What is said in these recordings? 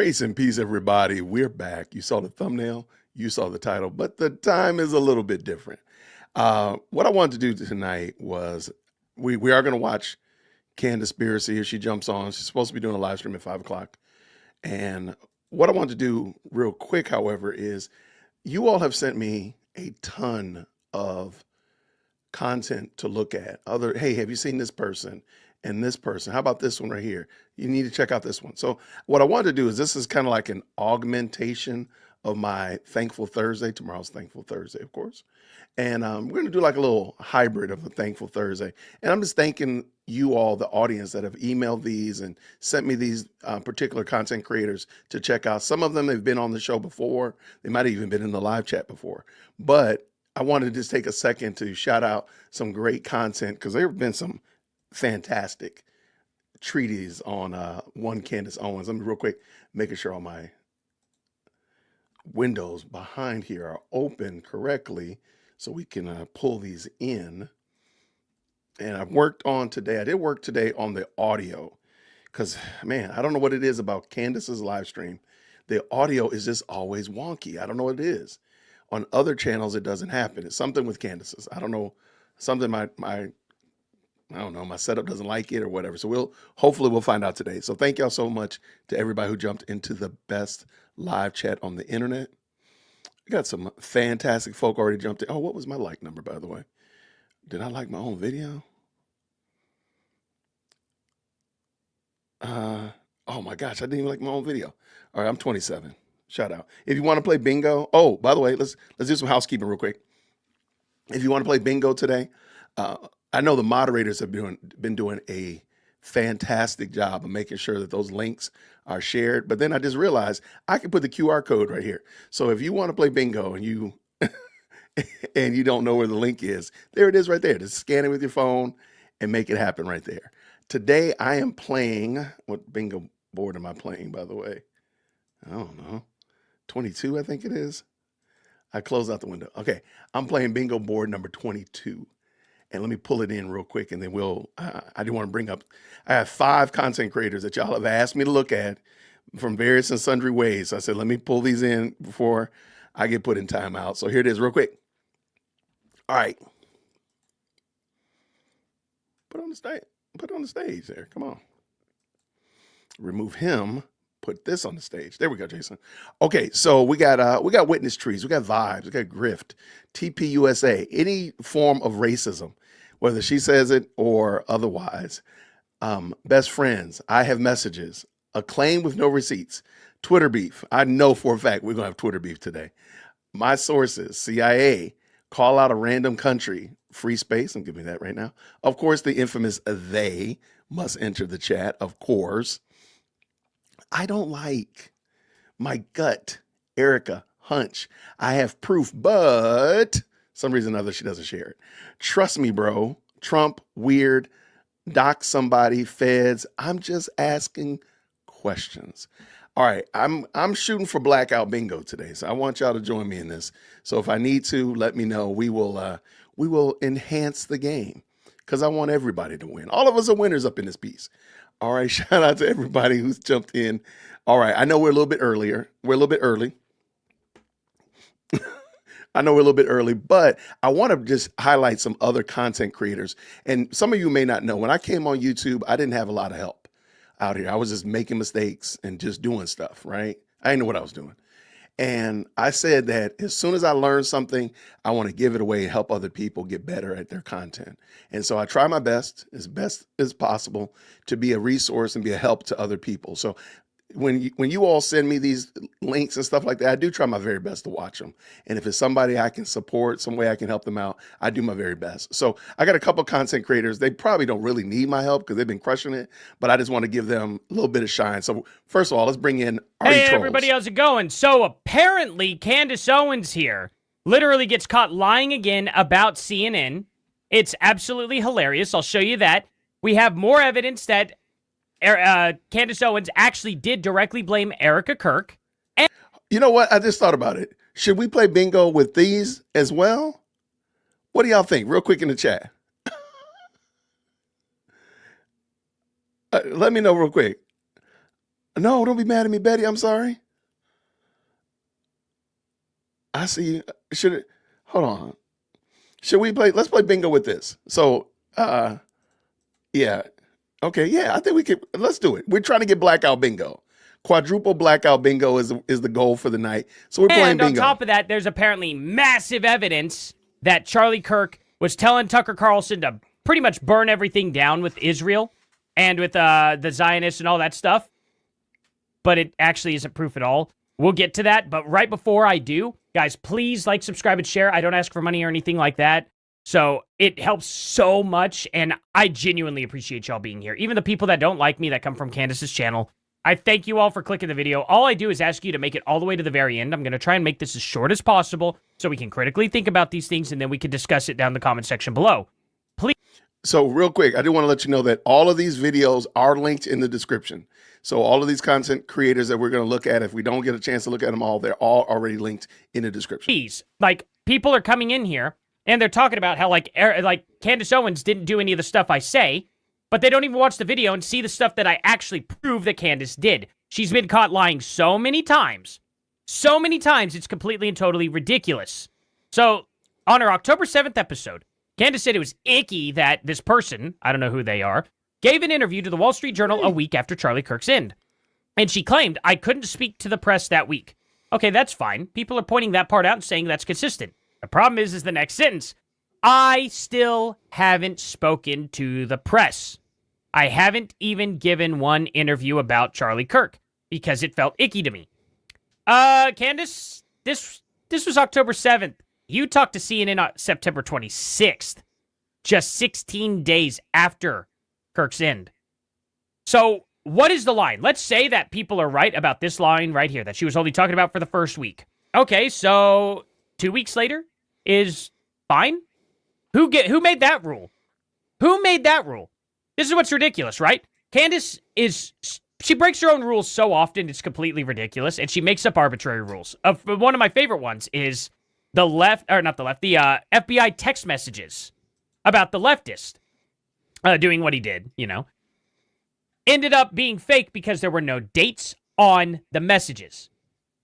Grace and peace, everybody. We're back. You saw the thumbnail, you saw the title, but the time is a little bit different. What I wanted to do tonight was we are going to watch Candace here. She jumps on. She's supposed to be doing a live stream at 5 o'clock. And what I want to do real quick, however, is you all have sent me a ton of content to look at. Hey, have you seen this person and this person? How about this one right here? You need to check out this one. So what I want to do is this is kind of like an augmentation of my Thankful Thursday. Tomorrow's Thankful Thursday, of course. And we're going to do like a little hybrid of a Thankful Thursday. And I'm just thanking you all, the audience that have emailed these and sent me these particular content creators to check out. Some of them have been on the show before. They might have even been in the live chat before. But I wanted to just take a second to shout out some great content because there have been some fantastic treaties on one Candace Owens. Let me real quick, making sure all my windows behind here are open correctly so we can pull these in. And I did work today on the audio because, man, I don't know what it is about Candace's live stream. The audio is just always wonky. I don't know what it is. On other channels, it doesn't happen. It's something with Candace's. I don't know, something my setup doesn't like it or whatever. So hopefully we'll find out today. So thank y'all so much to everybody who jumped into the best live chat on the internet. We got some fantastic folk already jumped in. Oh, what was my like number, by the way? Did I like my own video? Oh my gosh, I didn't even like my own video. All right, I'm 27. Shout out. If you want to play bingo, oh, by the way, let's do some housekeeping real quick. If you want to play bingo today, I know the moderators have been doing a fantastic job of making sure that those links are shared. But then I just realized I can put the QR code right here. So if you want to play bingo and you and you don't know where the link is, there it is right there. Just scan it with your phone and make it happen right there. Today I am playing, what bingo board am I playing, by the way? I don't know. 22, I think it is. I closed out the window. Okay, I'm playing bingo board number 22. And let me pull it in real quick, and then I do want to bring up, I have 5 content creators that y'all have asked me to look at from various and sundry ways. So I said, let me pull these in before I get put in timeout. So here it is real quick. All right. Put it on the stage there. Come on. Remove him. Put this on the stage. There we go, Jason. Okay, so we got witness trees, we got vibes, we got grift, TPUSA, any form of racism, whether she says it or otherwise. Best friends, I have messages, a claim with no receipts, Twitter beef. I know for a fact we're gonna have Twitter beef today. My sources, CIA, call out a random country, free space. I'm giving that right now. Of course, the infamous they must enter the chat, of course. I don't like my gut, Erica, hunch. I have proof, but some reason or other she doesn't share it. Trust me, bro. Trump, weird, dox somebody, feds. I'm just asking questions. All right, I'm shooting for blackout bingo today, so I want y'all to join me in this. So if I need to, let me know. We will enhance the game because I want everybody to win. All of us are winners up in this piece. All right, shout out to everybody who's jumped in. All right, I know we're a little bit earlier. We're a little bit early. I know we're a little bit early, but I want to just highlight some other content creators. And some of you may not know, when I came on YouTube, I didn't have a lot of help out here. I was just making mistakes and just doing stuff, right? I didn't know what I was doing. And I said that as soon as I learn something, I want to give it away and help other people get better at their content. And so I try my best as possible to be a resource and be a help to other people. So when you all send me these links and stuff like that, I do try my very best to watch them. And if it's somebody I can support, some way I can help them out, I do my very best. So I got a couple content creators. They probably don't really need my help because they've been crushing it, but I just want to give them a little bit of shine. So first of all, let's bring in Artie Hey, Trolls. everybody, how's it going? So apparently Candace Owens here literally gets caught lying again about CNN. It's absolutely hilarious. I'll show you that. We have more evidence that Candace Owens actually did directly blame Erica Kirk. And you know what? I just thought about it. Should we play bingo with these as well? What do y'all think? Real quick in the chat. Let me know real quick. No, don't be mad at me, Betty. I'm sorry. I see you. Hold on. Should we play? Let's play bingo with this. So, yeah. Okay, yeah, I think we could. Let's do it. We're trying to get blackout bingo. Quadruple blackout bingo is the goal for the night. So we're playing bingo. And on top of that, there's apparently massive evidence that Charlie Kirk was telling Tucker Carlson to pretty much burn everything down with Israel and with the Zionists and all that stuff. But it actually isn't proof at all. We'll get to that. But right before I do, guys, please like, subscribe, and share. I don't ask for money or anything like that. So it helps so much, and I genuinely appreciate y'all being here. Even the people that don't like me that come from Candace's channel, I thank you all for clicking the video. All I do is ask you to make it all the way to the very end. I'm going to try and make this as short as possible so we can critically think about these things, and then we can discuss it down in the comment section below. Please. So real quick, I do want to let you know that all of these videos are linked in the description. So all of these content creators that we're going to look at, if we don't get a chance to look at them all, they're all already linked in the description. Please, like, people are coming in here, and they're talking about how, like Candace Owens didn't do any of the stuff I say, but they don't even watch the video and see the stuff that I actually prove that Candace did. She's been caught lying so many times, it's completely and totally ridiculous. So, on her October 7th episode, Candace said it was icky that this person, I don't know who they are, gave an interview to the Wall Street Journal a week after Charlie Kirk's end. And she claimed, I couldn't speak to the press that week. Okay, that's fine. People are pointing that part out and saying that's consistent. The problem is the next sentence. I still haven't spoken to the press. I haven't even given one interview about Charlie Kirk because it felt icky to me. Candace, this was October 7th. You talked to CNN on September 26th, just 16 days after Kirk's end. So what is the line? Let's say that people are right about this line right here that she was only talking about for the first week. Okay, so 2 weeks later is fine. Who made that rule? Who made that rule? This is what's ridiculous, right? Candace she breaks her own rules so often, it's completely ridiculous, and she makes up arbitrary rules. One of my favorite ones is the FBI text messages about the leftist doing what he did, you know. Ended up being fake because there were no dates on the messages.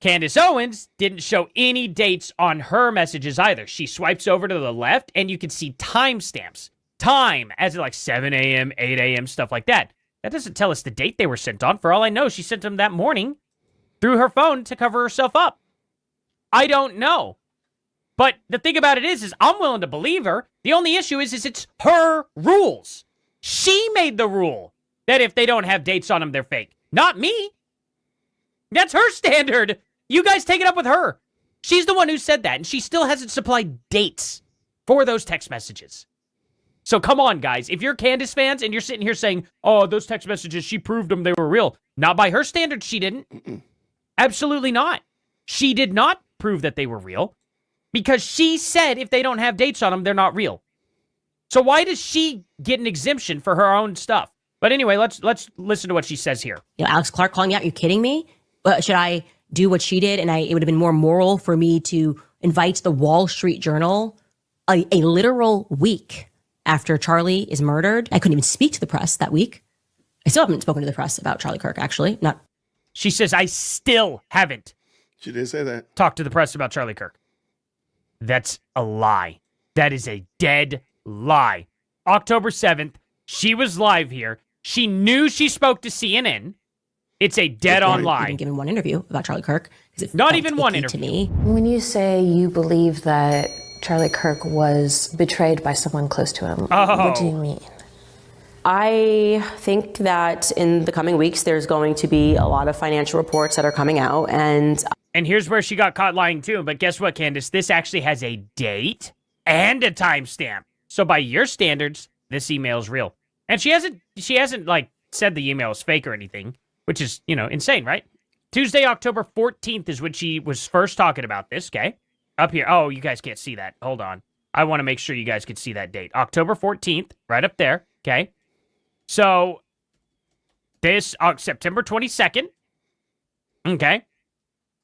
Candace Owens didn't show any dates on her messages either. She swipes over to the left, and you can see timestamps. Time, as in like 7 a.m., 8 a.m., stuff like that. That doesn't tell us the date they were sent on. For all I know, she sent them that morning through her phone to cover herself up. I don't know. But the thing about it is I'm willing to believe her. The only issue is it's her rules. She made the rule that if they don't have dates on them, they're fake. Not me. That's her standard. You guys take it up with her. She's the one who said that, and she still hasn't supplied dates for those text messages. So come on, guys. If you're Candace fans and you're sitting here saying, oh, those text messages, she proved them, they were real. Not by her standards, she didn't. Absolutely not. She did not prove that they were real because she said if they don't have dates on them, they're not real. So why does she get an exemption for her own stuff? But anyway, let's listen to what she says here. You know, Alex Clark calling out, you kidding me? Should I do what she did? And it would have been more moral for me to invite the Wall Street Journal a literal week after Charlie is murdered. I couldn't even speak to the press that week. I still haven't spoken to the press about Charlie Kirk, actually. She says, I still haven't. She did say that. Talked to the press about Charlie Kirk. That's a lie. That is a dead lie. October 7th, she was live here. She knew she spoke to CNN. It's a dead-on lie. I haven't given one interview about Charlie Kirk. Not even one interview. To me. When you say you believe that Charlie Kirk was betrayed by someone close to him, what do you mean? I think that in the coming weeks, there's going to be a lot of financial reports that are coming out. And here's where she got caught lying too. But guess what, Candace? This actually has a date and a timestamp. So by your standards, this email is real. And she hasn't like said the email is fake or anything, which is, you know, insane, right? Tuesday, October 14th is when she was first talking about this, okay? Up here. Oh, you guys can't see that. Hold on. I want to make sure you guys can see that date. October 14th, right up there, okay? So, this, September 22nd, okay?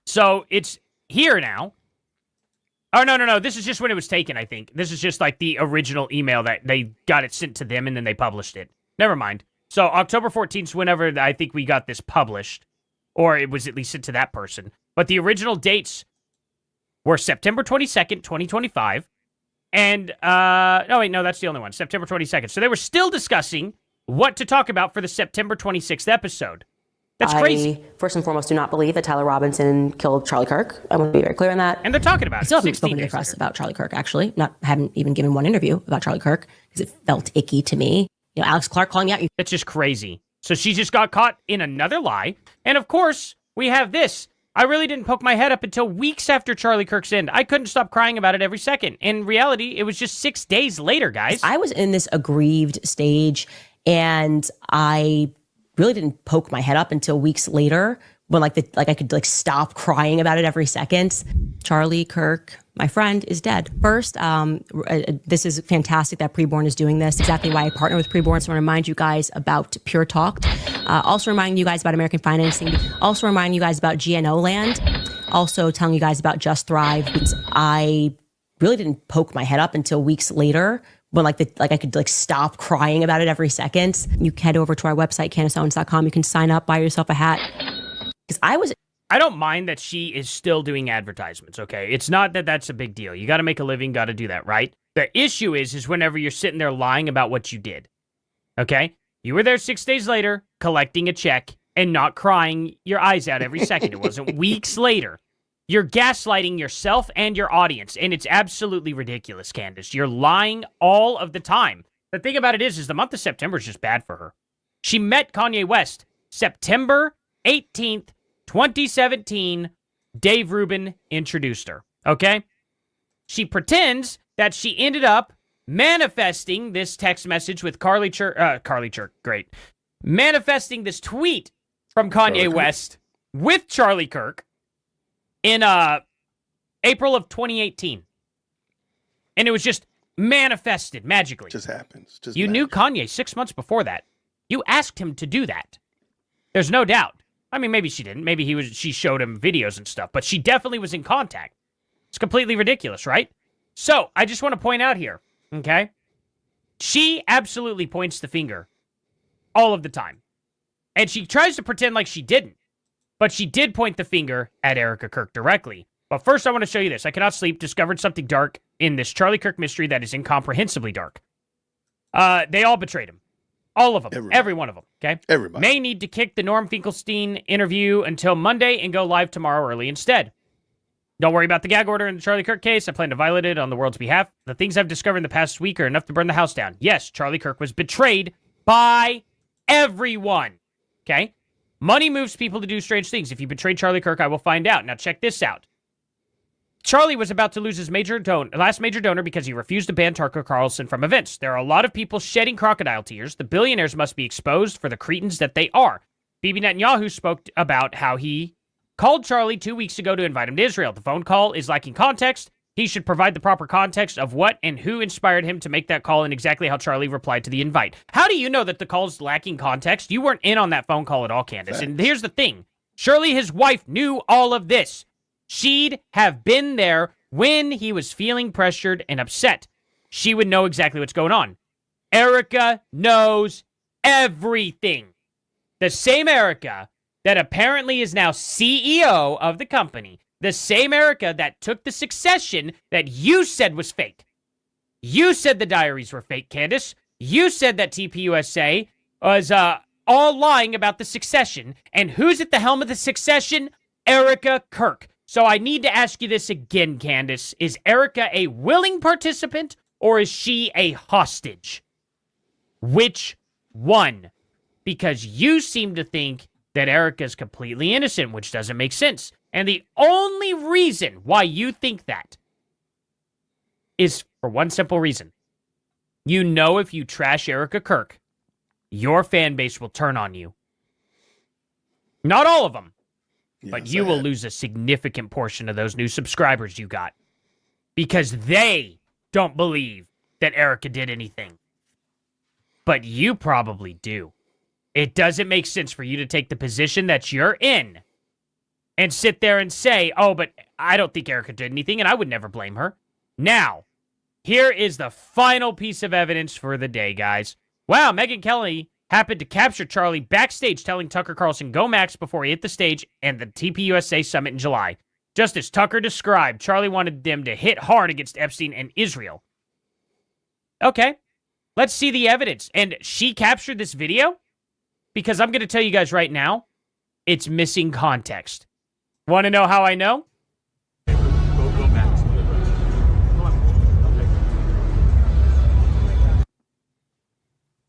So, it's here now. Oh, no. This is just when it was taken, I think. This is just like the original email that they got it sent to them and then they published it. Never mind. So, October 14th is whenever I think we got this published. or it was at least sent to that person. But the original dates were September 22nd, 2025. And, no, that's the only one, September 22nd. So they were still discussing what to talk about for the September 26th episode. That's crazy. I, first and foremost, do not believe that Tyler Robinson killed Charlie Kirk. I want to be very clear on that. And they're talking about it. Still haven't 16 spoken to the days press later. about Charlie Kirk, actually. Haven't even given one interview about Charlie Kirk because it felt icky to me. You know, Alex Clark calling out you. It's just crazy. So she just got caught in another lie. And of course, we have this. I really didn't poke my head up until weeks after Charlie Kirk's end. I couldn't stop crying about it every second. In reality, it was just 6 days later, guys. I was in this aggrieved stage, and I really didn't poke my head up until weeks later when I could stop crying about it every second. Charlie Kirk, my friend, is dead. First, this is fantastic that Preborn is doing this. Exactly why I partner with Preborn. So I want to remind you guys about Pure Talk. Also reminding you guys about American financing. Also reminding you guys about GNO land. Also telling you guys about Just Thrive. Because I really didn't poke my head up until weeks later when I could stop crying about it every second. You can head over to our website, CandaceOwens.com. You can sign up, buy yourself a hat. Because I don't mind that she is still doing advertisements, okay? It's not that that's a big deal. You got to make a living, got to do that, right? The issue is whenever you're sitting there lying about what you did, okay? You were there 6 days later, collecting a check, and not crying your eyes out every second. It wasn't weeks later. You're gaslighting yourself and your audience, and it's absolutely ridiculous, Candace. You're lying all of the time. The thing about it is the month of September is just bad for her. She met Kanye West September 18th, 2017, Dave Rubin introduced her, okay? She pretends that she ended up manifesting this text message with Carly Church, great. Manifesting this tweet from Kanye West with Charlie Kirk in April of 2018. And it was just manifested magically. Just happens. Just you knew Kanye 6 months before that. You asked him to do that. There's no doubt. I mean, maybe she didn't. Maybe she showed him videos and stuff, but she definitely was in contact. It's completely ridiculous, right? So, I just want to point out here, okay? She absolutely points the finger all of the time. And she tries to pretend like she didn't, but she did point the finger at Erica Kirk directly. But first, I want to show you this. I cannot sleep. Discovered something dark in this Charlie Kirk mystery that is incomprehensibly dark. They all betrayed him. All of them. Everybody. Every one of them, okay? Everybody. May need to kick the Norm Finkelstein interview until Monday and go live tomorrow early instead. Don't worry about the gag order in the Charlie Kirk case. I plan to violate it on the world's behalf. The things I've discovered in the past week are enough to burn the house down. Yes, Charlie Kirk was betrayed by everyone, okay? Money moves people to do strange things. If you betrayed Charlie Kirk, I will find out. Now check this out. Charlie was about to lose his last major donor because he refused to ban Tucker Carlson from events. There are a lot of people shedding crocodile tears. The billionaires must be exposed for the cretins that they are. Bibi Netanyahu spoke about how he called Charlie 2 weeks ago to invite him to Israel. The phone call is lacking context. He should provide the proper context of what and who inspired him to make that call and exactly how Charlie replied to the invite. How do you know that the call's lacking context? You weren't in on that phone call at all, Candace. And here's the thing. Surely his wife knew all of this. She'd have been there when he was feeling pressured and upset. She would know exactly what's going on. Erica knows everything. The same Erica that apparently is now CEO of the company. The same Erica that took the succession that you said was fake. You said the diaries were fake, Candace. You said that TPUSA was all lying about the succession. And who's at the helm of the succession? Erica Kirk. So I need to ask you this again, Candace. Is Erica a willing participant or is she a hostage? Which one? Because you seem to think that Erica's completely innocent, which doesn't make sense. And the only reason why you think that is for one simple reason. You know if you trash Erica Kirk, your fan base will turn on you. Not all of them. But you will lose a significant portion of those new subscribers you got. Because they don't believe that Erica did anything. But you probably do. It doesn't make sense for you to take the position that you're in and sit there and say, oh, but I don't think Erica did anything, and I would never blame her. Now, here is the final piece of evidence for the day, guys. Wow, Megyn Kelly happened to capture Charlie backstage telling Tucker Carlson go Max before he hit the stage and the TPUSA summit in July. Just as Tucker described, Charlie wanted them to hit hard against Epstein and Israel. Okay, let's see the evidence. And she captured this video? Because I'm going to tell you guys right now, it's missing context. Want to know how I know? Go Max.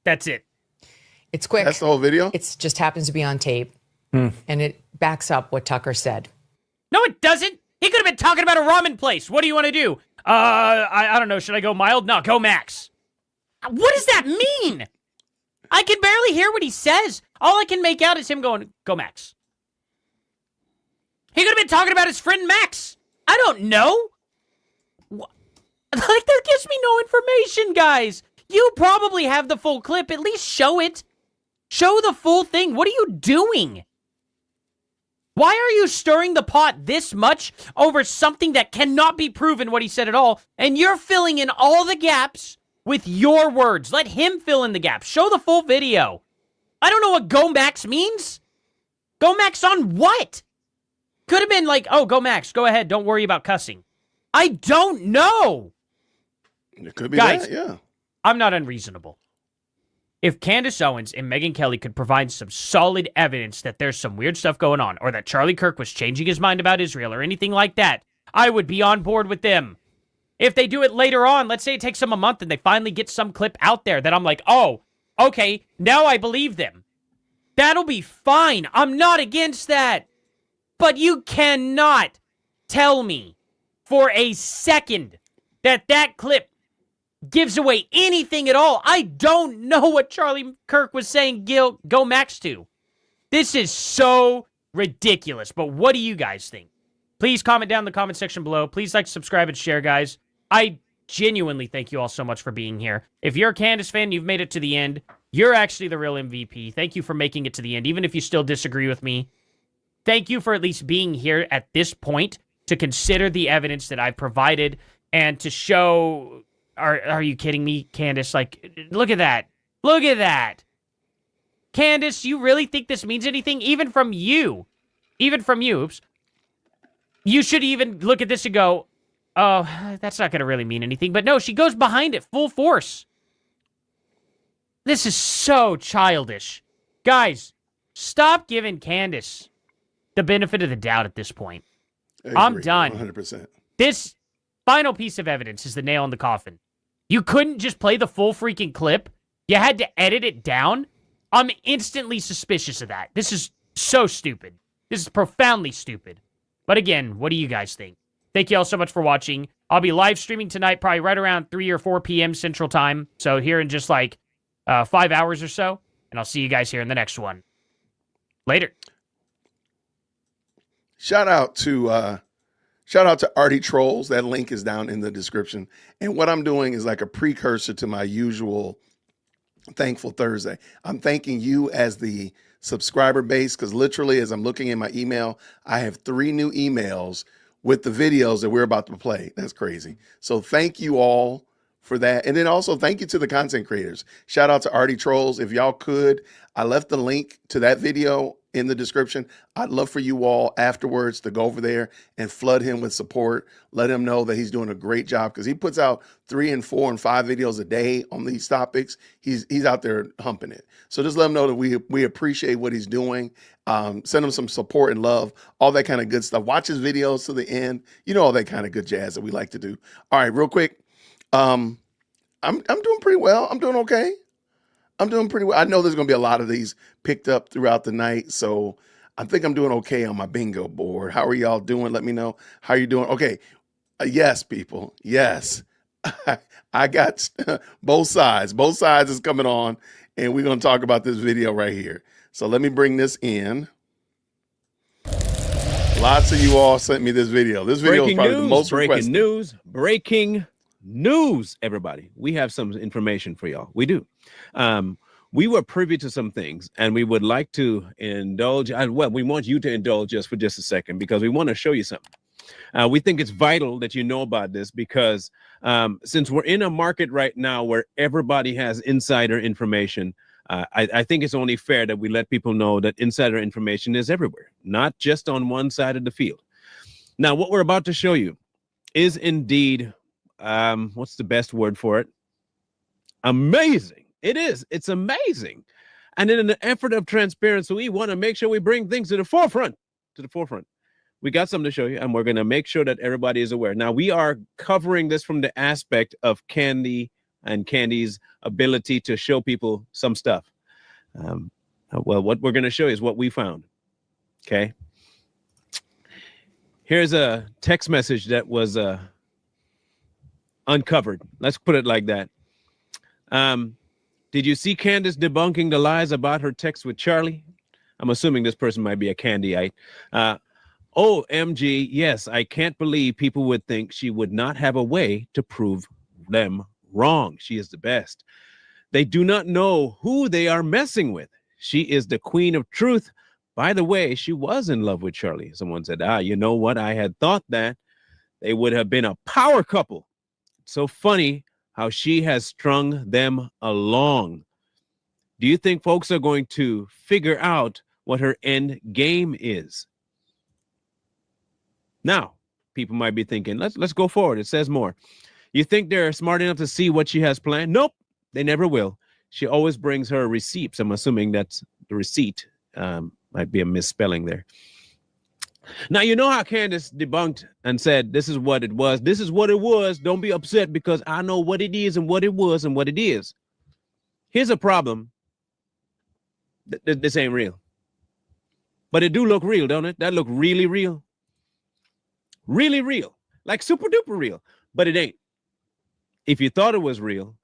That's it. It's quick. That's the whole video? It just happens to be on tape. And it backs up what Tucker said. No, it doesn't. He could have been talking about a ramen place. What do you want to do? I don't know. Should I go mild? No, go Max. What does that mean? I can barely hear what he says. All I can make out is him going, go Max. He could have been talking about his friend Max. I don't know. Like, that gives me no information, guys. You probably have the full clip. At least show it. Show the full thing. What are you doing? Why are you stirring the pot this much over something that cannot be proven what he said at all, and you're filling in all the gaps with your words? Let him fill in the gaps. Show the full video. I don't know what go Max means. Go Max on what? Could have been like, oh, go Max. Go ahead. Don't worry about cussing. I don't know. It could be Guys, that, yeah. I'm not unreasonable. If Candace Owens and Megyn Kelly could provide some solid evidence that there's some weird stuff going on, or that Charlie Kirk was changing his mind about Israel, or anything like that, I would be on board with them. If they do it later on, let's say it takes them a month and they finally get some clip out there that I'm like, oh, okay, now I believe them. That'll be fine. I'm not against that. But you cannot tell me for a second that that clip gives away anything at all. I don't know what Charlie Kirk was saying go Max to. This is so ridiculous. But what do you guys think? Please comment down in the comment section below. Please like, subscribe, and share, guys. I genuinely thank you all so much for being here. If you're a Candace fan and you've made it to the end, you're actually the real MVP. Thank you for making it to the end, even if you still disagree with me. Thank you for at least being here at this point to consider the evidence that I've provided and to show... Are you kidding me, Candace? Like, look at that. Look at that. Candace, you really think this means anything? Even from you. Even from you. Oops. You should even look at this and go, oh, that's not going to really mean anything. But no, she goes behind it full force. This is so childish. Guys, stop giving Candace the benefit of the doubt at this point. I'm done. 100%. This final piece of evidence is the nail in the coffin. You couldn't just play the full freaking clip. You had to edit it down. I'm instantly suspicious of that. This is so stupid. This is profoundly stupid. But again, what do you guys think? Thank you all so much for watching. I'll be live streaming tonight, probably right around 3 or 4 p.m. Central Time. So here in just like 5 hours or so. And I'll see you guys here in the next one. Later. Shout out to Artie Trolls. That link is down in the description. And what I'm doing is like a precursor to my usual Thankful Thursday. I'm thanking you as the subscriber base, because literally as I'm looking in my email, I have 3 new emails with the videos that we're about to play. That's crazy. So thank you all for that. And then also thank you to the content creators. Shout out to Artie Trolls. If y'all could, I left the link to that video in the description. I'd love for you all afterwards to go over there and flood him with support. Let him know that he's doing a great job, because he puts out 3 and 4 and 5 videos a day on these topics. He's out there humping it. So just let him know that we appreciate what he's doing. Send him some support and love, all that kind of good stuff. Watch his videos to the end. You know, all that kind of good jazz that we like to do. All right, real quick. I'm doing pretty well. I'm doing okay. I'm doing pretty well. I know there's going to be a lot of these picked up throughout the night, so I think I'm doing okay on my bingo board. How are y'all doing? Let me know how you're doing. Okay. Yes, people. Yes. I got both sides. Both sides is coming on, and we're going to talk about this video right here. So let me bring this in. Lots of you all sent me this video. This video is probably the most requested. Breaking news, everybody. We have some information for y'all. We do. We were privy to some things, and we would like to indulge. Well, we want you to indulge us for just a second, because we want to show you something. We think it's vital that you know about this, because since we're in a market right now where everybody has insider information, I think it's only fair that we let people know that insider information is everywhere, not just on one side of the field. Now, what we're about to show you is indeed, what's the best word for it? Amazing. It is. It's amazing. And in an effort of transparency, we want to make sure we bring things to the forefront. We got something to show you, and we're going to make sure that everybody is aware. Now, we are covering this from the aspect of Candy and Candy's ability to show people some stuff. Well, what we're going to show you is what we found. Okay. Here's a text message that was uncovered. Let's put it like that. Did you see Candace debunking the lies about her text with Charlie? I'm assuming this person might be a Candyite. OMG, yes, I can't believe people would think she would not have a way to prove them wrong. She is the best. They do not know who they are messing with. She is the queen of truth. By the way, she was in love with Charlie. Someone said, you know what? I had thought that they would have been a power couple. So funny how she has strung them along. Do you think folks are going to figure out what her end game is? Now, people might be thinking, let's go forward. It says more. You think they're smart enough to see what she has planned? Nope, they never will. She always brings her receipts. I'm assuming that's the receipt. Might be a misspelling there. Now, you know how Candace debunked and said, this is what it was. This is what it was. Don't be upset because I know what it is and what it was and what it is. Here's a problem. This ain't real. But it do look real, don't it? That look really real. Really real. Like super duper real. But it ain't. If you thought it was real,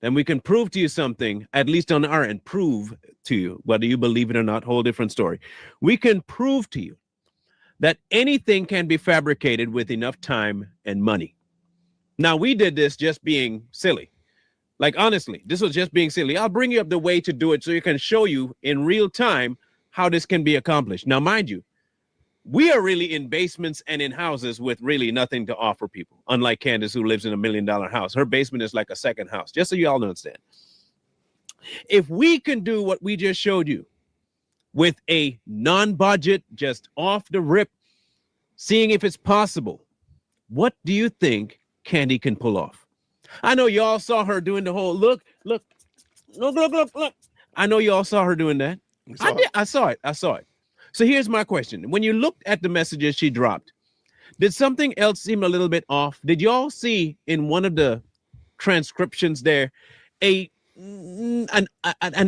then we can prove to you something, at least on our end, prove to you, whether you believe it or not, whole different story. We can prove to you that anything can be fabricated with enough time and money. Now, we did this just being silly. Like, honestly, this was just being silly. I'll bring you up the way to do it so you can show you in real time how this can be accomplished. Now, mind you, we are really in basements and in houses with really nothing to offer people. Unlike Candace, who lives in $1 million house. Her basement is like a second house, just so you all understand. If we can do what we just showed you with a non-budget, just off the rip, seeing if it's possible, what do you think Candy can pull off? I know y'all saw her doing the whole look. I know y'all saw her doing that. I saw it. So here's my question. When you looked at the messages she dropped, did something else seem a little bit off? Did y'all see in one of the transcriptions there an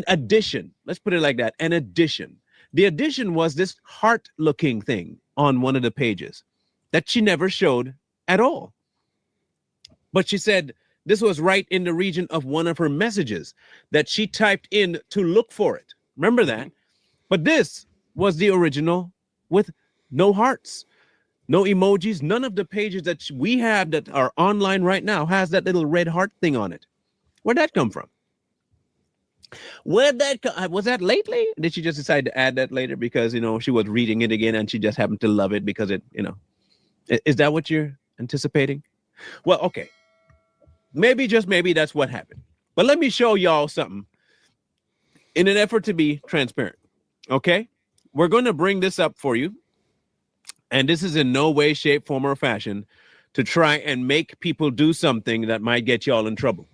addition? Let's put it like that, an addition. The addition was this heart-looking thing on one of the pages that she never showed at all. But she said this was right in the region of one of her messages that she typed in to look for it. Remember that? But this was the original with no hearts, no emojis. None of the pages that we have that are online right now has that little red heart thing on it. Where'd that come from? Was that lately? Did she just decide to add that later because, she was reading it again and she just happened to love it because it, is that what you're anticipating? Well, okay. Maybe, just maybe that's what happened. But let me show y'all something in an effort to be transparent. Okay? We're going to bring this up for you. And this is in no way, shape, form, or fashion to try and make people do something that might get y'all in trouble.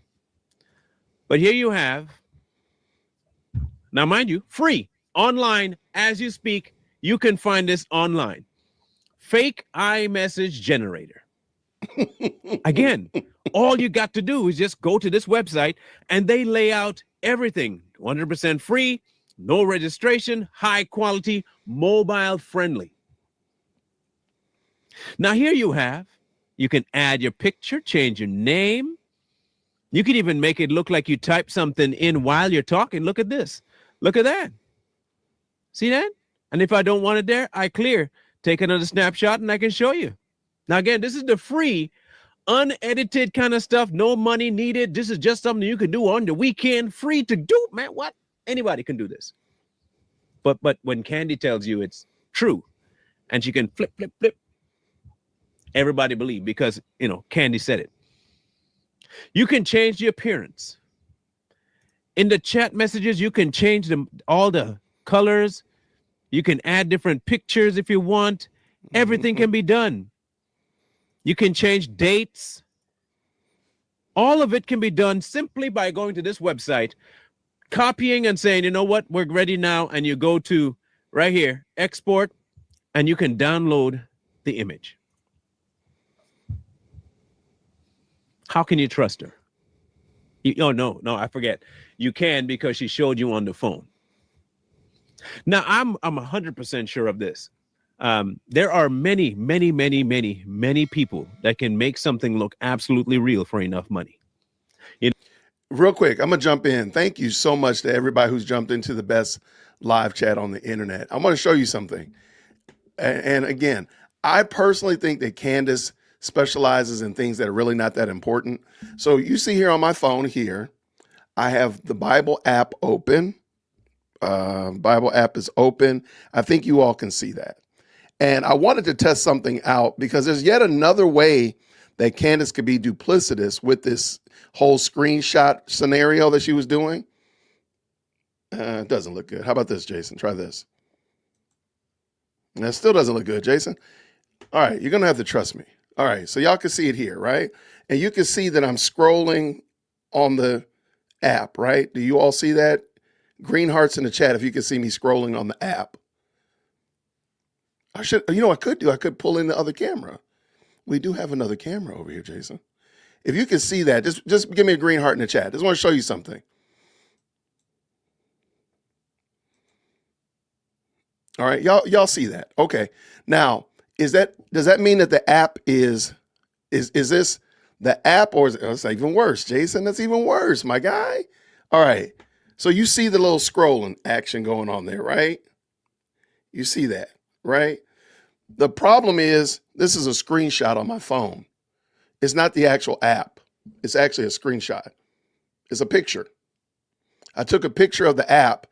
But here you have, now mind you, free, online, as you speak. You can find this online. Fake iMessage generator. Again, all you got to do is just go to this website and they lay out everything 100% free, no registration, high quality, mobile friendly. Now here you can add your picture, change your name. You can even make it look like you type something in while you're talking. Look at this. Look at that. See that? And if I don't want it there, I clear. Take another snapshot and I can show you. Now, again, this is the free, unedited kind of stuff. No money needed. This is just something you can do on the weekend. Free to do, man. What? Anybody can do this. But when Candy tells you it's true and she can flip, everybody believe because, Candy said it. You can change the appearance. In the chat messages, you can change all the colors. You can add different pictures if you want. Everything can be done. You can change dates. All of it can be done simply by going to this website, copying and saying, you know what, we're ready now. And you go to right here, export, and you can download the image. How can you trust her? No, I forget. You can because she showed you on the phone. Now, I'm 100% sure of this. There are many people that can make something look absolutely real for enough money. Real quick, I'm going to jump in. Thank you so much to everybody who's jumped into the best live chat on the internet. I'm going to show you something. And again, I personally think that Candace specializes in things that are really not that important. So you see here on my phone here, I have the Bible app open. Bible app is open. I think you all can see that. And I wanted to test something out because there's yet another way that Candace could be duplicitous with this whole screenshot scenario that she was doing. It doesn't look good. How about this, Jason? Try this. That still doesn't look good, Jason. All right, you're going to have to trust me. All right, so y'all can see it here, right? And you can see that I'm scrolling on the app, right? Do you all see that? Green hearts in the chat if you can see me scrolling on the app. I could pull in the other camera. We do have another camera over here, Jason. If you can see that, just give me a green heart in the chat. Just want to show you something. All right, y'all see that? Okay. Now, does that mean that the app is this the app, or is it's even worse, Jason? That's even worse, my guy. All right. So you see the little scrolling action going on there, right? You see that, right? The problem is this is a screenshot on my phone. It's not the actual app. It's actually a screenshot. It's a picture. I took a picture of the app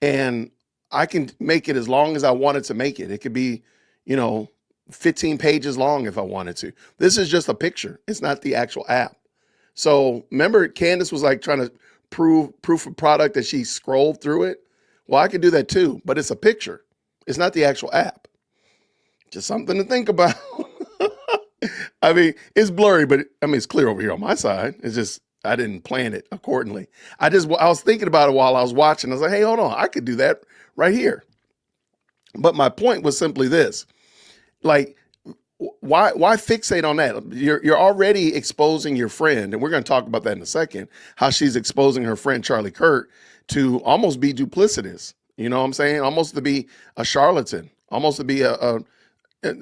and I can make it as long as I wanted to make it. It could be, 15 pages long if I wanted to. This is just a picture. It's not the actual app. So remember Candace was like trying to proof of product that she scrolled through it. Well, I could do that too, but it's a picture. It's not the actual app. Just something to think about. I mean, it's blurry, but it's clear over here on my side. It's just, I didn't plan it accordingly. I was thinking about it while I was watching. I was like, hey, hold on. I could do that right here. But my point was simply this, like, why fixate on that? You're already exposing your friend, and we're going to talk about that in a second, how she's exposing her friend Charlie Kirk to almost be duplicitous. You know what I'm saying? Almost to be a charlatan, almost to be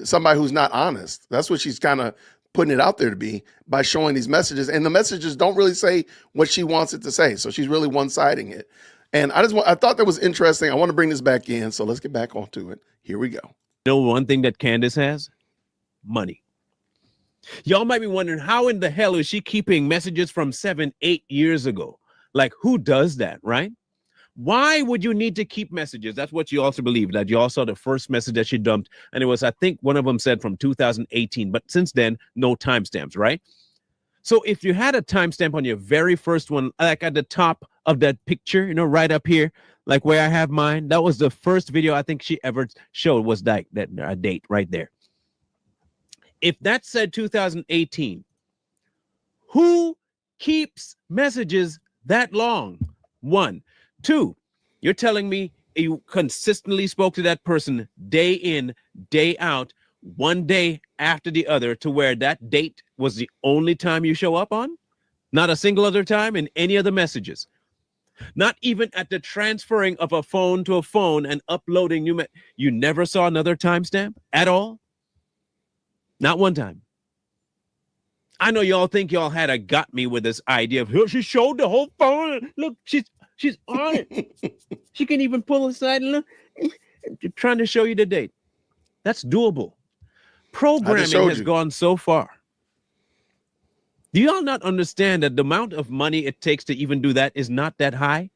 somebody who's not honest. That's what she's kind of putting it out there to be by showing these messages. And the messages don't really say what she wants it to say. So she's really one-siding it. And I thought that was interesting. I want to bring this back in. So let's get back onto it. Here we go. One thing that Candace has? Money. Y'all might be wondering, how in the hell is she keeping messages from 7-8 years ago? Like, who does that, right? Why would you need to keep messages? That's what you also believe, that you all saw the first message that she dumped. And it was, I think one of them said from 2018, but since then, no timestamps, right? So if you had a timestamp on your very first one, like at the top of that picture, right up here, like where I have mine, that was the first video I think she ever showed, was that date right there. If that said 2018, who keeps messages that long? 1. 2, you're telling me you consistently spoke to that person day in, day out, one day after the other, to where that date was the only time you show up on? Not a single other time in any other messages? Not even at the transferring of a phone to a phone and uploading you never saw another timestamp at all? Not one time. I know y'all think y'all had a got me with this idea of, she showed the whole phone. Look, she's on it. She can even pull aside and look, trying to show you the date. That's doable. Programming has gone so far. Do y'all not understand that the amount of money it takes to even do that is not that high?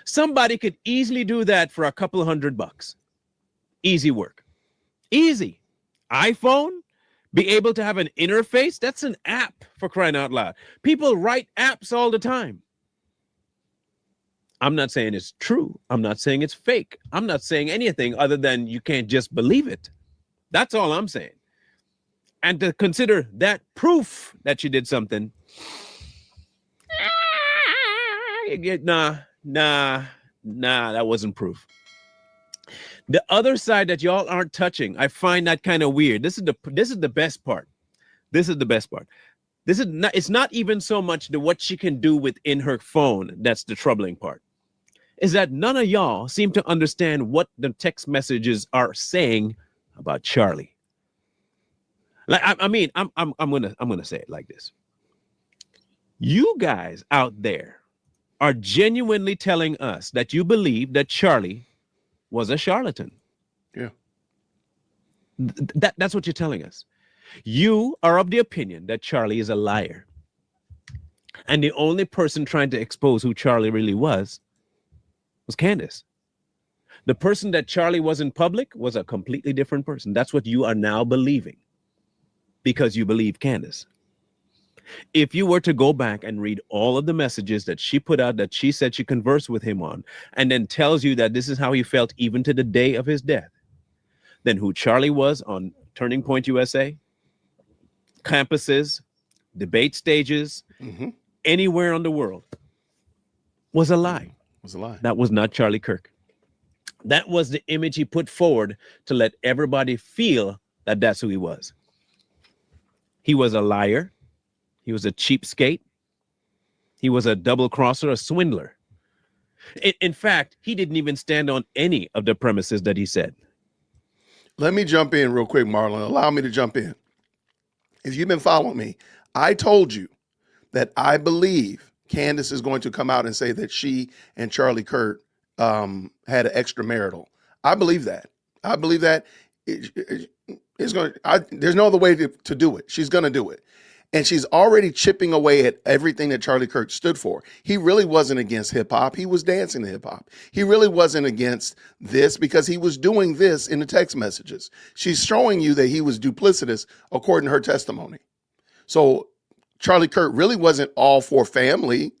Somebody could easily do that for a couple of $100. Easy work. Easy. iPhone, be able to have an interface. That's an app, for crying out loud. People write apps all the time. I'm not saying it's true. I'm not saying it's fake. I'm not saying anything other than you can't just believe it. That's all I'm saying. And to consider that proof that she did something, nah, that wasn't proof. The other side that y'all aren't touching, I find that kind of weird. This is the best part. This is the best part. This is not, it's not even so much what she can do within her phone that's the troubling part. Is that none of y'all seem to understand what the text messages are saying about Charlie. Like, I'm gonna say it like this. You guys out there are genuinely telling us that you believe that Charlie was a charlatan. Yeah. That's what you're telling us. You are of the opinion that Charlie is a liar. And the only person trying to expose who Charlie really was Candace. The person that Charlie was in public was a completely different person. That's what you are now believing because you believe Candace. If you were to go back and read all of the messages that she put out that she said she conversed with him on, and then tells you that this is how he felt even to the day of his death, then who Charlie was on Turning Point USA, campuses, debate stages, anywhere in the world was a lie. Was a lie. That was not Charlie Kirk. That was the image he put forward to let everybody feel that that's who he was. He was a liar. He was a cheapskate. He was a double crosser, a swindler. In fact, he didn't even stand on any of the premises that he said. Let me jump in real quick, Marlon. Allow me to jump in. If you've been following me, I told you that I believe Candace is going to come out and say that she and Charlie Kirk had an extramarital. I believe that. I believe that it's going. There's no other way to do it. She's going to do it. And she's already chipping away at everything that Charlie Kirk stood for. He really wasn't against hip hop. He was dancing to hip hop. He really wasn't against this because he was doing this in the text messages. She's showing you that he was duplicitous according to her testimony. So Charlie Kirk really wasn't all for family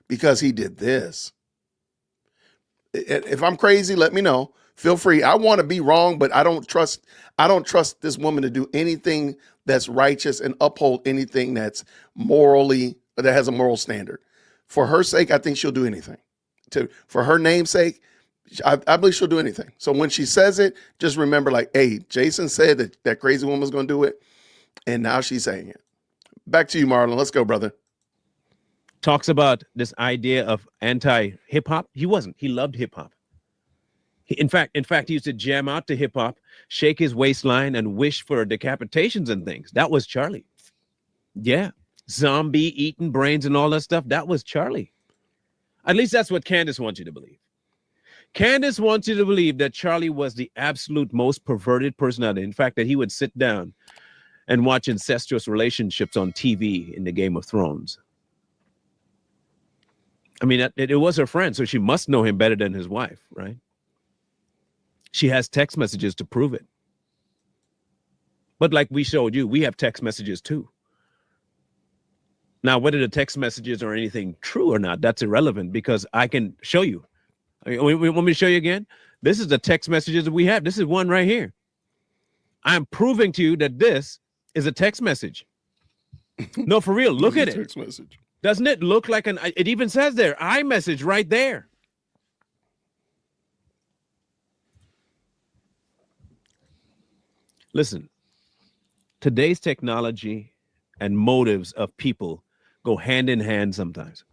because he did this. If I'm crazy, let me know. Feel free. I want to be wrong, but I don't trust this woman to do anything that's righteous and uphold anything that's that has a moral standard. For her sake, I think she'll do anything. For her name's sake, I believe she'll do anything. So when she says it, just remember, like, hey, Jason said that crazy woman's going to do it, and now she's saying it. Back to you, Marlon. Let's go, brother. Talks about this idea of anti-hip hop. He wasn't. He loved hip hop. In fact, he used to jam out to hip hop, shake his waistline, and wish for decapitations and things. That was Charlie. Yeah. Zombie eating brains and all that stuff. That was Charlie. At least that's what Candace wants you to believe. Candace wants you to believe that Charlie was the absolute most perverted person out there. In fact, that he would sit down and watch incestuous relationships on TV in the Game of Thrones. I mean, it was her friend, so she must know him better than his wife, right? She has text messages to prove it. But like we showed you, we have text messages too. Now, whether the text messages are anything true or not, that's irrelevant because I can show you. Want me to show you again? This is the text messages that we have. This is one right here. I'm proving to you that this is a text message. No, for real. Look at it. Text message. Doesn't it look like it even says there, iMessage right there. Listen, today's technology and motives of people go hand in hand sometimes.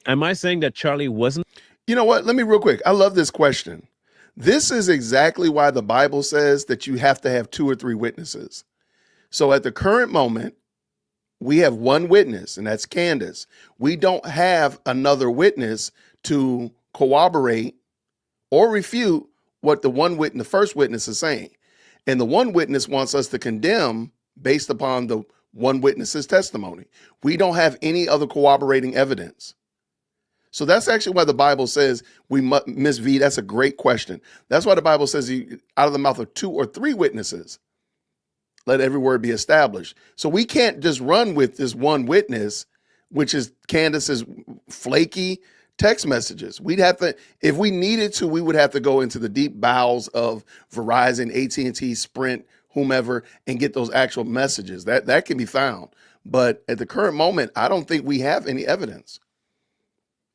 Am I saying that Charlie wasn't? You know what? Let me real quick. I love this question. This is exactly why the Bible says that you have to have 2 or 3 witnesses. So at the current moment, we have one witness, and that's Candace. We don't have another witness to corroborate or refute what the first witness is saying. And the one witness wants us to condemn based upon the one witness's testimony. We don't have any other corroborating evidence. So that's actually why the Bible says Ms. V, that's a great question. That's why the Bible says out of the mouth of 2 or 3 witnesses, let every word be established. So we can't just run with this one witness, which is Candace's flaky text messages. We'd have to, if we needed to, we would have to go into the deep bowels of Verizon, AT&T, Sprint, whomever, and get those actual messages. That can be found. But at the current moment, I don't think we have any evidence.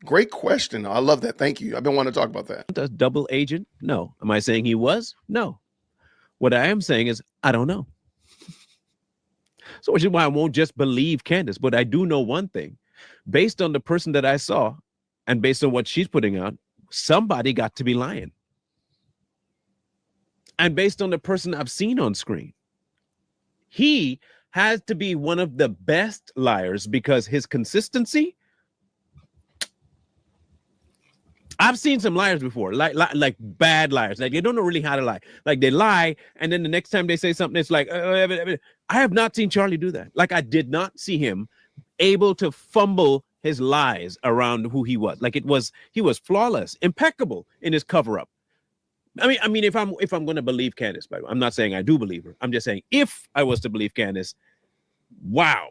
Great question. I love that. Thank you. I've been wanting to talk about that. A double agent? No. Am I saying he was? No. What I am saying is, I don't know. So which is why I won't just believe Candace. But I do know one thing. Based on the person that I saw and based on what she's putting out, somebody got to be lying. And based on the person I've seen on screen, he has to be one of the best liars because his consistency. I've seen some liars before, like bad liars. Like they don't know really how to lie. Like they lie, and then the next time they say something, it's like, I have not seen Charlie do that. Like I did not see him able to fumble his lies around who he was. Like he was flawless, impeccable in his cover-up. I mean, if I'm going to believe Candace, by the way, I'm not saying I do believe her. I'm just saying if I was to believe Candace, wow,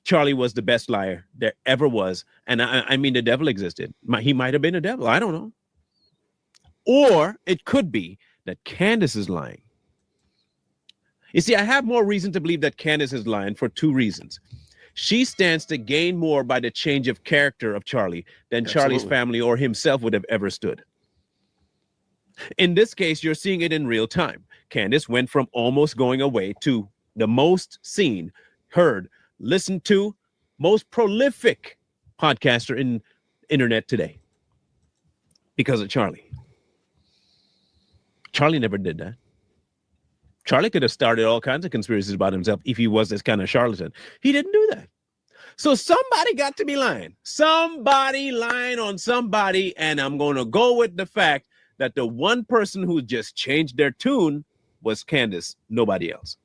Charlie was the best liar there ever was. And I mean, the devil existed. He might have been a devil. I don't know. Or it could be that Candace is lying. You see, I have more reason to believe that Candace is lying for two reasons. She stands to gain more by the change of character of Charlie than Charlie's family or himself would have ever stood. In this case, you're seeing it in real time. Candace went from almost going away to the most seen, heard, listened to, most prolific podcaster in internet today because of Charlie. Charlie never did that. Charlie could have started all kinds of conspiracies about himself if he was this kind of charlatan. He didn't do that. So somebody got to be lying. Somebody lying on somebody, and I'm going to go with the fact that the one person who just changed their tune was Candace, nobody else.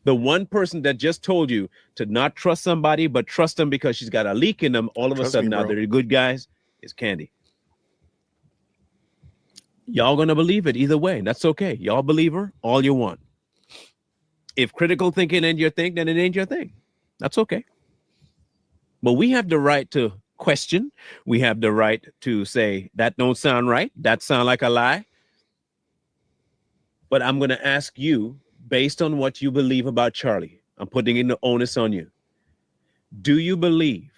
The one person that just told you to not trust somebody, but trust them because she's got a leak in them, all of a sudden now they're the good guys, is Candy. Y'all gonna believe it either way. That's okay. Y'all believe her all you want. If critical thinking ain't your thing, then it ain't your thing. That's okay. But we have the right to question. We have the right to say, that don't sound right. That sound like a lie. But I'm going to ask you, based on what you believe about Charlie, I'm putting in the onus on you. Do you believe,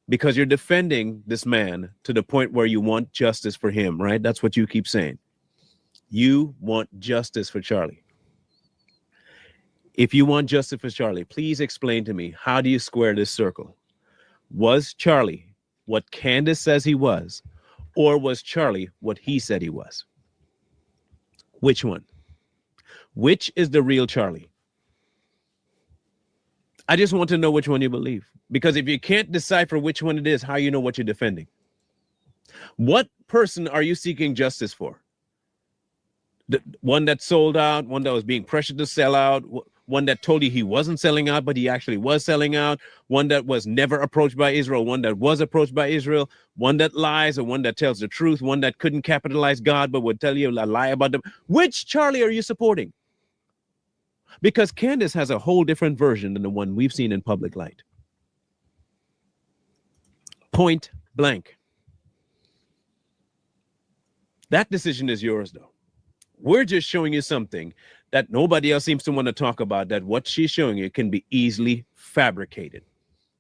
because you're defending this man to the point where you want justice for him, right? That's what you keep saying. You want justice for Charlie. If you want justice for Charlie, please explain to me, how do you square this circle? Was Charlie what Candace says he was, or was Charlie what he said he was? Which one? Which is the real Charlie? I just want to know which one you believe. Because if you can't decipher which one it is, how you know what you're defending? What person are you seeking justice for? The one that sold out, one that was being pressured to sell out, one that told you he wasn't selling out, but he actually was selling out, one that was never approached by Israel, one that was approached by Israel, one that lies, or one that tells the truth, one that couldn't capitalize God, but would tell you a lie about them. Which Charlie are you supporting? Because Candace has a whole different version than the one we've seen in public light. Point blank. That decision is yours, though. We're just showing you something that nobody else seems to want to talk about, that what she's showing you can be easily fabricated.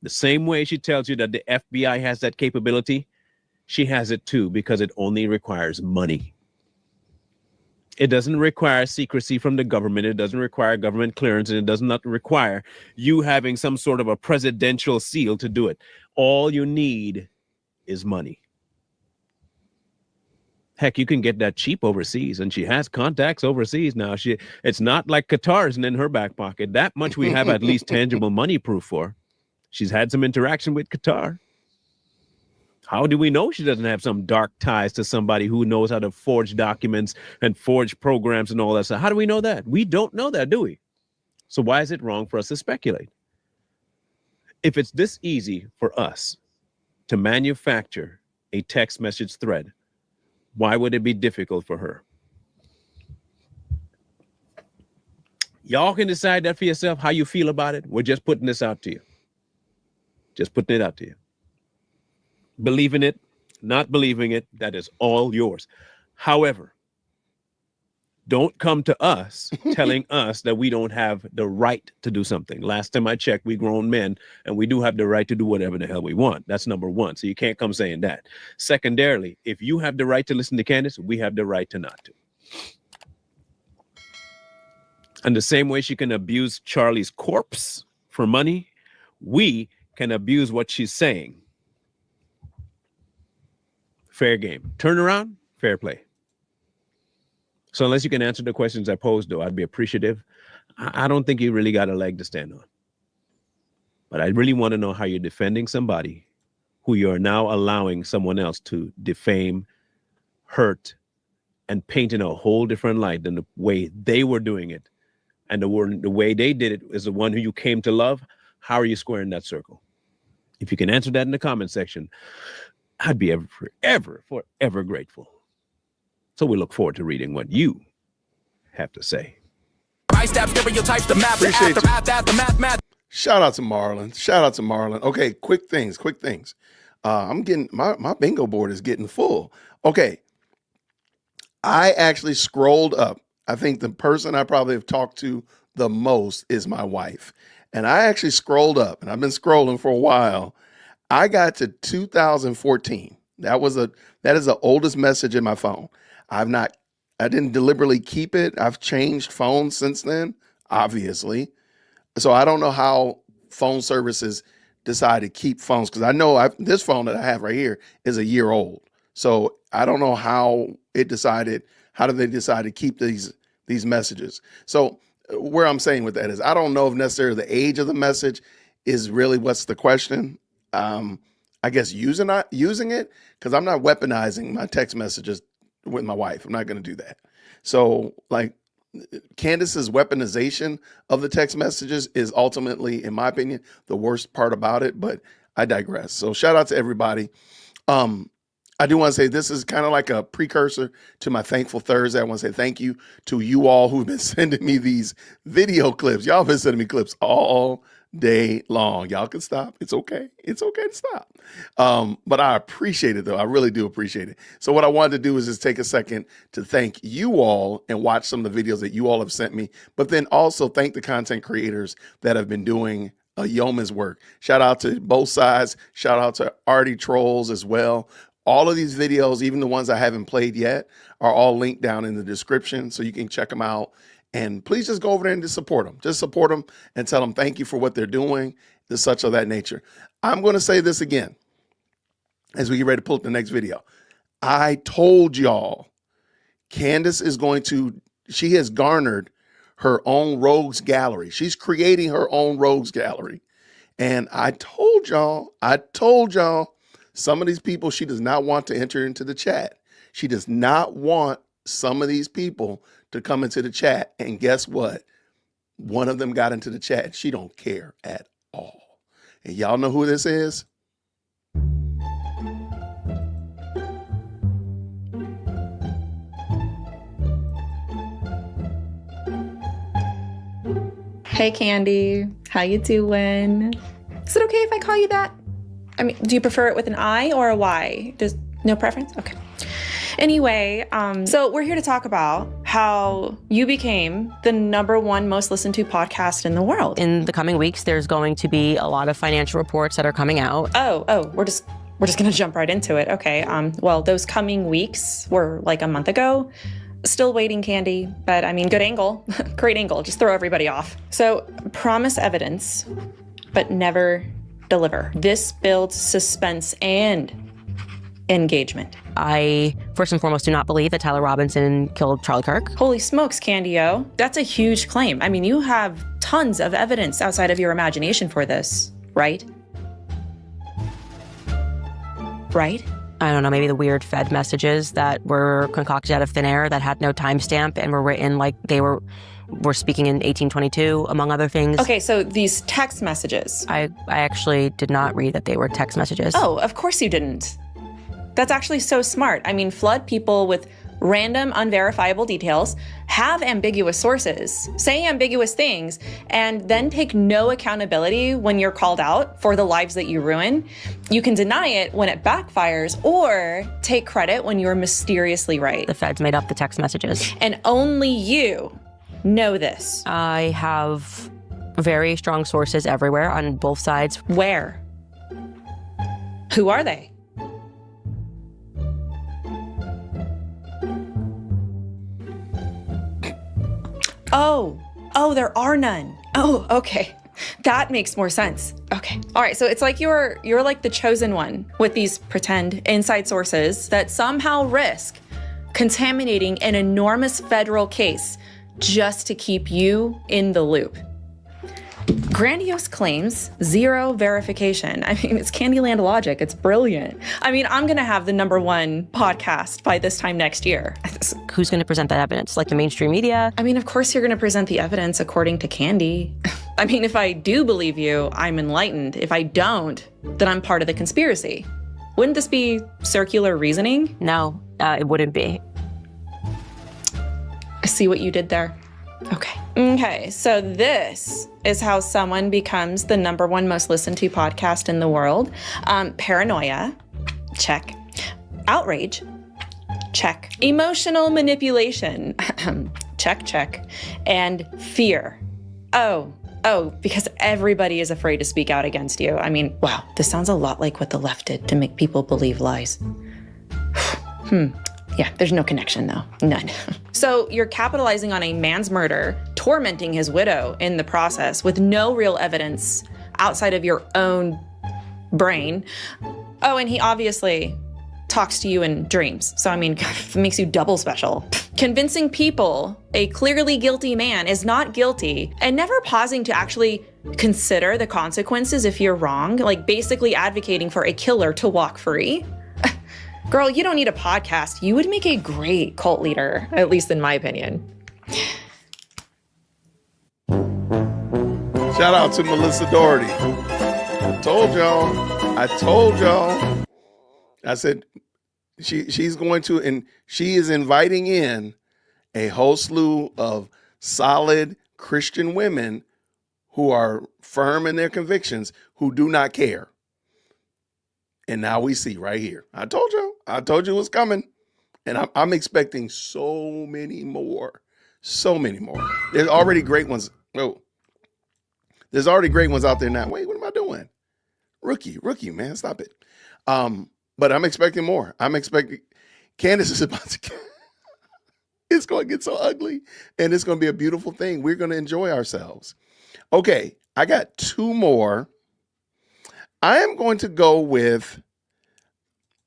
The same way she tells you that the FBI has that capability, she has it too, because it only requires money. It doesn't require secrecy from the government. It doesn't require government clearance, and it does not require you having some sort of a presidential seal to do it. All you need is money. Heck, you can get that cheap overseas, and she has contacts overseas now. It's not like Qatar's in her back pocket. That much we have at least tangible money proof for. She's had some interaction with Qatar. How do we know she doesn't have some dark ties to somebody who knows how to forge documents and forge programs and all that stuff? How do we know that? We don't know that, do we? So why is it wrong for us to speculate? If it's this easy for us to manufacture a text message thread, why would it be difficult for her? Y'all can decide that for yourself, how you feel about it. We're just putting this out to you. Just putting it out to you. believing it, not believing it, that is all yours. However, don't come to us telling us that we don't have the right to do something. Last time I checked, we grown men, and we do have the right to do whatever the hell we want. That's number one. So you can't come saying that. Secondarily, if you have the right to listen to Candace, we have the right to not to. And the same way she can abuse Charlie's corpse for money, we can abuse what she's saying. Fair game. Turn around, fair play. So unless you can answer the questions I posed, though, I'd be appreciative. I don't think you really got a leg to stand on. But I really want to know how you're defending somebody who you are now allowing someone else to defame, hurt, and paint in a whole different light than the way they were doing it. And the way they did it is the one who you came to love. How are you squaring that circle? If you can answer that in the comment section, I'd be forever grateful. So we look forward to reading what you have to say. Appreciate you. Shout out to Marlon. Okay, quick things. I'm getting my bingo board is getting full. Okay. I actually scrolled up. I think the person I probably have talked to the most is my wife. And I actually scrolled up, and I've been scrolling for a while. I got to 2014. That is the oldest message in my phone. I didn't deliberately keep it. I've changed phones since then, obviously. So I don't know how phone services decide to keep phones, because I know this phone that I have right here is a year old. So I don't know how did they decide to keep these messages. So where I'm saying with that is, I don't know if necessarily the age of the message is really what's the question. I guess using it, because I'm not weaponizing my text messages with my wife. I'm not going to do that. So like Candace's weaponization of the text messages is ultimately, in my opinion, the worst part about it, but I digress. So shout out to everybody. I do want to say this is kind of like a precursor to my Thankful Thursday. I want to say thank you to you all who've been sending me these video clips. Y'all been sending me clips all day long. Y'all can stop. It's okay. It's okay to stop. But I appreciate it, though. I really do appreciate it. So what I wanted to do is just take a second to thank you all and watch some of the videos that you all have sent me, but then also thank the content creators that have been doing a yeoman's work. Shout out to both sides. Shout out to Artie Trolls as well. All of these videos, even the ones I haven't played yet, are all linked down in the description, so you can check them out. And please just go over there and just support them. Just support them and tell them thank you for what they're doing, such of that nature. I'm going to say this again as we get ready to pull up the next video. I told y'all Candace she has garnered her own rogues gallery. She's creating her own rogues gallery. And I told y'all, some of these people she does not want to enter into the chat. She does not want some of these people to come into the chat. And guess what? One of them got into the chat. She don't care at all. And y'all know who this is? Hey Candy, how you doing? Is it okay if I call you that? I mean, do you prefer it with an I or a Y? There's no preference? Okay. Anyway, so we're here to talk about how you became the #1 most listened to podcast in the world. In the coming weeks, there's going to be a lot of financial reports that are coming out. We're just gonna jump right into it. Okay. Well, those coming weeks were like a month ago. Still waiting, Candy, but I mean, good angle, great angle. Just throw everybody off. So promise evidence, but never deliver. This builds suspense and engagement. I, first and foremost, do not believe that Tyler Robinson killed Charlie Kirk. Holy smokes, Candy-O. That's a huge claim. I mean, you have tons of evidence outside of your imagination for this, right? Right? I don't know, maybe the weird Fed messages that were concocted out of thin air that had no timestamp and were written like they were speaking in 1822, among other things. Okay, so these text messages. I actually did not read that they were text messages. Oh, of course you didn't. That's actually so smart. I mean, flood people with random, unverifiable details, have ambiguous sources, say ambiguous things, and then take no accountability when you're called out for the lives that you ruin. You can deny it when it backfires, or take credit when you're mysteriously right. The feds made up the text messages. And only you know this. I have very strong sources everywhere on both sides. Where? Who are they? Oh, there are none. Oh, okay. That makes more sense. Okay. All right. So it's like you're like the chosen one with these pretend inside sources that somehow risk contaminating an enormous federal case just to keep you in the loop. Grandiose claims, zero verification. I mean, it's Candyland logic. It's brilliant. I mean, I'm going to have the #1 podcast by this time next year. Who's going to present that evidence? Like the mainstream media? I mean, of course you're going to present the evidence according to Candy. I mean, if I do believe you, I'm enlightened. If I don't, then I'm part of the conspiracy. Wouldn't this be circular reasoning? No, it wouldn't be. I see what you did there. Okay, so this is how someone becomes the #1 most listened to podcast in the world. Paranoia, check. Outrage, check. Emotional manipulation, check. And fear. Oh, because everybody is afraid to speak out against you. I mean, wow, this sounds a lot like what the left did to make people believe lies. Yeah, there's no connection though, none. So you're capitalizing on a man's murder, tormenting his widow in the process with no real evidence outside of your own brain. Oh, and he obviously talks to you in dreams. So I mean, it makes you double special. Convincing people a clearly guilty man is not guilty and never pausing to actually consider the consequences if you're wrong, like basically advocating for a killer to walk free. Girl, you don't need a podcast. You would make a great cult leader, at least in my opinion. Shout out to Melissa Doherty. I told y'all. I said she's going to, and she is inviting in a whole slew of solid Christian women who are firm in their convictions, who do not care. And now we see right here. I told you it was coming. And I'm expecting so many more. There's already great ones. Oh, there's already great ones out there now. Wait, what am I doing? Rookie, man, stop it. But I'm expecting more. I'm expecting Candace is about to it's going to get so ugly, and it's going to be a beautiful thing. We're going to enjoy ourselves. Okay, I got 2 more. I am going to go with,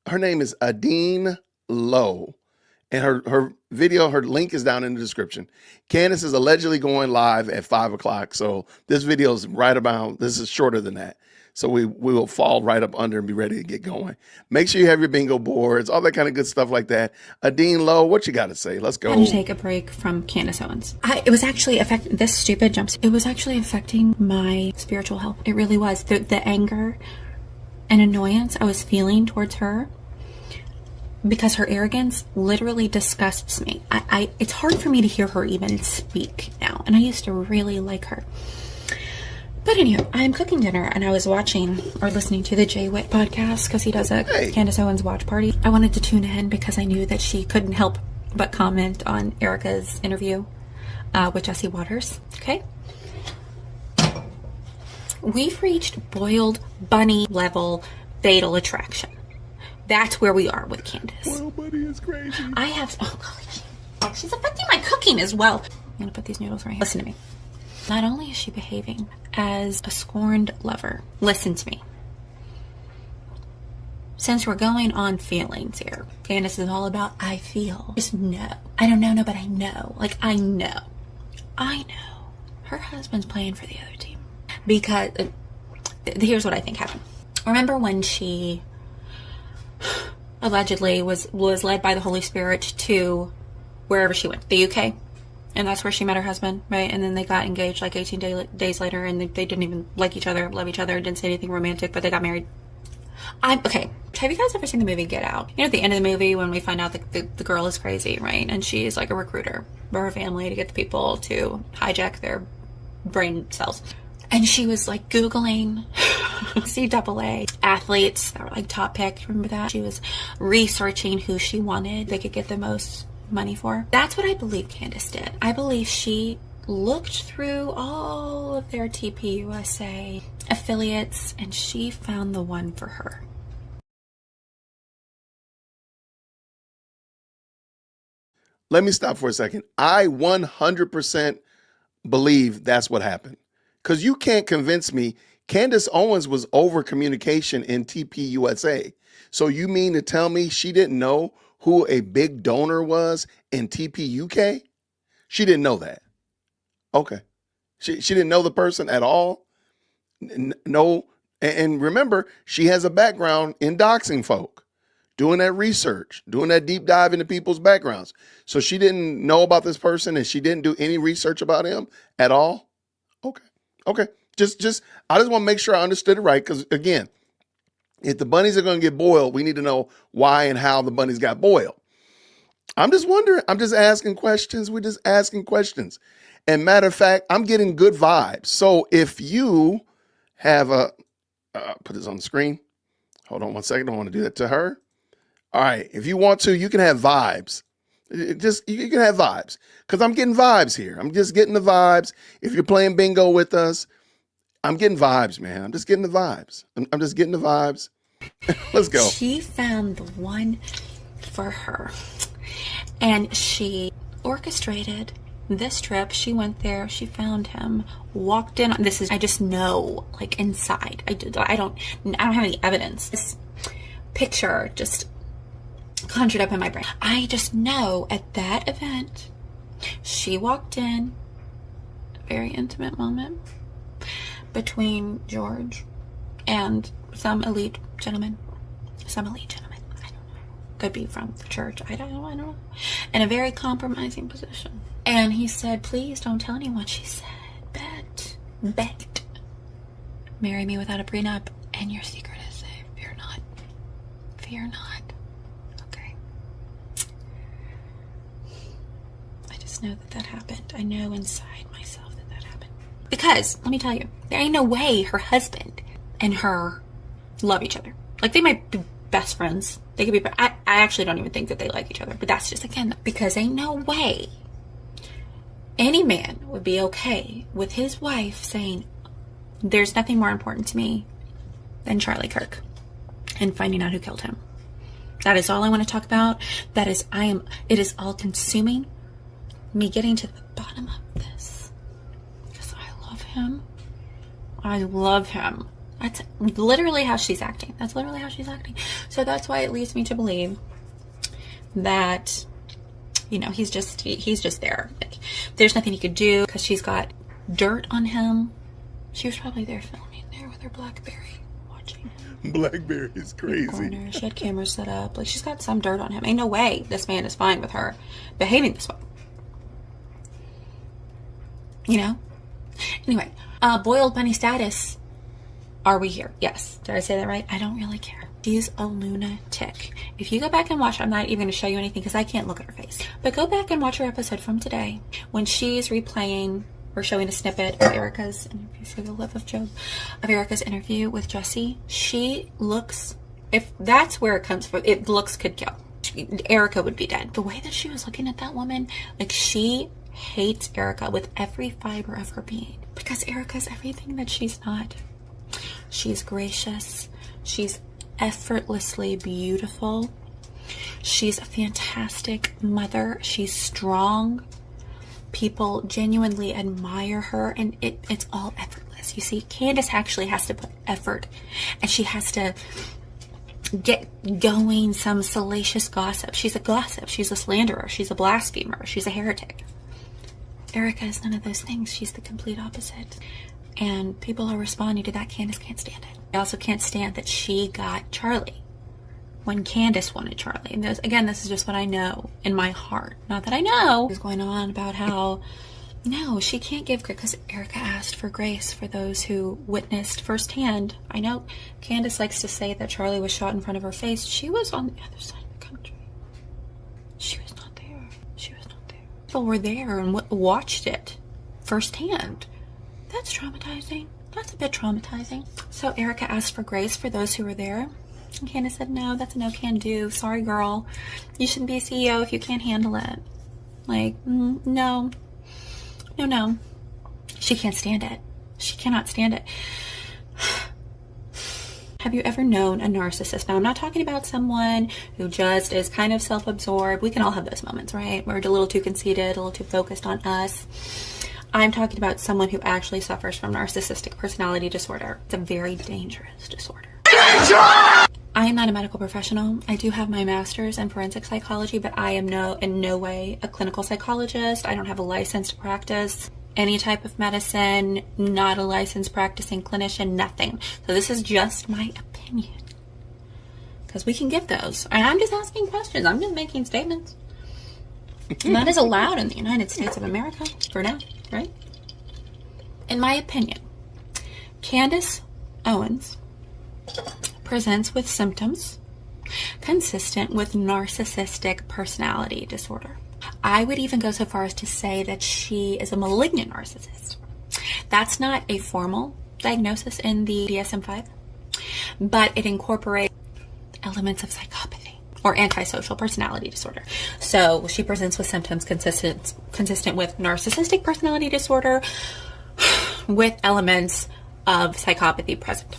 her name is Adine Lowe, and her video, her link is down in the description. Candace is allegedly going live at 5 o'clock, so this video is this is shorter than that. So we will fall right up under and be ready to get going. Make sure you have your bingo boards, all that kind of good stuff like that. Adine Lowe, what you got to say? Let's go. I had to take a break from Candace Owens. It was actually affecting this stupid jumpsuit. It was actually affecting my spiritual health. It really was. The anger and annoyance I was feeling towards her, because her arrogance literally disgusts me. It's hard for me to hear her even speak now, and I used to really like her. But anyway, I'm cooking dinner and I was watching or listening to the Jay Witt podcast because he does a Candace Owens watch party. I wanted to tune in because I knew that she couldn't help but comment on Erica's interview with Jesse Waters. Okay. We've reached boiled bunny level fatal attraction. That's where we are with Candace. Boiled bunny is crazy. She's affecting my cooking as well. I'm gonna put these noodles right here. Listen to me. Not only is she behaving as a scorned lover, listen to me. Since we're going on feelings here, Candace is all about I feel. Just know. I don't know, but I know. Like, I know. Her husband's playing for the other team. Because, here's what I think happened. Remember when she allegedly was led by the Holy Spirit to wherever she went, the UK? And that's where she met her husband, right? And then they got engaged like 18 days later, and they didn't even like each other, love each other, didn't say anything romantic, but they got married. Okay, Have you guys ever seen the movie Get Out? You know, at the end of the movie when we find out that the girl is crazy, right? And she's like a recruiter for her family to get the people to hijack their brain cells. And she was like Googling CAA athletes that were like top picked. Remember that? She was researching who she wanted they could get the most money for. That's what I believe Candace did. I believe she looked through all of their TPUSA affiliates and she found the one for her. Let me stop for a second. I 100% believe that's what happened. Because you can't convince me Candace Owens was over communication in TPUSA. So you mean to tell me she didn't know who a big donor was in TPUK? She didn't know that. Okay. She didn't know the person at all? No. And remember, she has a background in doxing folk, doing that research, doing that deep dive into people's backgrounds. So she didn't know about this person and she didn't do any research about him at all? Okay. Okay. I just want to make sure I understood it right. Because again, if the bunnies are going to get boiled, we need to know why and how the bunnies got boiled. I'm just wondering. I'm just asking questions. We're just asking questions. And matter of fact, I'm getting good vibes. So if you have put this on the screen. Hold on one second. I don't want to do that to her. All right. If you want to, you can have vibes. You can have vibes because I'm getting vibes here. I'm just getting the vibes. If you're playing bingo with us, I'm getting vibes, man. I'm just getting the vibes. I'm just getting the vibes. Let's go. She found the one for her and she orchestrated this trip. She went there, she found him, walked in. I just know, like inside. I don't have any evidence. This picture just conjured up in my brain. I just know at that event, she walked in, a very intimate moment between George and some elite gentleman. I don't know. Could be from the church. I don't know. In a very compromising position. And he said, please don't tell anyone. She said, bet. Marry me without a prenup and your secret is safe. Fear not. Fear not. Okay. I just know that happened. I know inside myself that happened. Because, let me tell you, there ain't no way her husband and her love each other. Like, they might be best friends. They could be, I actually don't even think that they like each other. But that's just, again, because ain't no way any man would be okay with his wife saying, there's nothing more important to me than Charlie Kirk and finding out who killed him. That is all I want to talk about. It is all consuming me getting to the bottom of this. Because I love him. I love him. That's literally how she's acting. So that's why it leads me to believe that, you know, he's just there. Like, there's nothing he could do because she's got dirt on him. She was probably there filming there with her BlackBerry, watching him. BlackBerry is crazy. She had cameras set up. Like, she's got some dirt on him. Ain't no way this man is fine with her behaving this way. You know? Anyway, boiled bunny status. Are we here? Yes. Did I say that right? I don't really care. She's a lunatic. If you go back and watch, I'm not even going to show you anything because I can't look at her face. But go back and watch her episode from today when she's replaying or showing a snippet of Erica's interview for the love of Job, of Erica's interview with Jesse. She looks, if that's where it comes from, it looks could kill. Erica would be dead. The way that she was looking at that woman, like she hates Erica with every fiber of her being because Erica's everything that she's not. She's gracious. She's effortlessly beautiful. She's a fantastic mother. She's strong. People genuinely admire her, and it's all effortless. You see, Candace actually has to put effort, and she has to get going some salacious gossip. She's a gossip. She's a slanderer. She's a blasphemer. She's a heretic. Erica is none of those things. She's the complete opposite. And people are responding to that. Candace can't stand it. I also can't stand that she got Charlie when Candace wanted Charlie. And this is just what I know in my heart. Not that I know. She's going on about how No, she can't give grace because Erica asked for grace for those who witnessed firsthand. I know Candace likes to say that Charlie was shot in front of her face. She was on the other side of the country. She was not there. She was not there. People were there and watched it firsthand. That's traumatizing. That's a bit traumatizing. So Erica asked for grace for those who were there. And Candace said, no, that's a no can do. Sorry, girl. You shouldn't be a CEO if you can't handle it. Like, no. No. She can't stand it. She cannot stand it. Have you ever known a narcissist? Now, I'm not talking about someone who just is kind of self-absorbed. We can all have those moments, right? We're a little too conceited, a little too focused on us. I'm talking about someone who actually suffers from narcissistic personality disorder. It's a very dangerous disorder. I am not a medical professional. I do have my master's in forensic psychology, but I am in no way a clinical psychologist. I don't have a license to practice any type of medicine, not a licensed practicing clinician, nothing. So this is just my opinion. Because we can give those. And I'm just asking questions. I'm just making statements. And that is allowed in the United States of America for now, right? In my opinion, Candace Owens presents with symptoms consistent with narcissistic personality disorder. I would even go so far as to say that she is a malignant narcissist. That's not a formal diagnosis in the DSM-5, but it incorporates elements of psychopathy or antisocial personality disorder. So she presents with symptoms consistent with narcissistic personality disorder with elements of psychopathy present.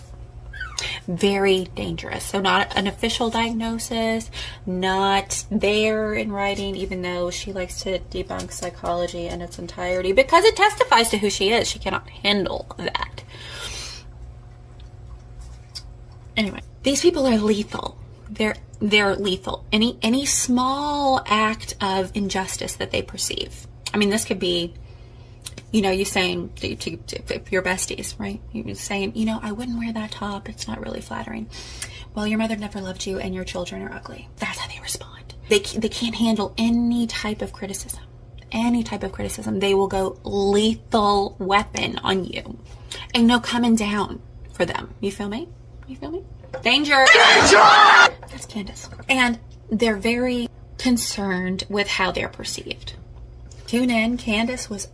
Very dangerous. So not an official diagnosis, not there in writing, even though she likes to debunk psychology in its entirety because it testifies to who she is. She cannot handle that. Anyway, these people are lethal. They're lethal. Any small act of injustice that they perceive. I mean, this could be, you saying to your besties, right? You're saying, I wouldn't wear that top. It's not really flattering. Well, your mother never loved you and your children are ugly. That's how they respond. They can't handle any type of criticism. Any type of criticism. They will go lethal weapon on you. Ain't no coming down for them. You feel me? Danger! That's Candace. And they're very concerned with how they're perceived. Tune in. Candace was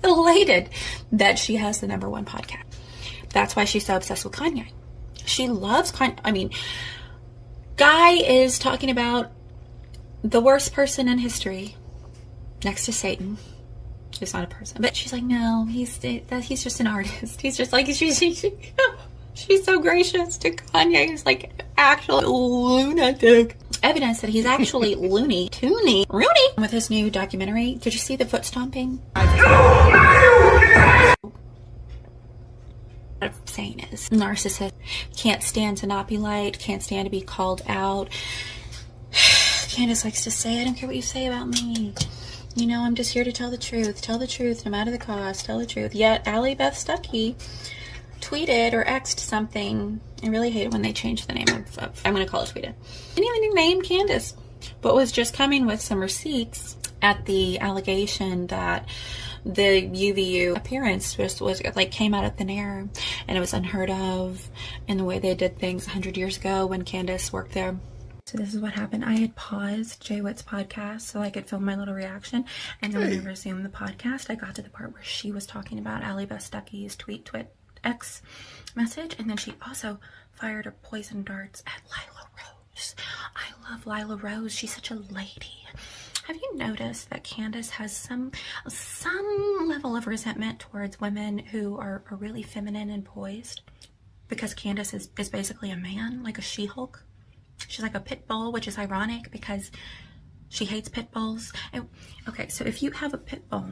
elated that she has the #1 podcast. That's why she's so obsessed with Kanye. She loves Kanye. I mean, guy is talking about the worst person in history next to Satan. He's not a person, but she's like, no, he's just an artist. He's just like, she's so gracious to Kanye. He's like actual lunatic. Evidence that he's actually loony, toony, Rooney. With his new documentary, did you see the foot stomping? What I'm saying is, narcissist can't stand to not be liked, can't stand to be called out. Candace likes to say, I don't care what you say about me. I'm just here to tell the truth, no matter the cost, tell the truth. Yet, Allie Beth Stuckey tweeted or X'd something. I really hate it when they change the name of I'm going to call it tweeted. Didn't even name Candace, but was just coming with some receipts at the allegation that the UVU appearance was like came out of thin air and it was unheard of in the way they did things 100 years ago when Candace worked there. So this is what happened. I had paused Jay Witt's podcast so I could film my little reaction, and then when I resumed the podcast, I got to the part where she was talking about Allie Beth Stuckey's tweet X message, and then she also fired her poison darts at Lila Rose. I love Lila Rose. She's such a lady. Have you noticed that Candace has some level of resentment towards women who are really feminine and poised? Because Candace is basically a man, like a She-Hulk. She's like a pit bull, which is ironic because she hates pit bulls. Okay, so if you have a pit bull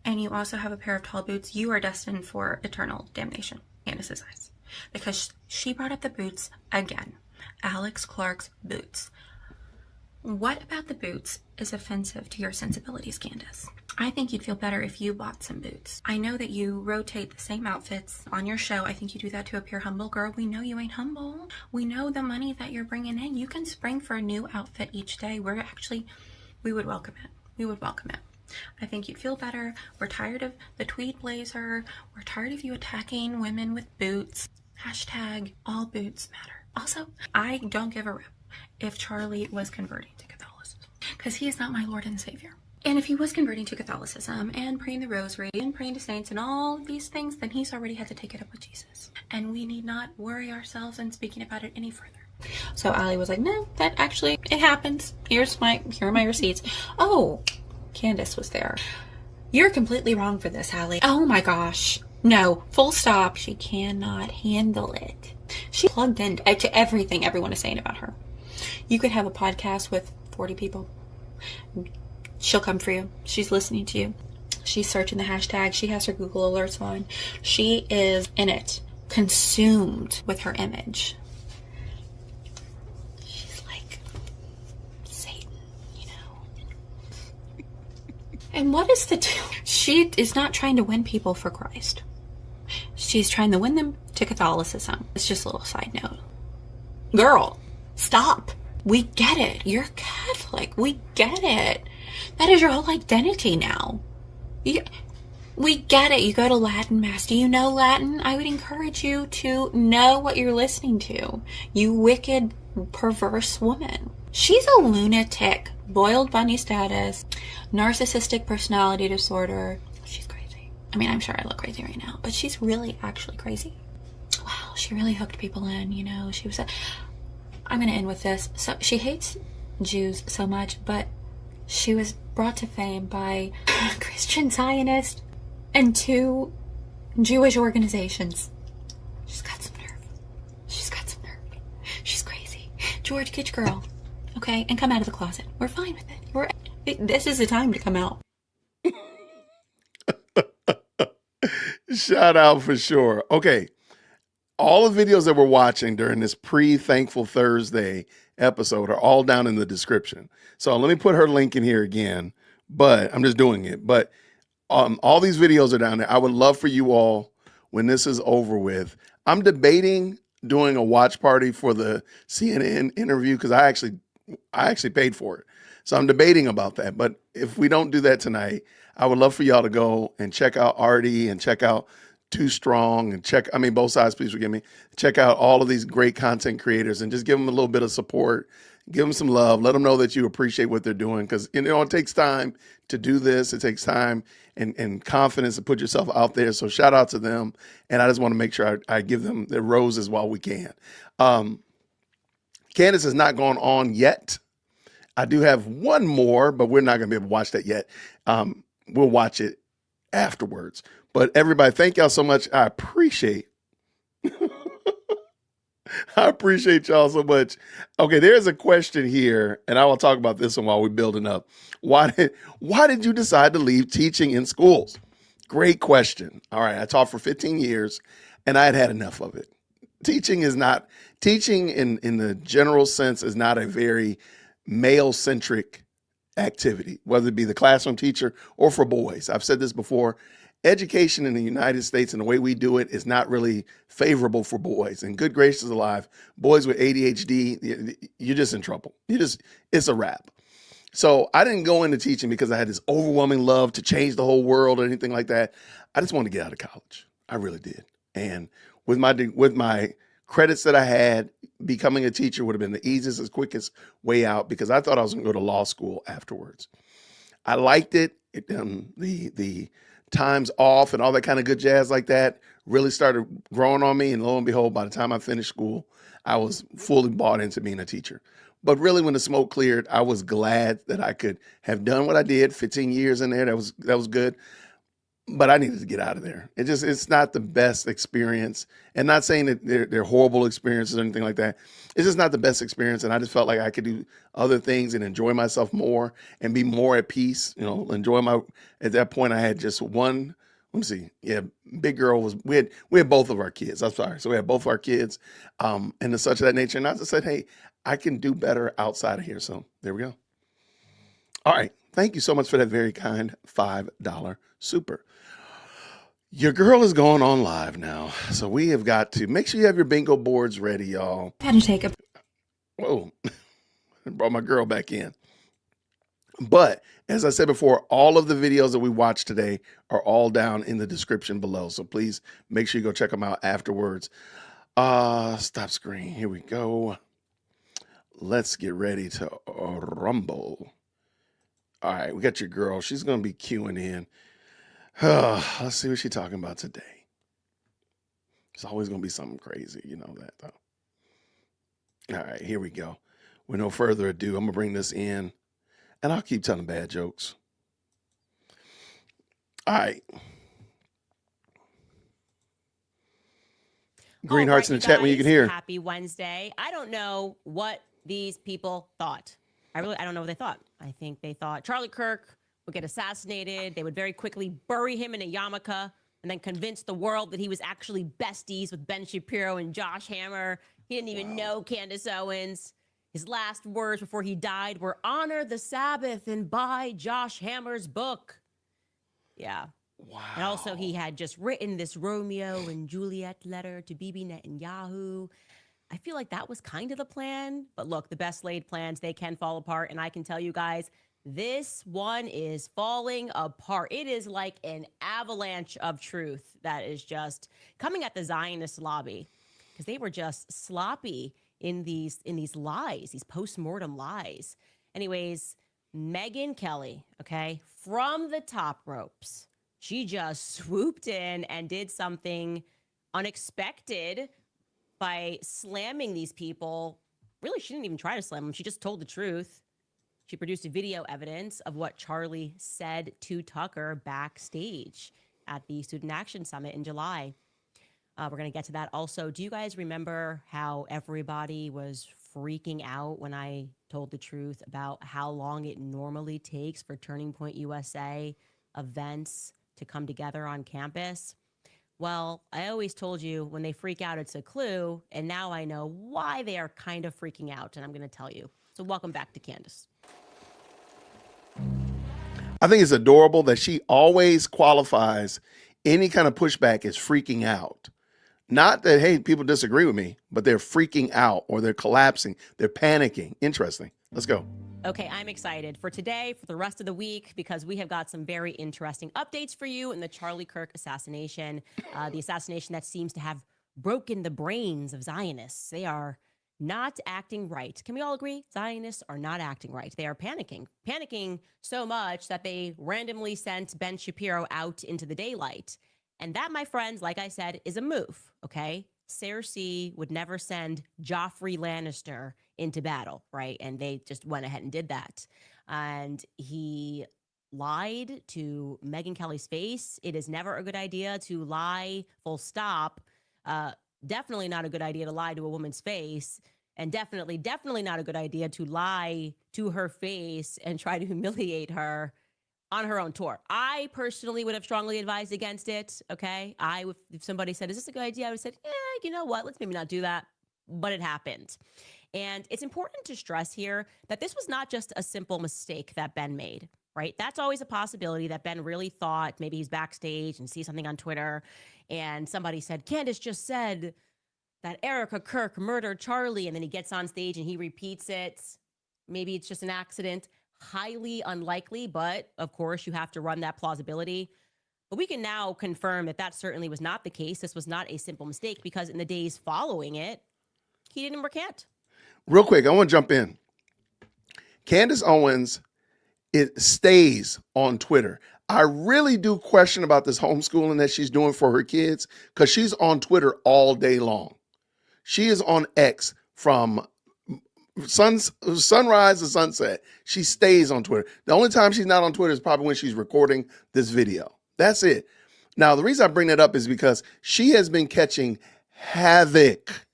and you also have a pair of tall boots, you are destined for eternal damnation, Candace's eyes. Because she brought up the boots again. Alex Clark's boots. What about the boots is offensive to your sensibilities, Candace? I think you'd feel better if you bought some boots. I know that you rotate the same outfits on your show. I think you do that to appear humble. Girl, we know you ain't humble. We know the money that you're bringing in. You can spring for a new outfit each day. We would welcome it. We would welcome it. I think you'd feel better. We're tired of the tweed blazer. We're tired of you attacking women with boots. Hashtag all boots matter. Also, I don't give a rip if Charlie was converting to Catholicism, because he is not my Lord and Savior. And if he was converting to Catholicism and praying the rosary and praying to saints and all of these things, then he's already had to take it up with Jesus. And we need not worry ourselves in speaking about it any further. So Allie was like, no, that actually, it happens. Here are my receipts. Oh, Candace was there. You're completely wrong for this, Allie. Oh my gosh. No, full stop. She cannot handle it. She plugged in to everything everyone is saying about her. You could have a podcast with 40 people. She'll come for you. She's listening to you. She's searching the hashtag. She has her Google alerts on. She is in it, consumed with her image. She's like Satan, you know. And what is the deal? She is not trying to win people for Christ. She's trying to win them to Catholicism. It's just a little side note. Girl, stop. We get it. You're Catholic. We get it. That is your whole identity now. We get it. You go to Latin Mass. Do you know Latin? I would encourage you to know what you're listening to. You wicked, perverse woman. She's a lunatic. Boiled bunny status. Narcissistic personality disorder. She's crazy. I mean, I'm sure I look crazy right now, but she's really actually crazy. Wow, she really hooked people in, you know. She was I'm going to end with this. So she hates Jews so much, but she was brought to fame by a Christian Zionist and 2 Jewish organizations. She's got some nerve. She's got some nerve. She's crazy. George, get your girl, okay? And come out of the closet. We're fine with it. This is the time to come out. Shout out for sure. Okay. All the videos that we're watching during this pre-Thankful Thursday episode are all down in the description. So let me put her link in here again, but I'm just doing it. But all these videos are down there. I would love for you all, when this is over with, I'm debating doing a watch party for the CNN interview because I actually paid for it. So I'm debating about that. But if we don't do that tonight, I would love for y'all to go and check out Artie and check out Too Strong and both sides, please forgive me. Check out all of these great content creators and just give them a little bit of support. Give them some love. Let them know that you appreciate what they're doing because, you know, it takes time to do this. It takes time and confidence to put yourself out there. So shout out to them. And I just want to make sure I give them their roses while we can. Candace has not gone on yet. I do have one more, but we're not going to be able to watch that yet. We'll watch it afterwards. But everybody, thank y'all so much. I appreciate y'all so much. Okay, there's a question here, and I will talk about this one while we're building up. Why did you decide to leave teaching in schools? Great question. All right, I taught for 15 years, and I had enough of it. Teaching in the general sense is not a very male-centric activity, whether it be the classroom teacher or for boys. I've said this before. Education in the United States and the way we do it is not really favorable for boys. And good gracious alive, boys with ADHD, you're just in trouble. It's a wrap. So I didn't go into teaching because I had this overwhelming love to change the whole world or anything like that. I just wanted to get out of college. I really did. And with my credits that I had, becoming a teacher would have been the easiest, as quickest way out because I thought I was going to go to law school afterwards. I liked it. The times off and all that kind of good jazz like that really started growing on me. And lo and behold, by the time I finished school, I was fully bought into being a teacher. But really, when the smoke cleared, I was glad that I could have done what I did, 15 years in there. That was good. But I needed to get out of there. It's not the best experience. And not saying that they're horrible experiences or anything like that. It's just not the best experience. And I just felt like I could do other things and enjoy myself more and be more at peace. You know, at that point I had just one, let me see. Yeah, big girl we had both of our kids. I'm sorry. So we had both of our kids and such of that nature. And I just said, hey, I can do better outside of here. So there we go. All right. Thank you so much for that very kind $5 super. Your girl is going on live now. So we have got to make sure you have your bingo boards ready, y'all. I had to take a Whoa. I brought my girl back in. But as I said before, all of the videos that we watched today are all down in the description below. So please make sure you go check them out afterwards. Stop screen. Here we go. Let's get ready to rumble. All right, we got your girl. She's going to be queuing in. Let's see what she's talking about today. It's always going to be something crazy. You know that, though. All right, here we go. With no further ado, I'm going to bring this in. And I'll keep telling bad jokes. All right. Green hearts in the chat when you can hear. Happy Wednesday. I don't know what these people thought. I don't know what they thought. I think they thought Charlie Kirk would get assassinated. They would very quickly bury him in a yarmulke and then convince the world that he was actually besties with Ben Shapiro and Josh Hammer. He didn't even know Candace Owens. His last words before he died were, "Honor the Sabbath and buy Josh Hammer's book." Yeah. Wow. And also he had just written this Romeo and Juliet letter to Bibi Netanyahu. I feel like that was kind of the plan. But look, the best laid plans, they can fall apart. And I can tell you guys, this one is falling apart. It is like an avalanche of truth that is just coming at the Zionist lobby because they were just sloppy in these lies, these post-mortem lies. Anyways, Megyn Kelly, okay, from the top ropes, she just swooped in and did something unexpected by slamming these people. Really, she didn't even try to slam them. She just told the truth. She produced a video evidence of what Charlie said to Tucker backstage at the Student Action Summit in July. We're going to get to that also. Do you guys remember how everybody was freaking out when I told the truth about how long it normally takes for Turning Point USA events to come together on campus? Well, I always told you when they freak out, it's a clue. And now I know why they are kind of freaking out. And I'm going to tell you. So welcome back to Candace. I think it's adorable that she always qualifies any kind of pushback as freaking out. Not that, hey, people disagree with me, but they're freaking out or they're collapsing. They're panicking. Interesting. Let's go. Okay, I'm excited for today, for the rest of the week, because we have got some very interesting updates for you in the Charlie Kirk assassination, the assassination that seems to have broken the brains of Zionists. They are not acting right. Can we all agree? Zionists are not acting right. They are panicking so much that they randomly sent Ben Shapiro out into the daylight. And that, my friends, like I said, is a move, okay? Cersei would never send Joffrey Lannister into battle, right? And they just went ahead and did that. And he lied to Megyn Kelly's face. It is never a good idea to lie, full stop. Definitely not a good idea to lie to a woman's face. And definitely not a good idea to lie to her face and try to humiliate her on her own tour. I personally would have strongly advised against it, okay? If somebody said, is this a good idea? I would have said, you know what? Let's maybe not do that. But it happened. And it's important to stress here that this was not just a simple mistake that Ben made, right? That's always a possibility that Ben really thought maybe he's backstage and sees something on Twitter and somebody said, Candace just said that Erica Kirk murdered Charlie, and then he gets on stage and he repeats it. Maybe it's just an accident. Highly unlikely, but of course you have to run that plausibility. But we can now confirm that that certainly was not the case. This was not a simple mistake because in the days following it, he didn't recant. Real quick, I want to jump in. Candace Owens, it stays on Twitter. I really do question about this homeschooling that she's doing for her kids because she's on Twitter all day long. She is on X from sunrise to sunset. She stays on Twitter. The only time she's not on Twitter is probably when she's recording this video. That's it. Now, the reason I bring that up is because she has been catching havoc.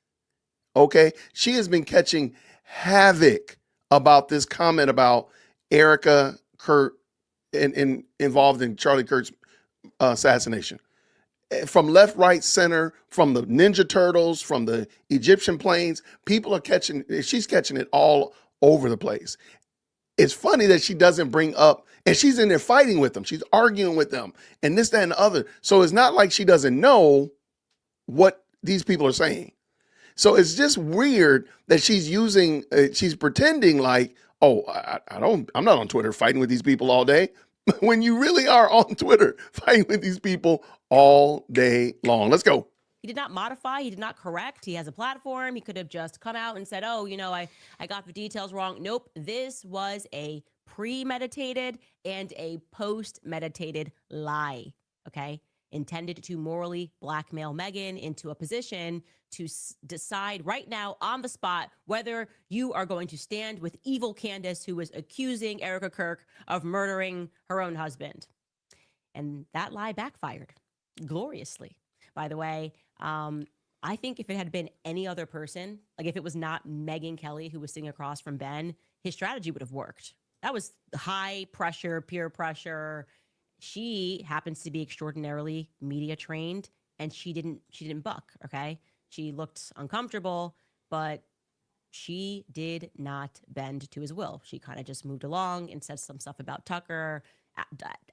Okay? She has been catching havoc about this comment about Erica Kirk involved in Charlie Kirk's assassination. From left, right, center, from the Ninja Turtles, from the Egyptian planes, people are catching, she's catching it all over the place. It's funny that she doesn't bring up, and she's in there fighting with them. She's arguing with them and this, that, and the other. So it's not like she doesn't know what these people are saying. So it's just weird that she's using, she's pretending like, Oh, I'm not on Twitter fighting with these people all day. When you really are on Twitter fighting with these people all day long. Let's go. He did not modify. He did not correct. He has a platform. He could have just come out and said, oh, I got the details wrong. Nope. This was a premeditated and a post-meditated lie, okay? Intended to morally blackmail Megan into a position to decide right now on the spot whether you are going to stand with evil Candace, who was accusing Erica Kirk of murdering her own husband. And that lie backfired gloriously. By the way, I think if it had been any other person, like if it was not Megyn Kelly who was sitting across from Ben, his strategy would have worked. That was high pressure, peer pressure. She happens to be extraordinarily media trained, and she didn't buck, okay? She looked uncomfortable, but she did not bend to his will. She kind of just moved along and said some stuff about Tucker,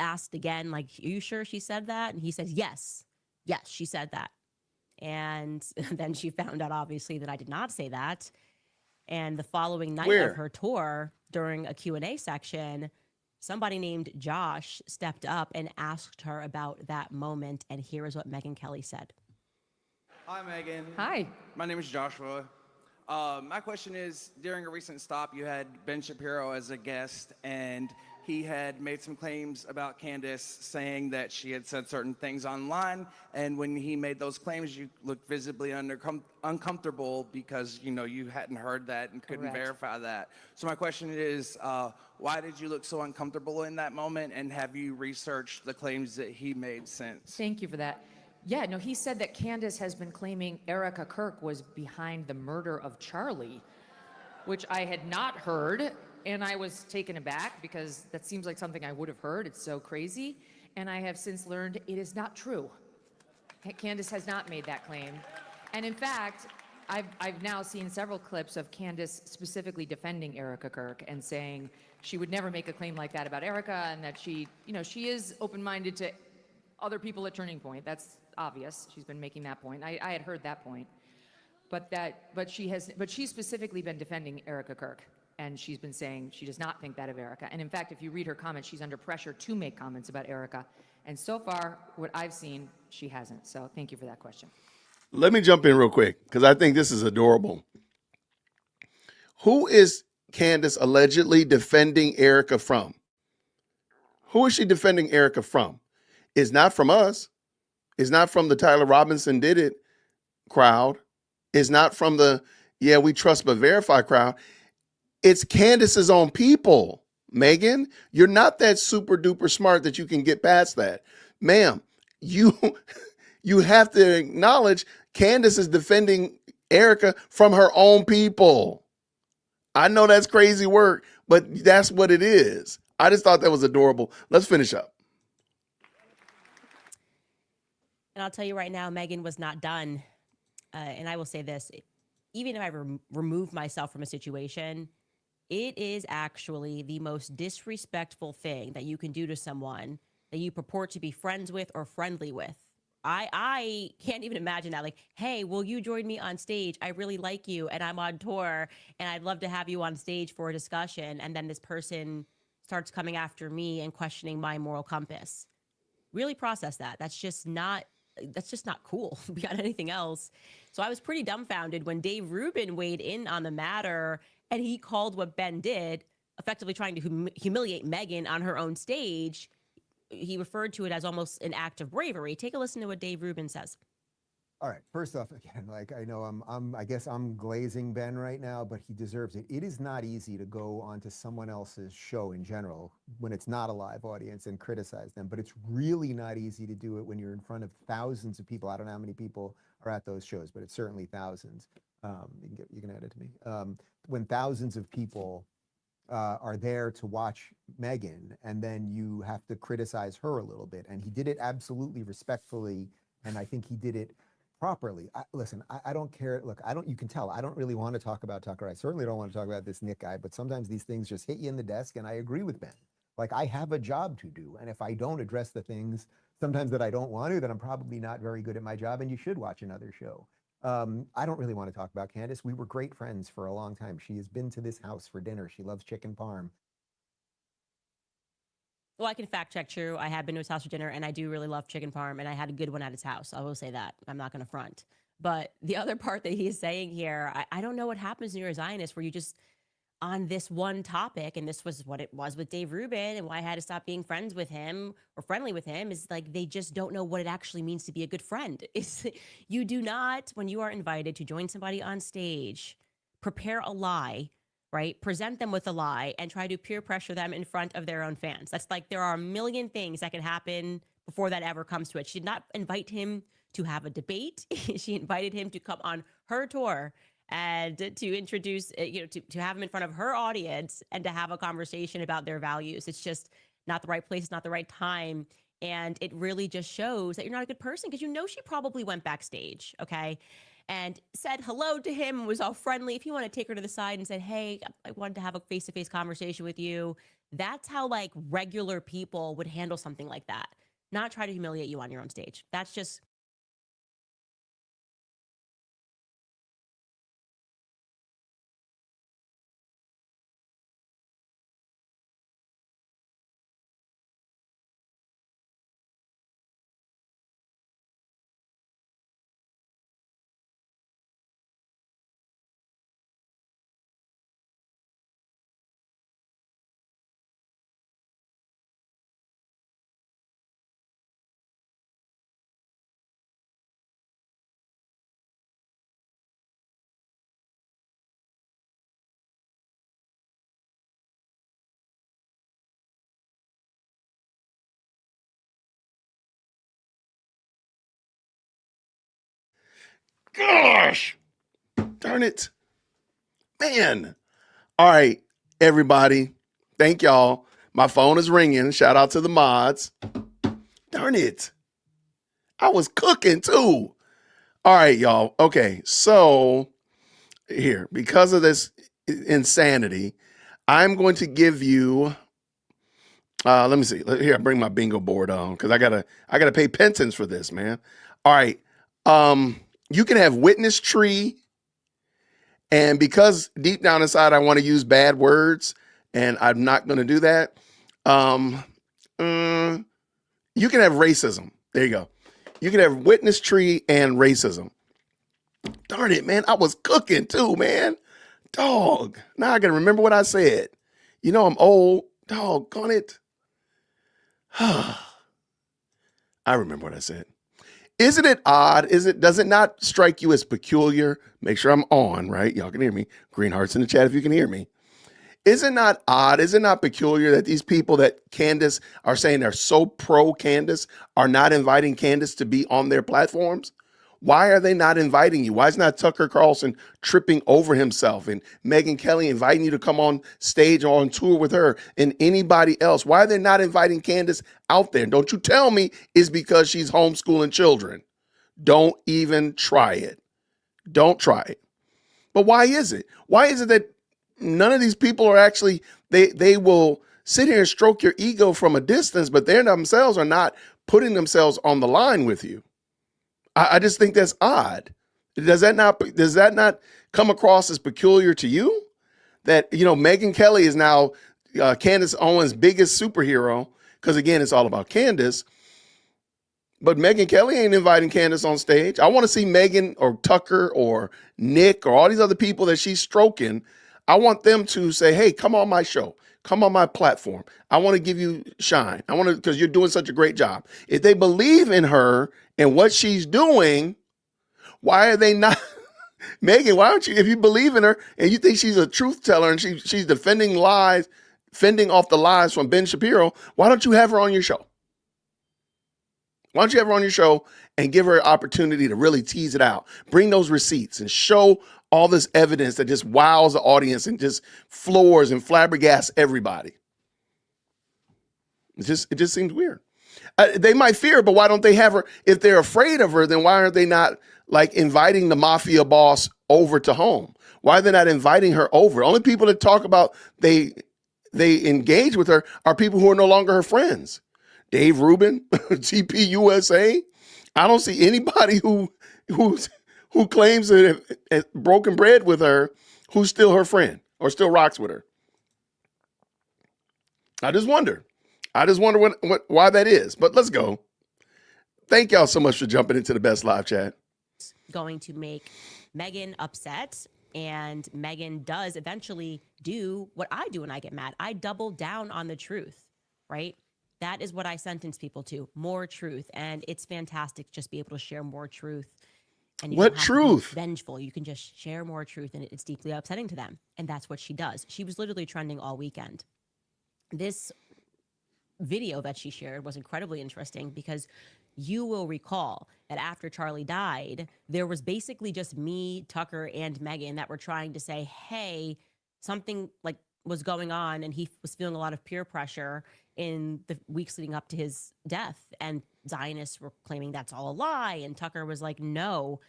asked again, like, are you sure she said that? And he said, yes, she said that. And then she found out, obviously, that I did not say that. And the following night of her tour, during a Q&A section, somebody named Josh stepped up and asked her about that moment. And here is what Megyn Kelly said. Hi, Megan. Hi. My name is Joshua. My question is, during a recent stop, you had Ben Shapiro as a guest, and he had made some claims about Candace, saying that she had said certain things online, and when he made those claims, you looked visibly uncomfortable because, you hadn't heard that and couldn't verify that. So my question is, why did you look so uncomfortable in that moment, and have you researched the claims that he made since? Thank you for that. Yeah, no, he said that Candace has been claiming Erica Kirk was behind the murder of Charlie, which I had not heard, and I was taken aback because that seems like something I would have heard. It's so crazy. And I have since learned it is not true. Candace has not made that claim. And in fact, I've now seen several clips of Candace specifically defending Erica Kirk and saying she would never make a claim like that about Erica, and that she is open-minded to other people at Turning Point. That's obvious. She's been making that point. I had heard that point. But she's specifically been defending Erica Kirk, and she's been saying she does not think that of Erica. And in fact, if you read her comments, she's under pressure to make comments about Erica. And so far, what I've seen, she hasn't. So thank you for that question. Let me jump in real quick, because I think this is adorable. Who is Candace allegedly defending Erica from? Who is she defending Erica from? It's not from us. It's not from the Tyler Robinson did it crowd. It's not from the, yeah, we trust but verify crowd. It's Candace's own people. Megan, you're not that super duper smart that you can get past that. Ma'am, you have to acknowledge Candace is defending Erica from her own people. I know that's crazy work, but that's what it is. I just thought that was adorable. Let's finish up. And I'll tell you right now, Megan was not done. And I will say this, even if I remove myself from a situation, it is actually the most disrespectful thing that you can do to someone that you purport to be friends with or friendly with. I can't even imagine that. Like, hey, will you join me on stage? I really like you and I'm on tour and I'd love to have you on stage for a discussion. And then this person starts coming after me and questioning my moral compass. Really process that. That's just not cool beyond anything else. So I was pretty dumbfounded when Dave Rubin weighed in on the matter, and he called what Ben did, effectively trying to humiliate Megan on her own stage. He referred to it as almost an act of bravery. Take a listen to what Dave Rubin says. All right. First off, again, like I know I guess I'm glazing Ben right now, but he deserves it. It is not easy to go onto someone else's show in general when it's not a live audience and criticize them, but it's really not easy to do it when you're in front of thousands of people. I don't know how many people are at those shows, but it's certainly thousands. You can add it to me. When thousands of people are there to watch Megan, and then you have to criticize her a little bit, and he did it absolutely respectfully, and I think he did it properly. Listen, I don't care. Look, you can tell, I don't really want to talk about Tucker. I certainly don't want to talk about this Nick guy, but sometimes these things just hit you in the desk, and I agree with Ben. Like, I have a job to do, and if I don't address the things sometimes that I don't want to, then I'm probably not very good at my job, and you should watch another show. I don't really want to talk about Candace. We were great friends for a long time. She has been to this house for dinner. She loves chicken parm. Well, I can fact check true. I have been to his house for dinner, and I do really love chicken parm, and I had a good one at his house. I will say that. I'm not going to front. But the other part that he's saying here, I don't know what happens when you're a Zionist where you just, on this one topic, and this was what it was with Dave Rubin and why I had to stop being friends with him or friendly with him, is like they just don't know what it actually means to be a good friend. It's, you do not, when you are invited to join somebody on stage, prepare a lie, right? Present them with a lie and try to peer pressure them in front of their own fans. That's like, there are a million things that can happen before that ever comes to it. She did not invite him to have a debate. She invited him to come on her tour and to introduce, to have him in front of her audience and to have a conversation about their values. It's just not the right place, it's not the right time. And it really just shows that you're not a good person, because she probably went backstage, okay, and said hello to him, was all friendly. If you want to take her to the side and said, hey, I wanted to have a face-to-face conversation with you, that's how like regular people would handle something like that. Not try to humiliate you on your own stage. That's just... Gosh, darn it, man. All right, everybody. Thank y'all. My phone is ringing. Shout out to the mods. Darn it. I was cooking too. All right, y'all. Okay, so here, because of this insanity, I'm going to give you, let me see. Here, I bring my bingo board on because I gotta pay penance for this, man. All right. You can have witness tree, and because deep down inside I want to use bad words, and I'm not going to do that. You can have racism. There you go. You can have witness tree and racism. Darn it, man. I was cooking too, man. Dog. Now I got to remember what I said. I'm old. Doggone it. I remember what I said. Isn't it odd? Does it not strike you as peculiar? Make sure I'm on, right? Y'all can hear me. Green hearts in the chat if you can hear me. Is it not odd? Is it not peculiar that these people that Candace are saying are so pro Candace are not inviting Candace to be on their platforms? Why are they not inviting you? Why is not Tucker Carlson tripping over himself and Megyn Kelly inviting you to come on stage or on tour with her and anybody else? Why are they not inviting Candace out there? Don't you tell me it's because she's homeschooling children. Don't even try it. Don't try it. But why is it? Why is it that none of these people are actually, they will sit here and stroke your ego from a distance, but they themselves are not putting themselves on the line with you? I just think that's odd. Does that not come across as peculiar to you? That, Megyn Kelly is now Candace Owens' biggest superhero, because again, it's all about Candace. But Megyn Kelly ain't inviting Candace on stage. I want to see Megyn or Tucker or Nick or all these other people that she's stroking. I want them to say, hey, come on my show. Come on my platform. I want to give you shine. Because you're doing such a great job. If they believe in her and what she's doing, why are they not? Megyn, why don't you, if you believe in her and you think she's a truth teller and she's defending lies, fending off the lies from Ben Shapiro, why don't you have her on your show? Why don't you have her on your show and give her an opportunity to really tease it out? Bring those receipts and show all this evidence that just wows the audience and just floors and flabbergasts everybody. It just seems weird. They might fear, but why don't they have her? If they're afraid of her, then why aren't they not like inviting the mafia boss over to home? Why are they not inviting her over? Only people that talk about they engage with her are people who are no longer her friends. Dave Rubin, TP USA. I don't see anybody who's who claims to have broken bread with her, who's still her friend or still rocks with her. I just wonder. Why that is. But let's go. Thank y'all so much for jumping into the best live chat. Going to make Megan upset, and Megan does eventually do what I do when I get mad. I double down on the truth, right? That is what I sentence people to, more truth. And it's fantastic to just be able to share more truth. And you What don't have truth? To be vengeful. You can just share more truth, and it's deeply upsetting to them. And that's what she does. She was literally trending all weekend. This video that she shared was incredibly interesting because you will recall that after Charlie died, there was basically just me, Tucker, and Megan that were trying to say, hey, something like was going on, and he was feeling a lot of peer pressure in the weeks leading up to his death. And Zionists were claiming that's all a lie. And Tucker was like, no.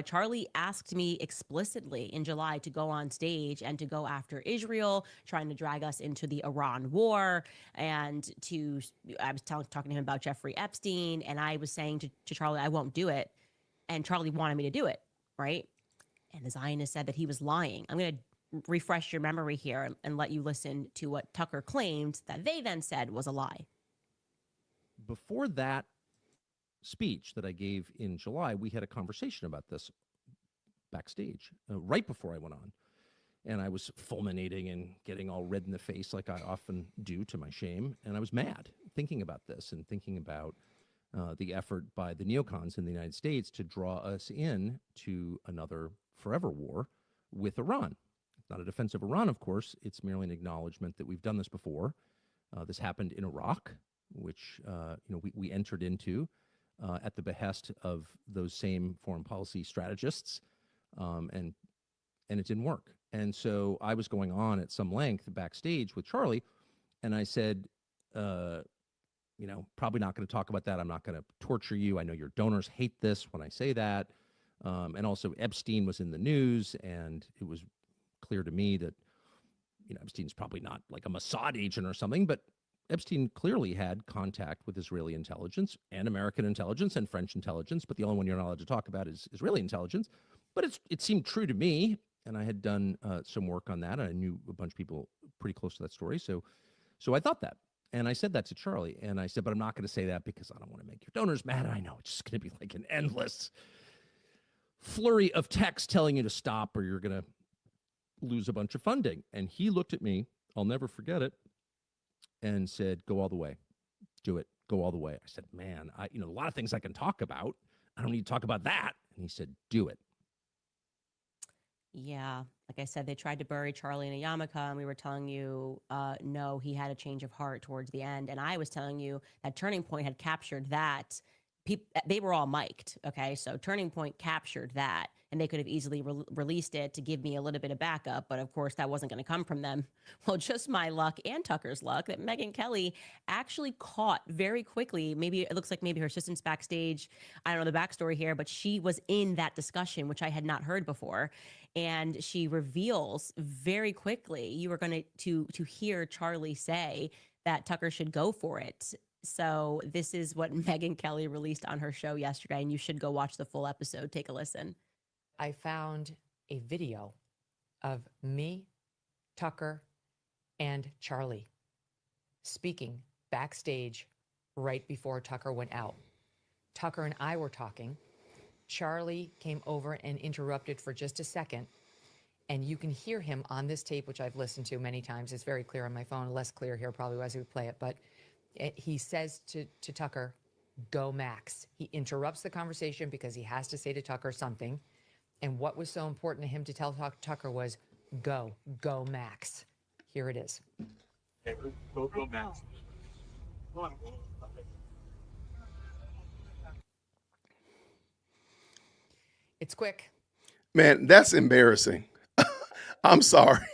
Charlie asked me explicitly in July to go on stage and to go after Israel, trying to drag us into the Iran war. And I was talking to him about Jeffrey Epstein. And I was saying to Charlie, I won't do it. And Charlie wanted me to do it, right? And the Zionist said that he was lying. I'm going to refresh your memory here and let you listen to what Tucker claimed that they then said was a lie. Before that speech that I gave in July, we had a conversation about this backstage right before I went on. And I was fulminating and getting all red in the face like I often do, to my shame. And I was mad thinking about this and thinking about the effort by the neocons in the United States to draw us in to another forever war with Iran. It's not a defense of Iran, of course. It's merely an acknowledgement that we've done this before. This happened in Iraq, which we entered into at the behest of those same foreign policy strategists, and it didn't work. And so I was going on at some length backstage with Charlie, and I said, probably not going to talk about that. I'm not going to torture you. I know your donors hate this when I say that. And also Epstein was in the news, and it was clear to me that, Epstein's probably not like a Mossad agent or something, but Epstein clearly had contact with Israeli intelligence and American intelligence and French intelligence, but the only one you're not allowed to talk about is Israeli intelligence. But it seemed true to me, and I had done some work on that, and I knew a bunch of people pretty close to that story. So I thought that, and I said that to Charlie, and I said, but I'm not going to say that because I don't want to make your donors mad. I know it's just going to be like an endless flurry of text telling you to stop or you're going to lose a bunch of funding. And he looked at me, I'll never forget it, and said, go all the way. Do it. Go all the way. I said, man, a lot of things I can talk about. I don't need to talk about that. And he said, do it. Yeah. Like I said, they tried to bury Charlie in a yarmulke, and we were telling you, no, he had a change of heart towards the end. And I was telling you that Turning Point had captured that. They were all mic'd. Okay. So Turning Point captured that, and they could have easily released it to give me a little bit of backup. But of course, that wasn't going to come from them. Well, just my luck and Tucker's luck that Megyn Kelly actually caught very quickly. Maybe it looks like maybe her assistant's backstage. I don't know the backstory here, but she was in that discussion, which I had not heard before. And she reveals very quickly, you were going to hear Charlie say that Tucker should go for it. So this is what Megyn Kelly released on her show yesterday, and you should go watch the full episode. Take a listen. I found a video of me, Tucker, and Charlie speaking backstage right before Tucker went out. Tucker and I were talking. Charlie came over and interrupted for just a second, and you can hear him on this tape, which I've listened to many times. It's very clear on my phone, less clear here probably as we play it, but he says to Tucker, go Max. He interrupts the conversation because he has to say to Tucker something. And what was so important to him to tell Tucker was, go Max. Here it is. Okay, go Max. It's quick. Man, that's embarrassing. I'm sorry.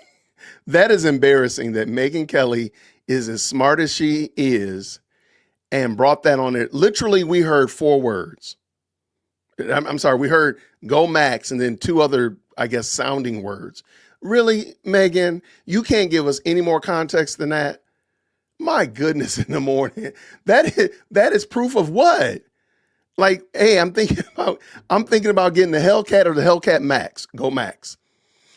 That is embarrassing that Megyn Kelly is as smart as she is and brought that on there. Literally, we heard 4 words. I'm sorry, we heard go Max and then 2 other, I guess, sounding words. Really, Megyn, you can't give us any more context than that? My goodness, in the morning. That is proof of what? Like, hey, I'm thinking about getting the Hellcat or the Hellcat Max. Go Max.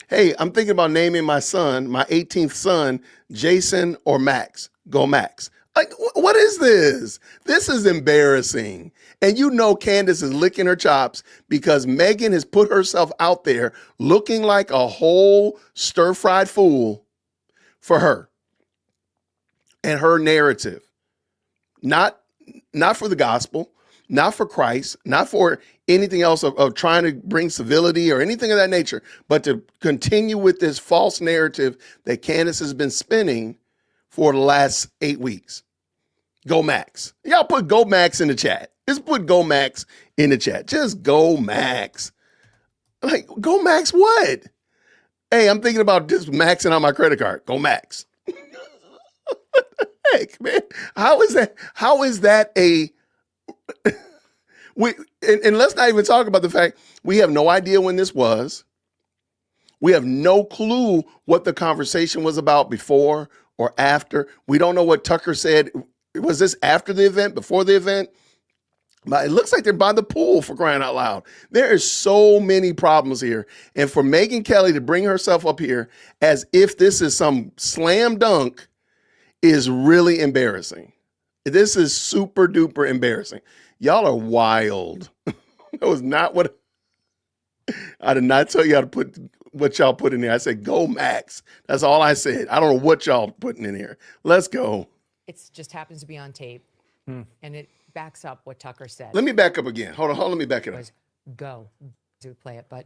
Hey, I'm thinking about naming my son, my 18th son, Jason or Max. Go Max. Like, what is this? This is embarrassing. And you know Candace is licking her chops because Megan has put herself out there looking like a whole stir-fried fool for her and her narrative. Not for the gospel, not for Christ, not for anything else of trying to bring civility or anything of that nature, but to continue with this false narrative that Candace has been spinning for the last 8 weeks. Go Max. Y'all put Go Max in the chat. Just put Go Max in the chat. Just Go Max. Like, Go Max what? Hey, I'm thinking about just maxing out my credit card. Go Max. What the heck, man? How is that a... And let's not even talk about the fact we have no idea when this was. We have no clue what the conversation was about before or after. We don't know what Tucker said. Was this after the event, before the event? But it looks like they're by the pool, for crying out loud. There is so many problems here. And for Megyn Kelly to bring herself up here as if this is some slam dunk is really embarrassing. This is super duper embarrassing. Y'all are wild. That was not what I did not tell you how to put what y'all put in there. I said, go Max. That's all I said. I don't know what y'all putting in here. Let's go. It just happens to be on tape, and it backs up what Tucker said. Let me back up again. Hold on. Let me back it up. Go to play it, but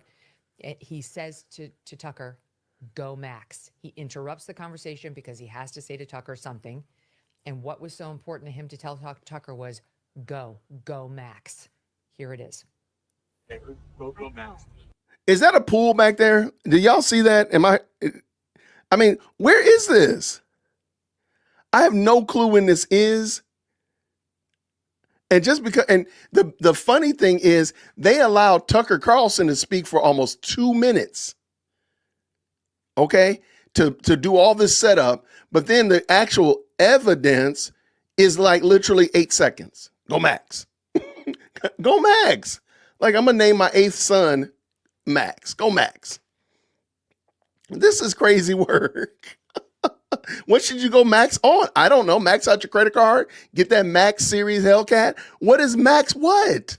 he says to Tucker, go Max. He interrupts the conversation because he has to say to Tucker something. And what was so important to him to tell Tucker was, go Max. Here it is. Go Max. Is that a pool back there? Do y'all see that? I mean, where is this? I have no clue when this is. And just because, and the funny thing is they allowed Tucker Carlson to speak for almost 2 minutes. Okay. To do all this setup, but then the actual evidence is like literally 8 seconds. Go Max. Go Max. Like, I'm going to name my 8th son Max. Go Max. This is crazy work. What should you go Max on? I don't know. Max out your credit card. Get that Max Series Hellcat. What is Max what?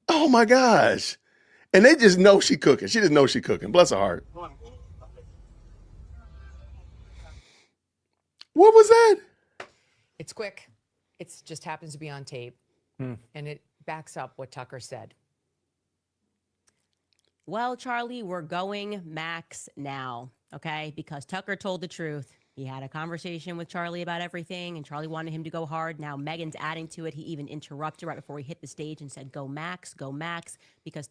Oh my gosh. And they just know she cooking. She just knows she cooking. Bless her heart. What was that? It's quick. It just happens to be on tape, and it backs up what Tucker said. Well, Charlie, we're going Max now, okay? Because Tucker told the truth. He had a conversation with Charlie about everything, and Charlie wanted him to go hard. Now Megan's adding to it. He even interrupted right before he hit the stage and said, go Max, because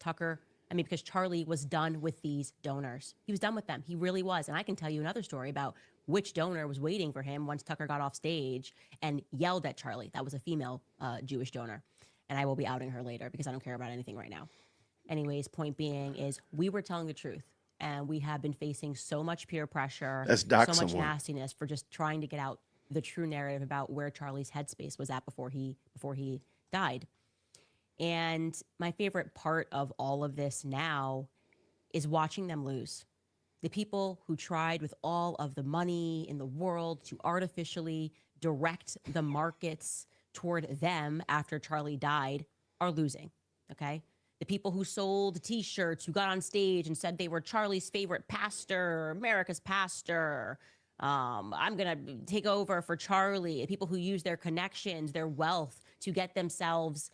because Charlie was done with these donors. He was done with them. He really was. And I can tell you another story about which donor was waiting for him once Tucker got off stage and yelled at Charlie. That was a female Jewish donor. And I will be outing her later because I don't care about anything right now. Anyways, point being is we were telling the truth, and we have been facing so much peer pressure, so much nastiness for just trying to get out the true narrative about where Charlie's headspace was at before he died. And my favorite part of all of this now is watching them lose. The people who tried with all of the money in the world to artificially direct the markets toward them after Charlie died are losing, okay? The people who sold T-shirts, who got on stage and said they were Charlie's favorite pastor, America's pastor, I'm going to take over for Charlie. People who use their connections, their wealth to get themselves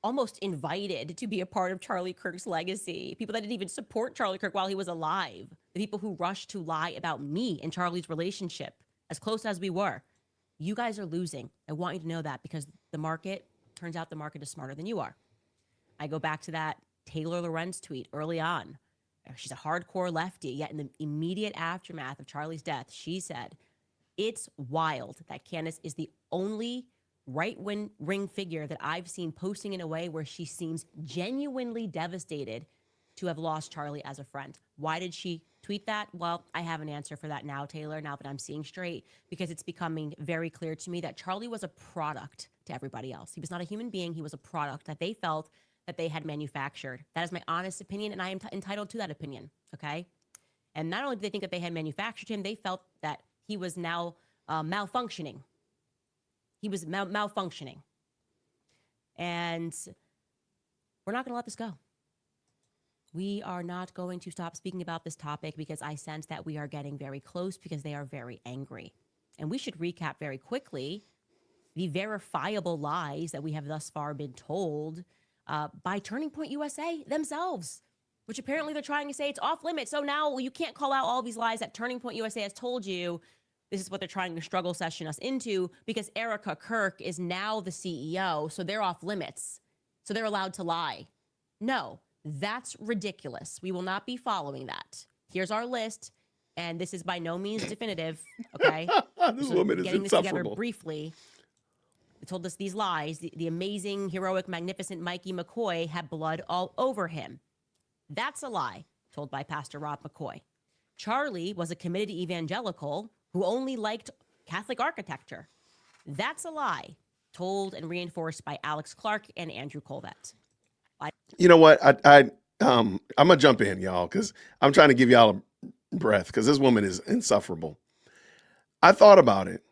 almost invited to be a part of Charlie Kirk's legacy. People that didn't even support Charlie Kirk while he was alive. The people who rushed to lie about me and Charlie's relationship, as close as we were. You guys are losing. I want you to know that because turns out the market is smarter than you are. I go back to that Taylor Lorenz tweet early on. She's a hardcore lefty, yet in the immediate aftermath of Charlie's death, she said, it's wild that Candace is the only right-wing figure that I've seen posting in a way where she seems genuinely devastated to have lost Charlie as a friend. Why did she tweet retweet that? Well, I have an answer for that now, Taylor, now that I'm seeing straight, because it's becoming very clear to me that Charlie was a product to everybody else. He was not a human being. He was a product that they felt that they had manufactured. That is my honest opinion, and I am entitled to that opinion, okay? And not only did they think that they had manufactured him, they felt that he was now malfunctioning. He was malfunctioning. And we're not going to let this go. We are not going to stop speaking about this topic because I sense that we are getting very close because they are very angry. And we should recap very quickly the verifiable lies that we have thus far been told by Turning Point USA themselves, which apparently they're trying to say it's off limits. So now you can't call out all these lies that Turning Point USA has told you. This is what they're trying to struggle session us into because Erica Kirk is now the CEO, so they're off limits. So they're allowed to lie. No. That's ridiculous. We will not be following that. Here's our list, and this is by no means definitive, okay? This woman is getting this together insufferable. briefly. They told us these lies. The amazing, heroic, magnificent Mikey McCoy had blood all over him. That's a lie, told by Pastor Rob McCoy. Charlie was a committed evangelical who only liked Catholic architecture. That's a lie, told and reinforced by Alex Clark and Andrew Colvett. You know what? I'm gonna jump in, y'all, because I'm trying to give y'all a breath because this woman is insufferable. I thought about it.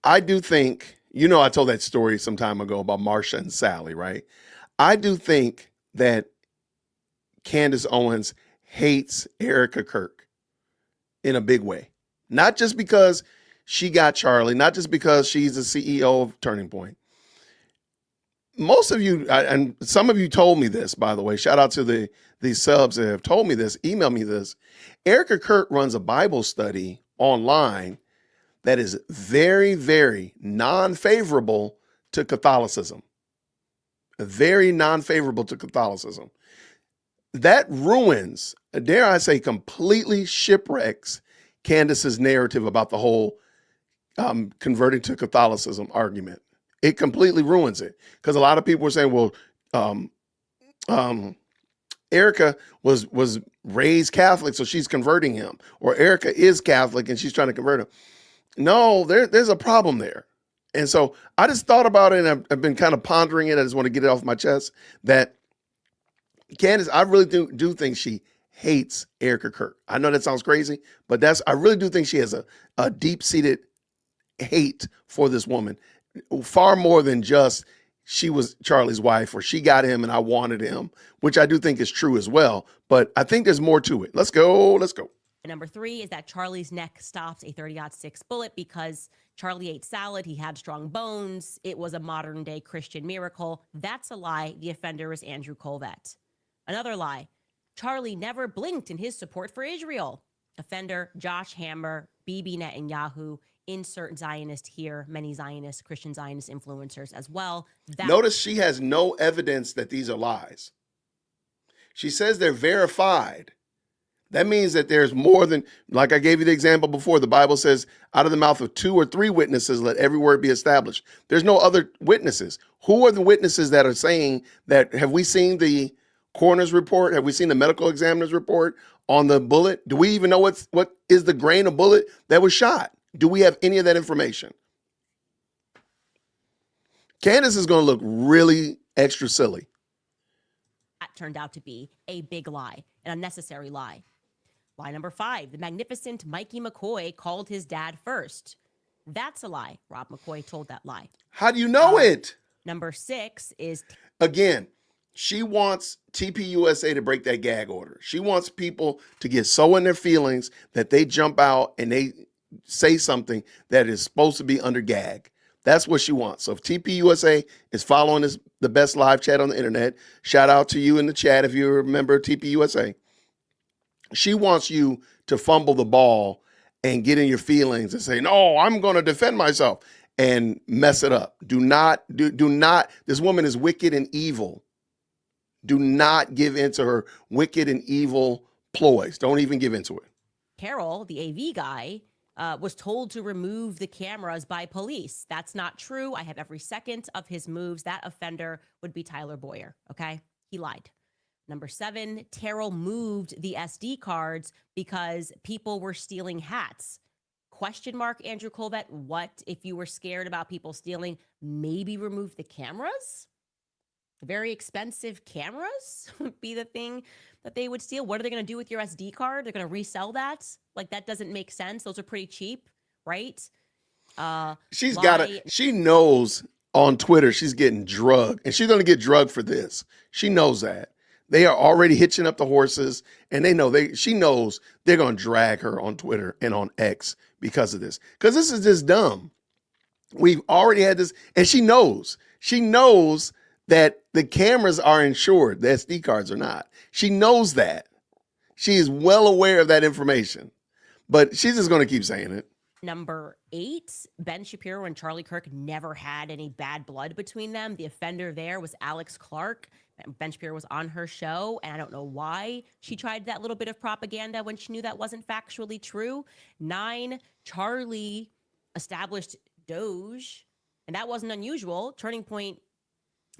I do think, I told that story some time ago about Marsha and Sally, right? I do think that Candace Owens hates Erica Kirk in a big way. Not just because she got Charlie, not just because she's the CEO of Turning Point. Most of you, and some of you told me this, by the way, shout out to the subs that have told me this, email me this. Erica Kirk runs a Bible study online that is very, very non-favorable to Catholicism. Very non-favorable to Catholicism. That ruins, dare I say, completely shipwrecks Candace's narrative about the whole converting to Catholicism argument. It completely ruins it because a lot of people were saying, well, Erica was raised Catholic, so she's converting him, or Erica is Catholic and she's trying to convert him. No, there's a problem there. And so I just thought about it, and I've been kind of pondering it. I just want to get it off my chest that Candace, I really do think she hates Erica Kirk. I know that sounds crazy, but I really do think she has a deep-seated hate for this woman. Far more than just she was Charlie's wife or she got him and I wanted him, which I do think is true as well. But I think there's more to it. Let's go. Number 3 is that Charlie's neck stopped a 30-06 bullet because Charlie ate salad. He had strong bones. It was a modern day Christian miracle. That's a lie. The offender is Andrew Colvett. Another lie. Charlie never blinked in his support for Israel. Offender Josh Hammer, Bibi Netanyahu. Insert Zionist here, many Zionist, Christian Zionist influencers as well. Notice she has no evidence that these are lies. She says they're verified. That means that there's more than, like I gave you the example before, the Bible says, out of the mouth of 2 or 3 witnesses, let every word be established. There's no other witnesses. Who are the witnesses that are saying that? Have we seen the coroner's report? Have we seen the medical examiner's report on the bullet? Do we even know what is the grain of bullet that was shot? Do we have any of that information? Candace is going to look really extra silly. That turned out to be a big lie, an unnecessary lie. Lie number 5, the magnificent Mikey McCoy called his dad first. That's a lie. Rob McCoy told that lie. How do you know it? Number 6 is... Again, she wants TPUSA to break that gag order. She wants people to get so in their feelings that they jump out and they say something that is supposed to be under gag. That's what she wants. So if TPUSA is following the best live chat on the internet, shout out to you in the chat if you remember TPUSA. She wants you to fumble the ball and get in your feelings and say, no, I'm going to defend myself and mess it up. Do not, this woman is wicked and evil. Do not give into her wicked and evil ploys. Don't even give into it. Carol, the AV guy, was told to remove the cameras by police. That's not true. I have every second of his moves. That offender would be Tyler Boyer, okay? He lied. Number 7, Terrell moved the SD cards because people were stealing hats. Question mark, Andrew Colvett, what if you were scared about people stealing? Maybe remove the cameras? Very expensive cameras would be the thing that they would steal. What are they going to do with your SD card? They're going to resell that? Like, that doesn't make sense. Those are pretty cheap, right? She knows on Twitter she's getting drugged, and she's going to get drugged for this. She knows that. They are already hitching up the horses, and she knows they're going to drag her on Twitter and on X because of this. Because this is just dumb. We've already had this, and she knows that the cameras are insured. The SD cards are not. She knows that. She is well aware of that information, but she's just going to keep saying it. Number 8, Ben Shapiro and Charlie Kirk never had any bad blood between them. The offender there was Alex Clark. Ben Shapiro was on her show, and I don't know why she tried that little bit of propaganda when she knew that wasn't factually true. 9, Charlie established Doge, and that wasn't unusual. Turning Point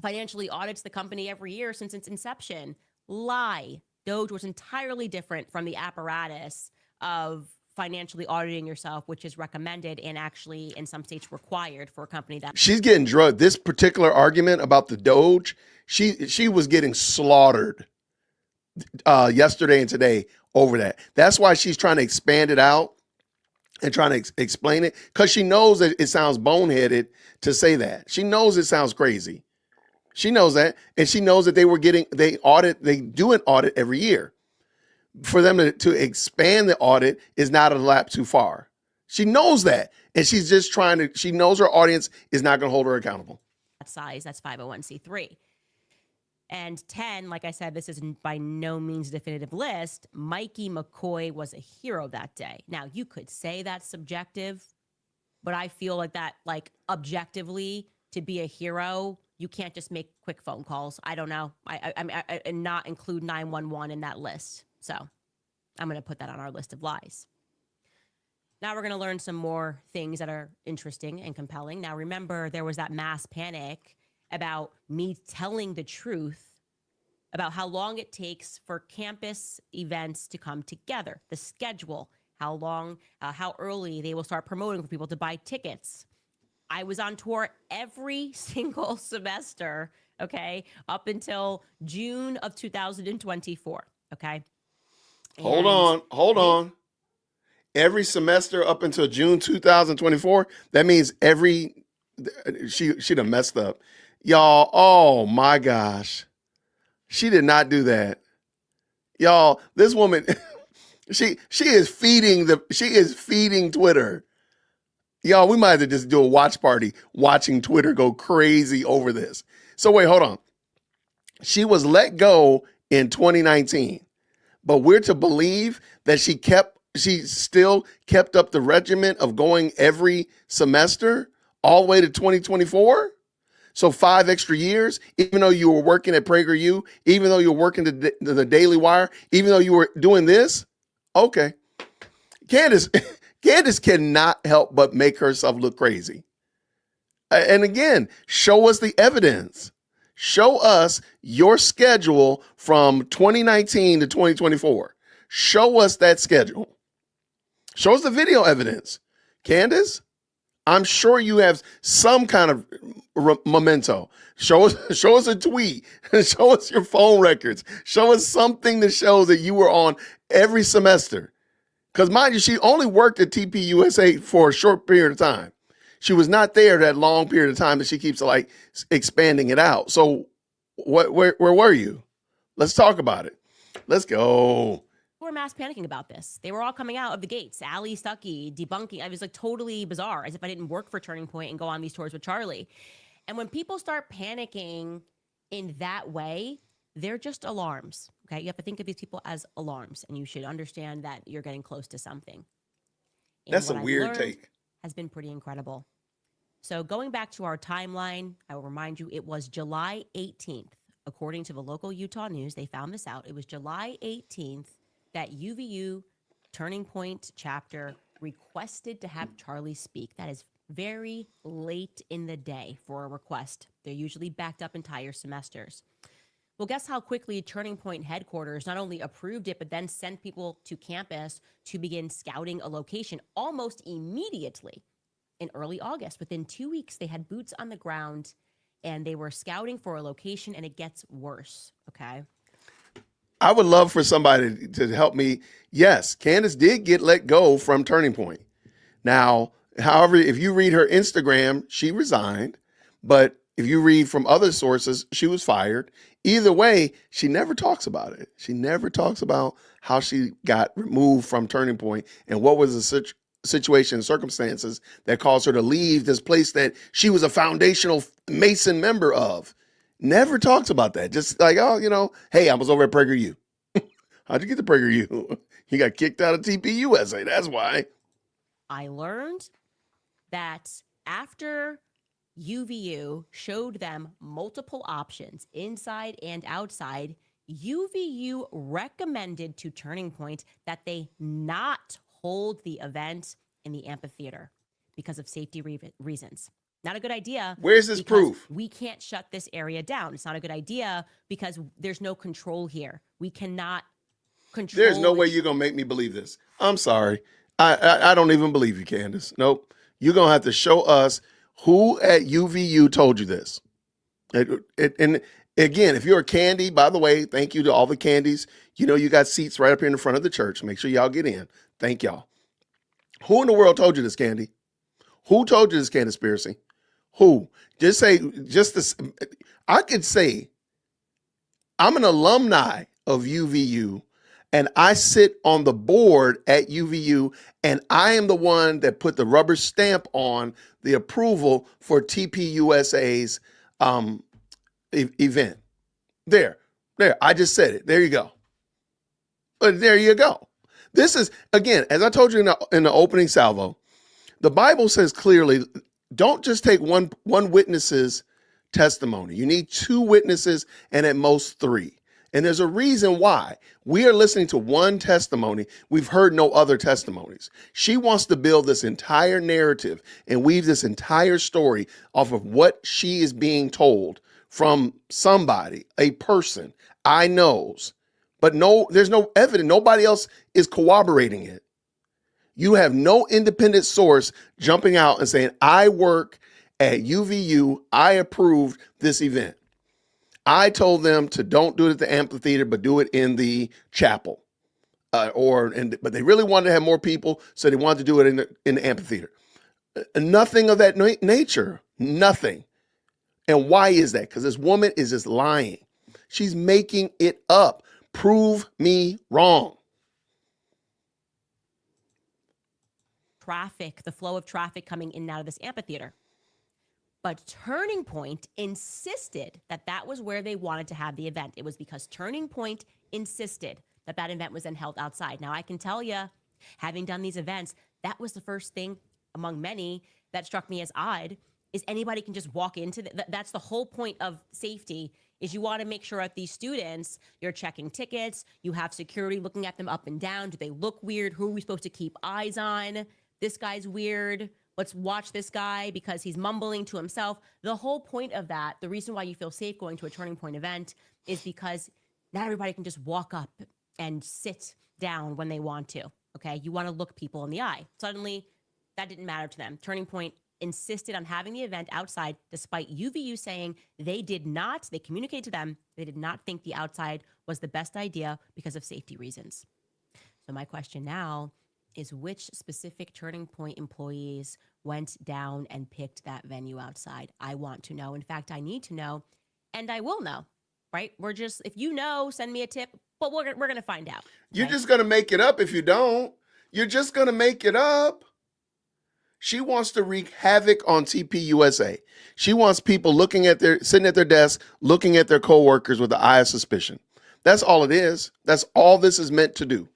financially audits the company every year since its inception. Lie. Doge was entirely different from the apparatus of financially auditing yourself, which is recommended and actually in some states required for a company that she's getting drugged. This particular argument about the Doge, she was getting slaughtered yesterday and today over that. That's why she's trying to expand it out and trying to explain it, because she knows that it sounds boneheaded to say that. She knows it sounds crazy. She knows that, and she knows that they do an audit every year. For them to expand the audit is not a lap too far. She knows that. And she's just she knows her audience is not going to hold her accountable. size, that's 501c3. And 10, like I said, this is by no means a definitive list. Mikey McCoy was a hero that day. Now, you could say that's subjective, but I feel like that, like, objectively, to be a hero, you can't just make quick phone calls. I don't know. I not include 911 in that list. So I'm going to put that on our list of lies. Now we're going to learn some more things that are interesting and compelling. Now, remember, there was that mass panic about me telling the truth about how long it takes for campus events to come together, the schedule, how long, how early they will start promoting for people to buy tickets. I was on tour every single semester, okay, up until June of 2024, okay? Hold on. Every semester up until June 2024, that means she done messed up. Y'all, oh my gosh. She did not do that. Y'all, this woman, she is feeding Twitter. Y'all, we might have to just do a watch party watching Twitter go crazy over this. So wait, hold on. She was let go in 2019, but we're to believe that she still kept up the regimen of going every semester all the way to 2024. So 5 extra years, even though you were working at PragerU, even though you were working the Daily Wire, even though you were doing this. Okay. Candace cannot help but make herself look crazy. And again, show us the evidence. Show us your schedule from 2019 to 2024. Show us that schedule. Show us the video evidence. Candace, I'm sure you have some kind of memento. Show us a tweet. Show us your phone records. Show us something that shows that you were on every semester. Because mind you, she only worked at TPUSA for a short period of time. She was not there that long period of time that she keeps like expanding it out. So where were you? Let's talk about it. Let's go. Were mass panicking about this. They were all coming out of the gates. Ali Stuckey debunking. I was like totally bizarre, as if I didn't work for Turning Point and go on these tours with Charlie. And when people start panicking in that way, they're just alarms. Okay, you have to think of these people as alarms, and you should understand that you're getting close to something. And that's a weird take. Has been pretty incredible. So going back to our timeline, I will remind you, it was July 18th. According to the local Utah News, they found this out. It was July 18th that UVU Turning Point chapter requested to have Charlie speak. That is very late in the day for a request. They're usually backed up entire semesters. Well, guess how quickly Turning Point headquarters not only approved it, but then sent people to campus to begin scouting a location almost immediately in early August. Within 2 weeks, they had boots on the ground and they were scouting for a location, and it gets worse. Okay. I would love for somebody to help me. Yes, Candace did get let go from Turning Point. Now, however, if you read her Instagram, she resigned. But if you read from other sources, she was fired. Either way, she never talks about it. She never talks about how she got removed from Turning Point and what was the situation and circumstances that caused her to leave this place that she was a foundational Mason member of. Never talks about that. Just like, oh, hey, I was over at PragerU. How'd you get to PragerU? You got kicked out of TPUSA. That's why. I learned that after UVU showed them multiple options inside and outside, UVU recommended to Turning Point that they not hold the event in the amphitheater because of safety reasons. Not a good idea. Where's this proof? We can't shut this area down. It's not a good idea because there's no control here. We cannot control. There's no way you're going to make me believe this. I'm sorry. I don't even believe you, Candace. Nope. You're going to have to show us who at UVU told you this. And again, if you're a Candy, by the way, thank you to all the Candies. You got seats right up here in the front of the church. Make sure y'all get in. Thank y'all. Who in the world told you this, Candy? Who told you this conspiracy? Who? Just say, I could say, I'm an alumni of UVU and I sit on the board at UVU and I am the one that put the rubber stamp on the approval for TPUSA's event. There, I just said it. There you go. There you go. This is, again, as I told you in the opening salvo, the Bible says clearly, don't just take one witness's testimony. You need 2 witnesses and at most 3. And there's a reason why. We are listening to one testimony. We've heard no other testimonies. She wants to build this entire narrative and weave this entire story off of what she is being told from somebody, a person I knows. But no, there's no evidence. Nobody else is corroborating it. You have no independent source jumping out and saying, I work at UVU. I approved this event. I told them to don't do it at the amphitheater, but do it in the chapel. But they really wanted to have more people, so they wanted to do it in the amphitheater. Nothing of that nature. Nothing. And why is that? Because this woman is just lying. She's making it up. Prove me wrong. Traffic, the flow of traffic coming in and out of this amphitheater. But Turning Point insisted that that was where they wanted to have the event. It was because Turning Point insisted that that event was then held outside. Now, I can tell you, having done these events, that was the first thing among many that struck me as odd, is anybody can just walk into that's the whole point of safety, is you want to make sure at these students, you're checking tickets, you have security looking at them up and down. Do they look weird? Who are we supposed to keep eyes on? This guy's weird. Let's watch this guy because he's mumbling to himself. The whole point of that, the reason why you feel safe going to a Turning Point event is because not everybody can just walk up and sit down when they want to, okay? You want to look people in the eye. Suddenly, that didn't matter to them. Turning Point insisted on having the event outside despite UVU saying they communicated to them, they did not think the outside was the best idea because of safety reasons. So my question now is, which specific Turning Point employees went down and picked that venue outside? I want to know. In fact, I need to know, and I will know, right? If you know, send me a tip, but we're going to find out. Okay? You're just going to make it up if you don't. You're just going to make it up. She wants to wreak havoc on TPUSA. She wants people sitting at their desk, looking at their coworkers with the eye of suspicion. That's all it is. That's all this is meant to do.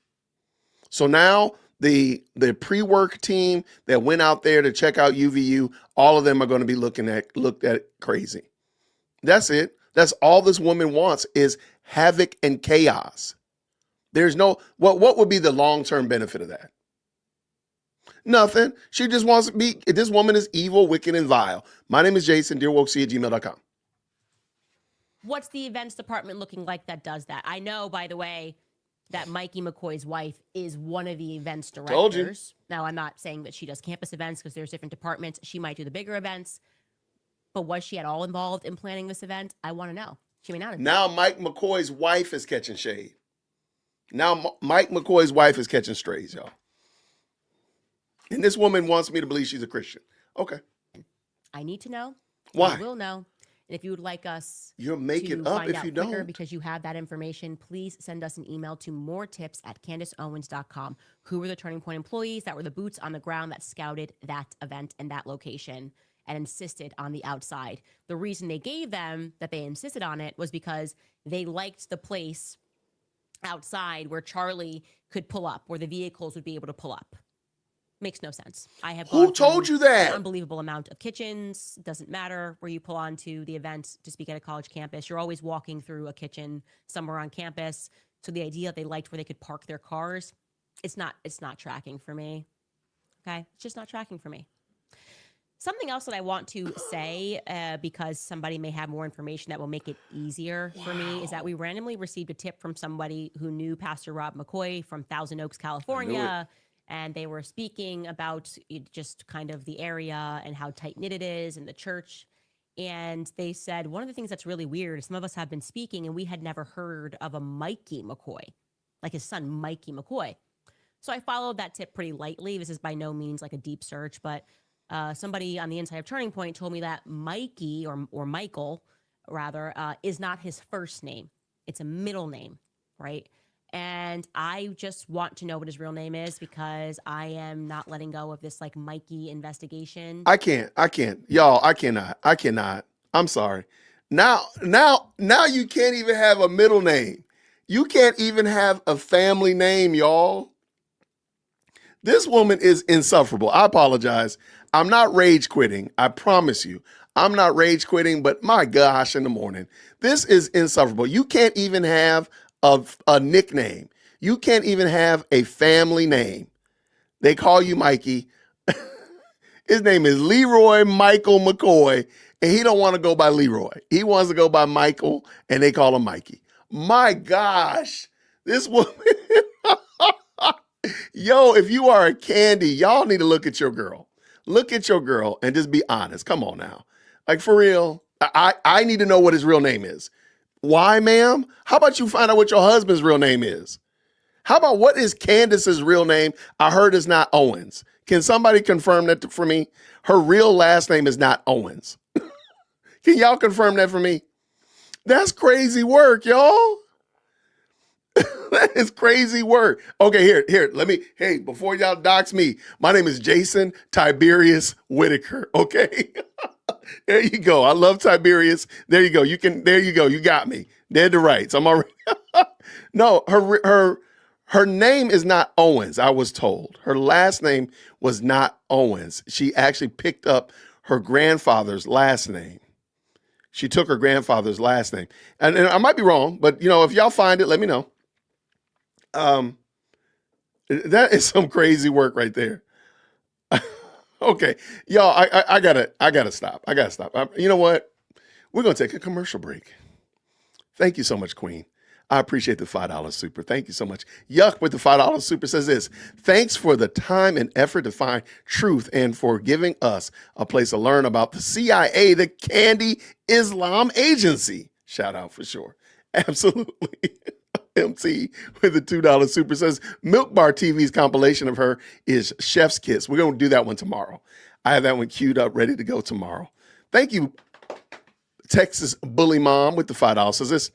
So now the pre-work team that went out there to check out UVU, all of them are going to be looked at crazy. That's it. That's all this woman wants is havoc and chaos. There's what would be the long-term benefit of that? Nothing. She just wants to be, this woman is evil, wicked, and vile. My name is Jason, dearwokec@gmail.com. What's the events department looking like that does that? I know, by the way, that Mikey McCoy's wife is one of the events directors. Told you. Now, I'm not saying that she does campus events because there's different departments. She might do the bigger events. But was she at all involved in planning this event? I want to know. She may not have. Now Mike McCoy's wife is catching shade. Now Mike McCoy's wife is catching strays, y'all. And this woman wants me to believe she's a Christian. Okay. I need to know. Why? I will know. And if you would like us You'll make to it up find if out you quicker don't. because you have that information, please send us an email to moretips@CandaceOwens.com. Who were the Turning Point employees that were the boots on the ground that scouted that event and that location and insisted on the outside? The reason they gave them that they insisted on it was because they liked the place outside where Charlie could pull up, where the vehicles would be able to pull up. Makes no sense. I have Who gone told through you that? An unbelievable amount of kitchens. Doesn't matter where you pull onto the event to speak at a college campus. You're always walking through a kitchen somewhere on campus. So the idea that they liked where they could park their cars, it's not tracking for me. Okay, it's just not tracking for me. Something else that I want to say, because somebody may have more information that will make it easier for me, is that we randomly received a tip from somebody who knew Pastor Rob McCoy from Thousand Oaks, California. And they were speaking about just kind of the area and how tight-knit it is and the church. And they said, one of the things that's really weird is some of us have been speaking and we had never heard of a Mikey McCoy, like his son, Mikey McCoy. So I followed that tip pretty lightly. This is by no means like a deep search, but somebody on the inside of Turning Point told me that Mikey, or Michael, rather, is not his first name. It's a middle name, right? And I just want to know what his real name is because I am not letting go of this like Mikey investigation. I can't. Y'all, I cannot. I'm sorry. Now you can't even have a middle name. You can't even have a family name, y'all. This woman is insufferable. I apologize. I'm not rage quitting. I promise you. I'm not rage quitting, but my gosh, in the morning. This is insufferable. You can't even have a nickname. You can't even have a family name. They call you Mikey. His name is Leroy Michael McCoy, and he don't want to go by Leroy. He wants to go by Michael, and they call him Mikey. My gosh, this woman. Yo, if you are a Candy, y'all need to look at your girl. Look at your girl and just be honest. Come on now. Like, for real, I need to know what his real name is. Why, ma'am? How about you find out what your husband's real name is? How about what is Candace's real name? I heard it's not Owens. Can somebody confirm that for me? Her real last name is not Owens. Can y'all confirm that for me? That's crazy work, y'all. That is crazy work. Okay, here, hey, before y'all dox me, my name is Jason Tiberius Whitaker, okay? There you go. I love Tiberius. There you go. You go. You got me. Dead to rights. I'm already. No, her name is not Owens, I was told. Her last name was not Owens. She actually picked up her grandfather's last name. She took her grandfather's last name. And I might be wrong, but if y'all find it, let me know. That is some crazy work right there. Okay, y'all, I gotta stop. You know what? We're gonna take a commercial break. Thank you so much, Queen. I appreciate the $5 super. Thank you so much. Yuck with the $5 super says this. Thanks for the time and effort to find truth and for giving us a place to learn about the CIA, the Candy Islam Agency. Shout out for sure. Absolutely. MT with the $2 super says Milk Bar TV's compilation of her is Chef's Kiss. We're going to do that one tomorrow. I have that one queued up, ready to go tomorrow. Thank you, Texas Bully Mom with the $5 says this.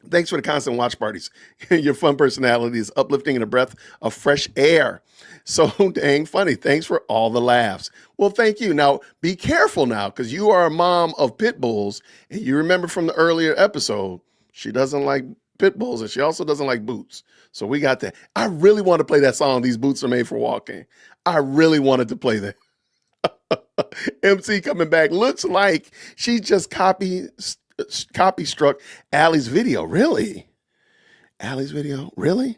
Thanks for the constant watch parties. Your fun personality is uplifting and a breath of fresh air. So dang funny. Thanks for all the laughs. Well, thank you. Now, be careful now because you are a mom of pit bulls. And you remember from the earlier episode, she doesn't like pit bulls and she also doesn't like boots. So we got that. I really want to play that song, These Boots Are Made for Walking. I really wanted to play that. MC coming back. Looks like she just copy struck Allie's video. Really? Allie's video? Really?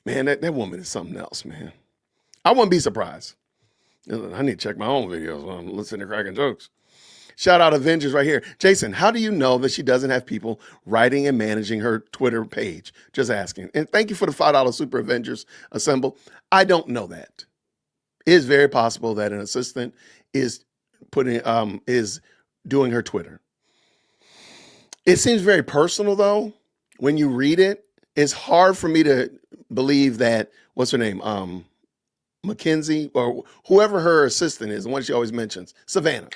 Man, that woman is something else, man. I wouldn't be surprised. I need to check my own videos when I'm listening to cracking jokes. Shout out Avengers right here. Jason, how do you know that she doesn't have people writing and managing her Twitter page? Just asking. And thank you for the $5 Super Avengers Assemble. I don't know that. It is very possible that an assistant is doing her Twitter. It seems very personal though. When you read it, it's hard for me to believe that, what's her name? Mackenzie, or whoever her assistant is, the one she always mentions, Savannah.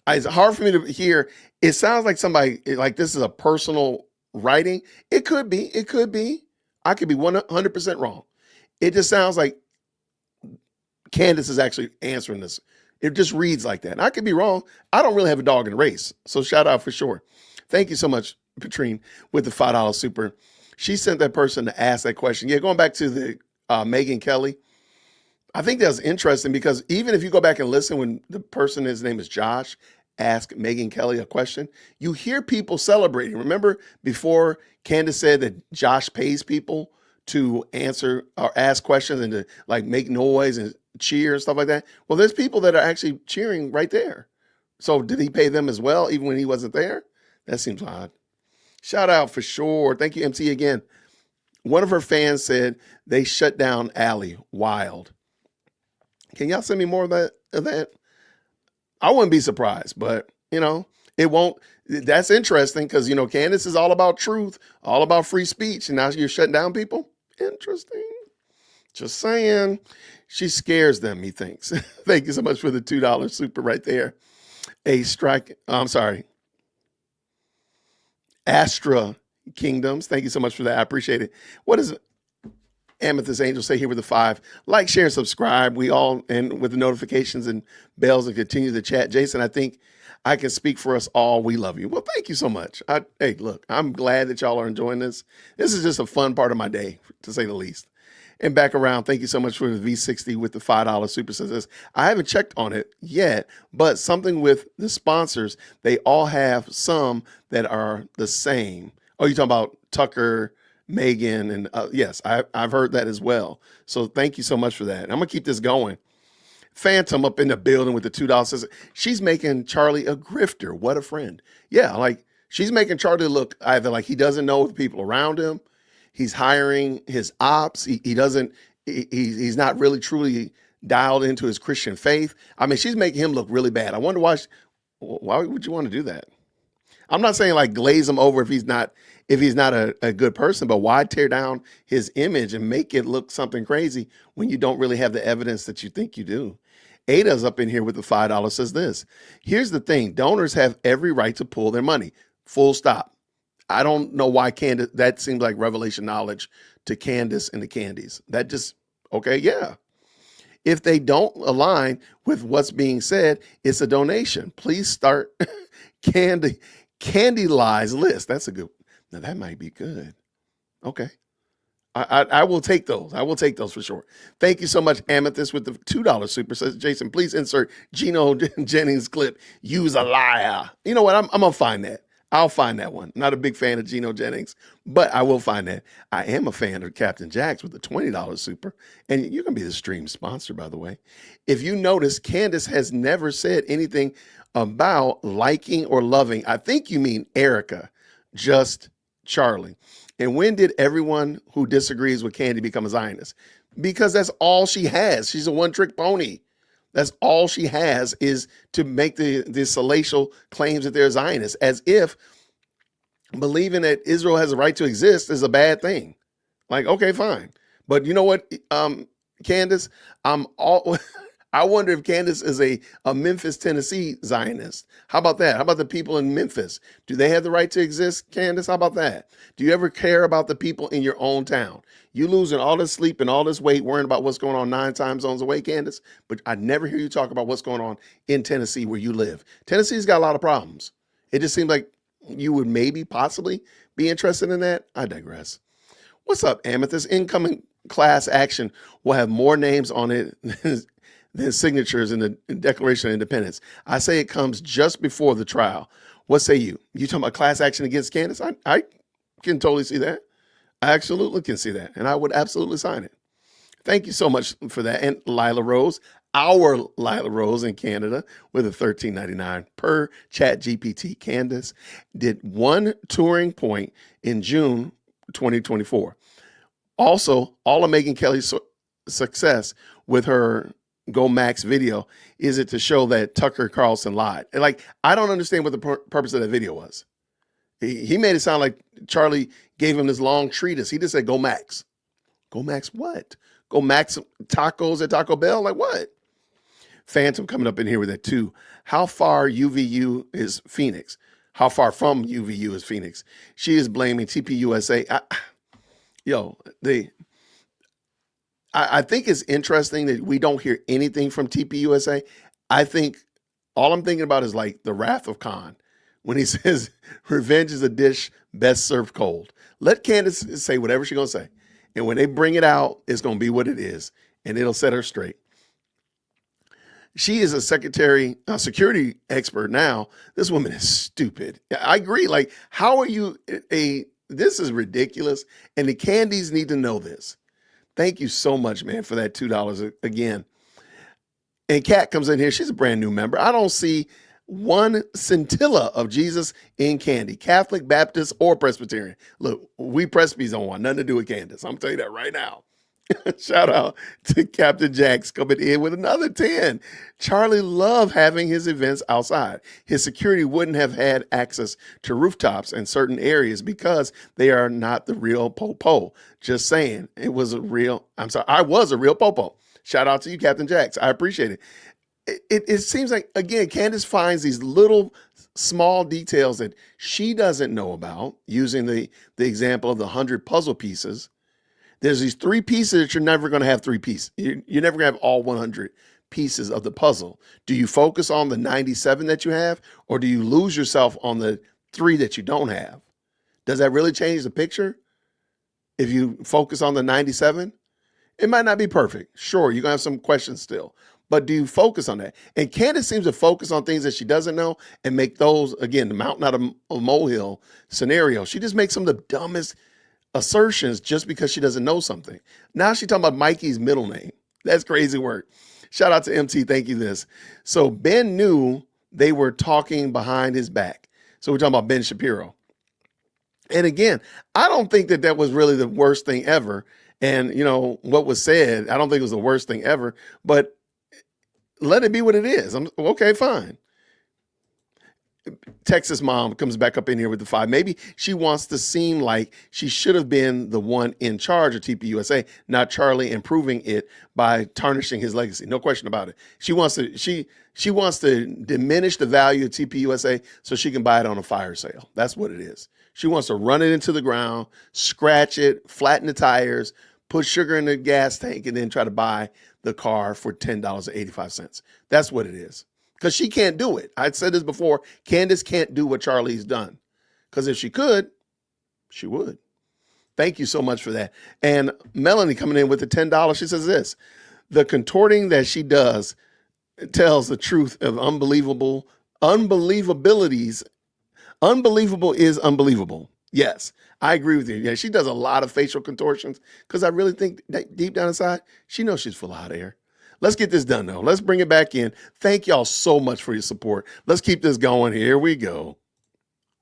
It's hard for me to hear. It sounds like somebody, like this is a personal writing. It could be. I could be 100% wrong. It just sounds like Candace is actually answering this. It just reads like that. And I could be wrong. I don't really have a dog in the race. So shout out for sure. Thank you so much, Patrine, with the $5 super. She sent that person to ask that question. Yeah, going back to the Megyn Kelly. I think that's interesting because even if you go back and listen when the person, his name is Josh, asked Megyn Kelly a question, you hear people celebrating. Remember before Candace said that Josh pays people to answer or ask questions and to like make noise and cheer and stuff like that? Well, there's people that are actually cheering right there. So did he pay them as well, even when he wasn't there? That seems odd. Shout out for sure. Thank you, MC, again. One of her fans said they shut down Allie. Wild. Can y'all send me more of that? I wouldn't be surprised, but it won't. That's interesting because, Candace is all about truth, all about free speech. And now you're shutting down people. Interesting. Just saying. She scares them, he thinks. Thank you so much for the $2 super right there. Astra Kingdoms. Thank you so much for that. I appreciate it. What does Amethyst Angel say here with the 5? Like, share, and subscribe. We all, and with the notifications and bells, and continue the chat. Jason, I think I can speak for us all. We love you. Well, thank you so much. Hey, look, I'm glad that y'all are enjoying this. This is just a fun part of my day, to say the least. And back around, thank you so much for the V60 with the $5 super. Says I haven't checked on it yet, but something with the sponsors, they all have some that are the same. Oh, you're talking about Tucker, Megan, and yes, I've heard that as well. So thank you so much for that. I'm gonna keep this going. Phantom up in the building with the $2 says she's making Charlie a grifter. What a friend. Yeah, like she's making Charlie look either like he doesn't know the people around him. He's hiring his ops. He's not really truly dialed into his Christian faith. I mean, she's making him look really bad. I wonder why would you want to do that? I'm not saying like glaze him over if he's not a good person, but why tear down his image and make it look something crazy when you don't really have the evidence that you think you do? Ada's up in here with the $5 says this. Here's the thing. Donors have every right to pull their money. Full stop. I don't know why Candace, that seems like revelation knowledge to Candace and the Candies. That just, okay, yeah. If they don't align with what's being said, it's a donation. Please start Candy Lies list. That's a good, now that might be good. Okay. I will take those. I will take those for sure. Thank you so much, Amethyst, with the $2 super. Says Jason, please insert Gino Jennings clip. Use a liar. You know what? I'm gonna find that. I'll find that one. Not a big fan of Gino Jennings, but I will find that. I am a fan of Captain Jack's with the $20 super. And you can be the stream sponsor, by the way. If you notice, Candace has never said anything about liking or loving. I think you mean Erica, just Charlie. And when did everyone who disagrees with Candy become a Zionist? Because that's all she has. She's a one-trick pony. That's all she has is to make the salacious claims that they're Zionists, as if believing that Israel has a right to exist is a bad thing. Like, okay, fine. But you know what, Candace? I wonder if Candace is a Memphis, Tennessee Zionist. How about that? How about the people in Memphis? Do they have the right to exist, Candace? How about that? Do you ever care about the people in your own town? You losing all this sleep and all this weight, worrying about what's going on 9 time zones away, Candace. But I never hear you talk about what's going on in Tennessee where you live. Tennessee's got a lot of problems. It just seems like you would maybe possibly be interested in that. I digress. What's up, Amethyst? Incoming class action will have more names on it than signatures in the Declaration of Independence. I say it comes just before the trial. What say you? You talking about class action against Candace? I can totally see that. I absolutely can see that. And I would absolutely sign it. Thank you so much for that. And Lila Rose, our Lila Rose in Canada with a $13.99 per chat GPT. Candace did one touring point in June 2024. Also, all of Megyn Kelly's success with her Go Max video is it to show that Tucker Carlson lied. And like, I don't understand what the purpose of that video was. He made it sound like Charlie gave him this long treatise. He just said, go Max. Go Max what? Go Max tacos at Taco Bell? Like what? Phantom coming up in here with that too. How far UVU is Phoenix? How far from UVU is Phoenix? She is blaming TPUSA. I think it's interesting that we don't hear anything from TPUSA. I think all I'm thinking about is like the wrath of Khan when he says revenge is a dish best served cold. Let Candace say whatever she's going to say. And when they bring it out, it's going to be what it is. And it'll set her straight. She is a security expert now. This woman is stupid. I agree. Like, how are you this is ridiculous. And the Candies need to know this. Thank you so much, man, for that $2 again. And Kat comes in here. She's a brand new member. I don't see one scintilla of Jesus in Candy, Catholic, Baptist, or Presbyterian. Look, we Presbys don't want nothing to do with Candace. I'm telling you that right now. Shout out to Captain Jax coming in with another 10. Charlie loved having his events outside. His security wouldn't have had access to rooftops in certain areas because they are not the real popo. Just saying, I was a real popo. Shout out to you, Captain Jax. I appreciate it. It seems like, again, Candace finds these little small details that she doesn't know about, using the example of the 100 puzzle pieces. There's these 3 pieces that you're never going to have 3 pieces. You're never going to have all 100 pieces of the puzzle. Do you focus on the 97 that you have, or do you lose yourself on the 3 that you don't have? Does that really change the picture? If you focus on the 97, it might not be perfect. Sure, you're going to have some questions still, but do you focus on that? And Candace seems to focus on things that she doesn't know and make those, again, the mountain out of a molehill scenario. She just makes some of the dumbest assertions just because she doesn't know something. Now she's talking about Mikey's middle name. That's crazy work. Shout out to MT. Thank you this. So Ben knew they were talking behind his back. So we're talking about Ben Shapiro. And again, I don't think that was really the worst thing ever. And what was said, I don't think it was the worst thing ever, but let it be what it is. I'm okay, fine. Texas mom comes back up in here with the 5. Maybe she wants to seem like she should have been the one in charge of TPUSA, not Charlie, improving it by tarnishing his legacy. No question about it. She wants to diminish the value of TPUSA so she can buy it on a fire sale. That's what it is. She wants to run it into the ground, scratch it, flatten the tires, put sugar in the gas tank, and then try to buy the car for $10.85. That's what it is. Because she can't do it. I said this before. Candace can't do what Charlie's done. Because if she could, she would. Thank you so much for that. And Melanie coming in with the $10. She says this: the contorting that she does tells the truth of unbelievabilities. Unbelievable is unbelievable. Yes, I agree with you. Yeah, she does a lot of facial contortions because I really think that deep down inside, she knows she's full of hot air. Let's get this done, though. Let's bring it back in. Thank y'all so much for your support. Let's keep this going. Here we go.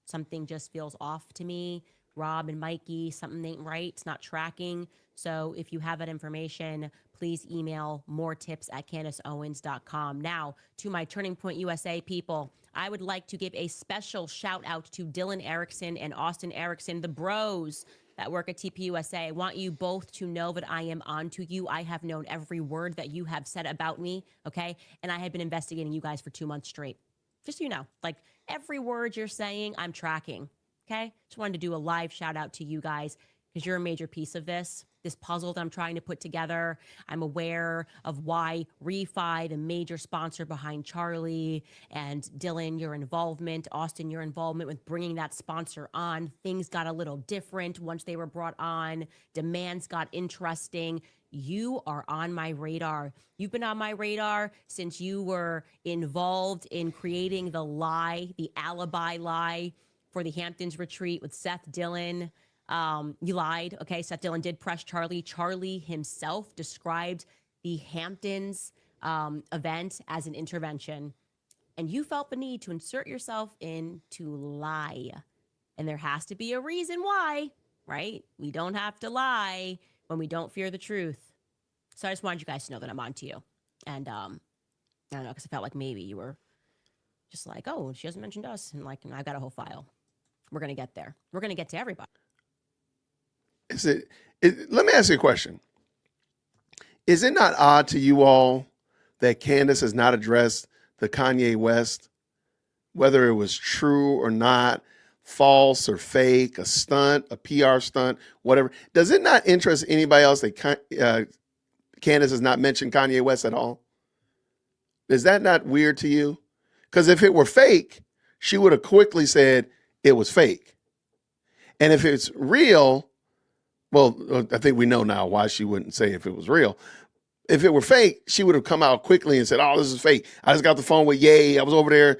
Something just feels off to me. Rob and Mikey, something ain't right. It's not tracking. So if you have that information, please email moretips@CandaceOwens.com. Now, to my Turning Point USA people, I would like to give a special shout out to Dylan Erickson and Austin Erickson, the bros that work at TPUSA. I want you both to know that I am on to you. I have known every word that you have said about me, okay? And I have been investigating you guys for 2 months straight. Just so you know, like every word you're saying, I'm tracking, okay? Just wanted to do a live shout out to you guys because you're a major piece of this puzzle that I'm trying to put together. I'm aware of why Refi, the major sponsor behind Charlie, and Dylan, your involvement, Austin, your involvement with bringing that sponsor on. Things got a little different once they were brought on. Demands got interesting. You are on my radar. You've been on my radar since you were involved in creating the lie, the alibi lie for the Hamptons retreat with Seth Dillon. You lied. Okay, Seth Dillon did press Charlie. Charlie himself described the Hamptons event as an intervention, and you felt the need to insert yourself in to lie. And there has to be a reason why, right? We don't have to lie when we don't fear the truth. So I just wanted you guys to know that I'm on to you. And I don't know, because I felt like maybe you were just like, oh, she hasn't mentioned us. And like, I've got a whole file. We're going to get there. We're going to get to everybody. Let me ask you a question. Is it not odd to you all that Candace has not addressed the Kanye West, whether it was true or not, false or fake, a stunt, a PR stunt, whatever? Does it not interest anybody else that Candace has not mentioned Kanye West at all? Is that not weird to you? Because if it were fake, she would have quickly said it was fake. And if it's real, well, I think we know now why she wouldn't say if it was real. If it were fake, she would have come out quickly and said, oh, this is fake. I just got the phone with Ye. I was over there,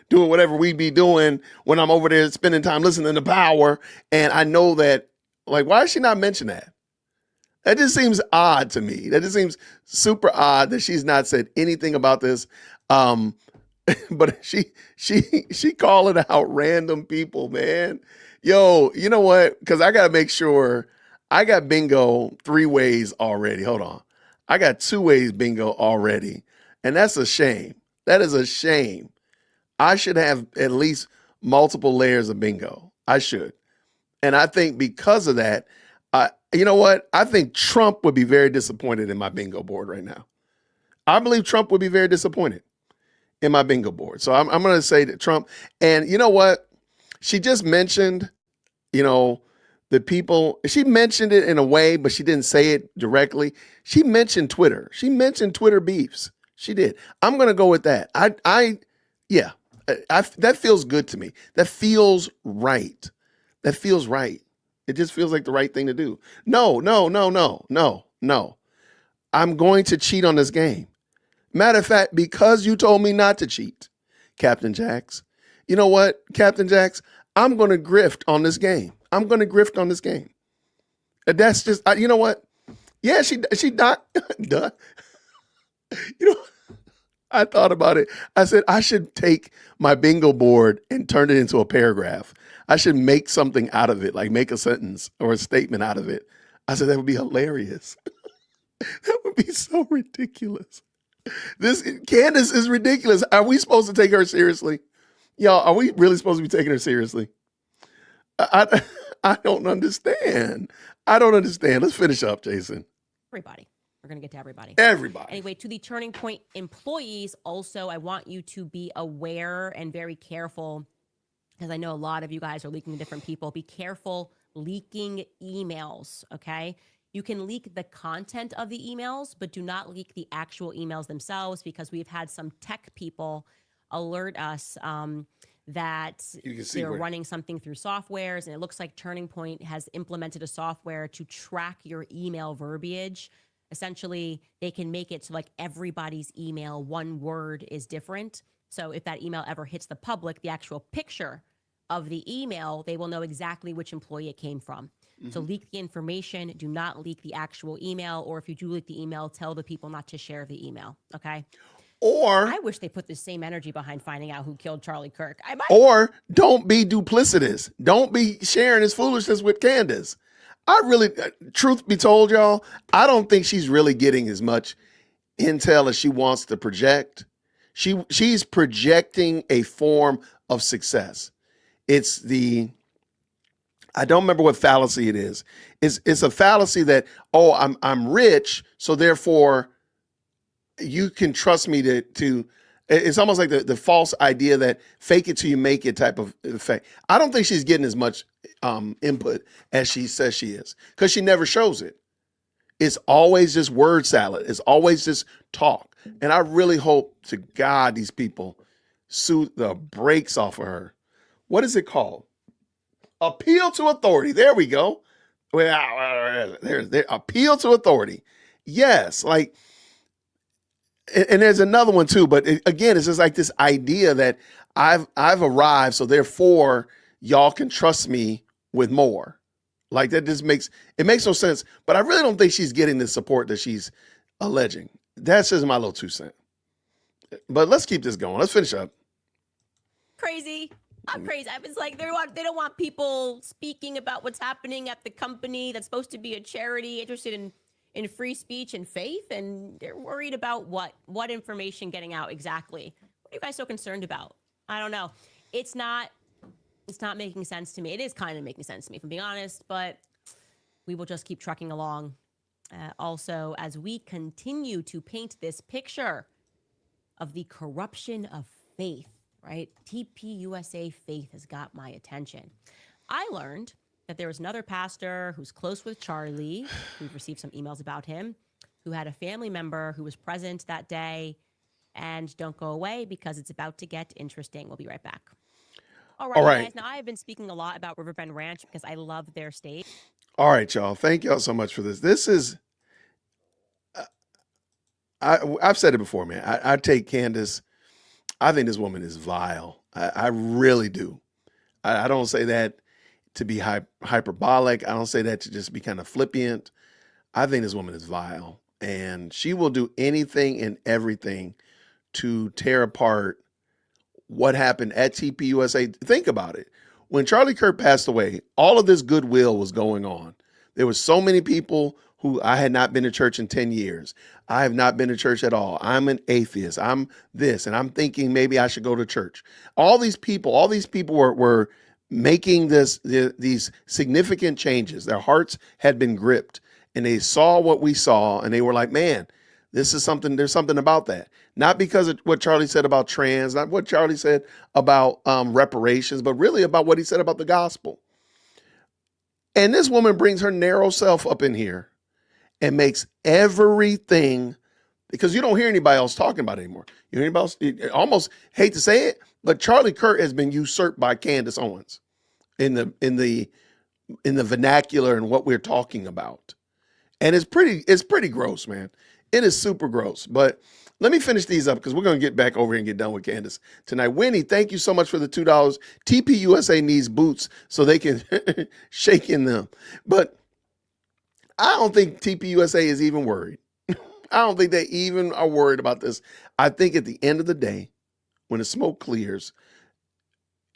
doing whatever we'd be doing when I'm over there spending time listening to Power. And I know that, like, why did she not mention that? That just seems odd to me. That just seems super odd that she's not said anything about this. But she calling out random people, man. Yo, you know what? Because I got to make sure I got bingo 3 ways already. Hold on. I got 2 ways bingo already. And that's a shame. That is a shame. I should have at least multiple layers of bingo. I should. And I think because of that, you know what? I think Trump would be very disappointed in my bingo board right now. I believe Trump would be very disappointed in my bingo board. So I'm going to say that Trump, and you know what? She just mentioned, the people, she mentioned it in a way, but she didn't say it directly. She mentioned Twitter. She mentioned Twitter beefs. She did. I'm going to go with that. That feels good to me. That feels right. That feels right. It just feels like the right thing to do. No. I'm going to cheat on this game. Matter of fact, because you told me not to cheat, Captain Jax, you know what, Captain Jax, I'm going to grift on this game. I'm going to grift on this game. And that's just, you know what? Yeah, she not, duh. I thought about it. I said, I should take my bingo board and turn it into a paragraph. I should make something out of it, like make a sentence or a statement out of it. I said, that would be hilarious. That would be so ridiculous. Candace is ridiculous. Are we supposed to take her seriously? Y'all, are we really supposed to be taking her seriously? I don't understand. I don't understand. Let's finish up, Jason. Everybody. We're going to get to everybody. Everybody. Anyway, to the Turning Point employees, also, I want you to be aware and very careful, because I know a lot of you guys are leaking to different people. Be careful leaking emails, okay? You can leak the content of the emails, but do not leak the actual emails themselves, because we've had some tech people alert us that they're running something through softwares, and it looks like Turning Point has implemented a software to track your email verbiage. Essentially, they can make it so like everybody's email, one word is different. So if that email ever hits the public, the actual picture of the email, they will know exactly which employee it came from. Mm-hmm. So leak the information, do not leak the actual email, or if you do leak the email, tell the people not to share the email, okay? Or I wish they put the same energy behind finding out who killed Charlie Kirk. Or don't be duplicitous. Don't be sharing his foolishness with Candace. I really, truth be told, y'all, I don't think she's really getting as much intel as she wants to project. She's projecting a form of success. It's I don't remember what fallacy it is. It's a fallacy that, I'm rich, so therefore you can trust me to it's almost like the false idea that fake it till you make it type of effect. I don't think she's getting as much input as she says she is, because she never shows it. It's always just word salad. It's always just talk. And I really hope to God these people sue the brakes off of her. What is it called? Appeal to authority. There we go. There's appeal to authority. Yes, like, and there's another one too, but again, it's just like this idea that I've arrived, so therefore y'all can trust me with more. Like that just makes no sense. But I really don't think she's getting the support that she's alleging. That's just my little 2 cents. But let's keep this going. Let's finish up. Crazy. I'm crazy. I was like, they don't want people speaking about what's happening at the company that's supposed to be a charity interested in free speech and faith, and they're worried about what information getting out exactly. What are you guys so concerned about? I don't know. It's not making sense to me. It is kind of making sense to me, if I'm being honest, but we will just keep trucking along. Also, as we continue to paint this picture of the corruption of faith, right? TPUSA faith has got my attention. I learned that there was another pastor who's close with Charlie. We've received some emails about him, who had a family member who was present that day. And don't go away because it's about to get interesting. We'll be right back. All right, guys. Now, I have been speaking a lot about Riverbend Ranch because I love their state. All right, y'all. Thank y'all so much for this. This is, I've said it before, man. I take Candace. I think this woman is vile. I really do. I don't say that to be hyperbolic. I don't say that to just be kind of flippant. I think this woman is vile, and she will do anything and everything to tear apart what happened at TPUSA. Think about it. When Charlie Kirk passed away, all of this goodwill was going on. There were so many people who I had not been to church in 10 years. I have not been to church at all. I'm an atheist. I'm this, and I'm thinking maybe I should go to church. All these people were making these significant changes. Their hearts had been gripped, and they saw what we saw, and they were like, man, this is something, there's something about that. Not because of what Charlie said about trans, not what Charlie said about reparations, but really about what he said about the gospel. And this woman brings her narrow self up in here and makes everything, because you don't hear anybody else talking about it anymore. You hear anybody else, you almost hate to say it, but Charlie Kirk has been usurped by Candace Owens in the vernacular and what we're talking about. And it's pretty gross, man. It is super gross. But let me finish these up because we're going to get back over here and get done with Candace tonight. Winnie, thank you so much for the $2. TPUSA needs boots so they can shake in them. But I don't think TPUSA is even worried. I don't think they even are worried about this. I think at the end of the day, when the smoke clears,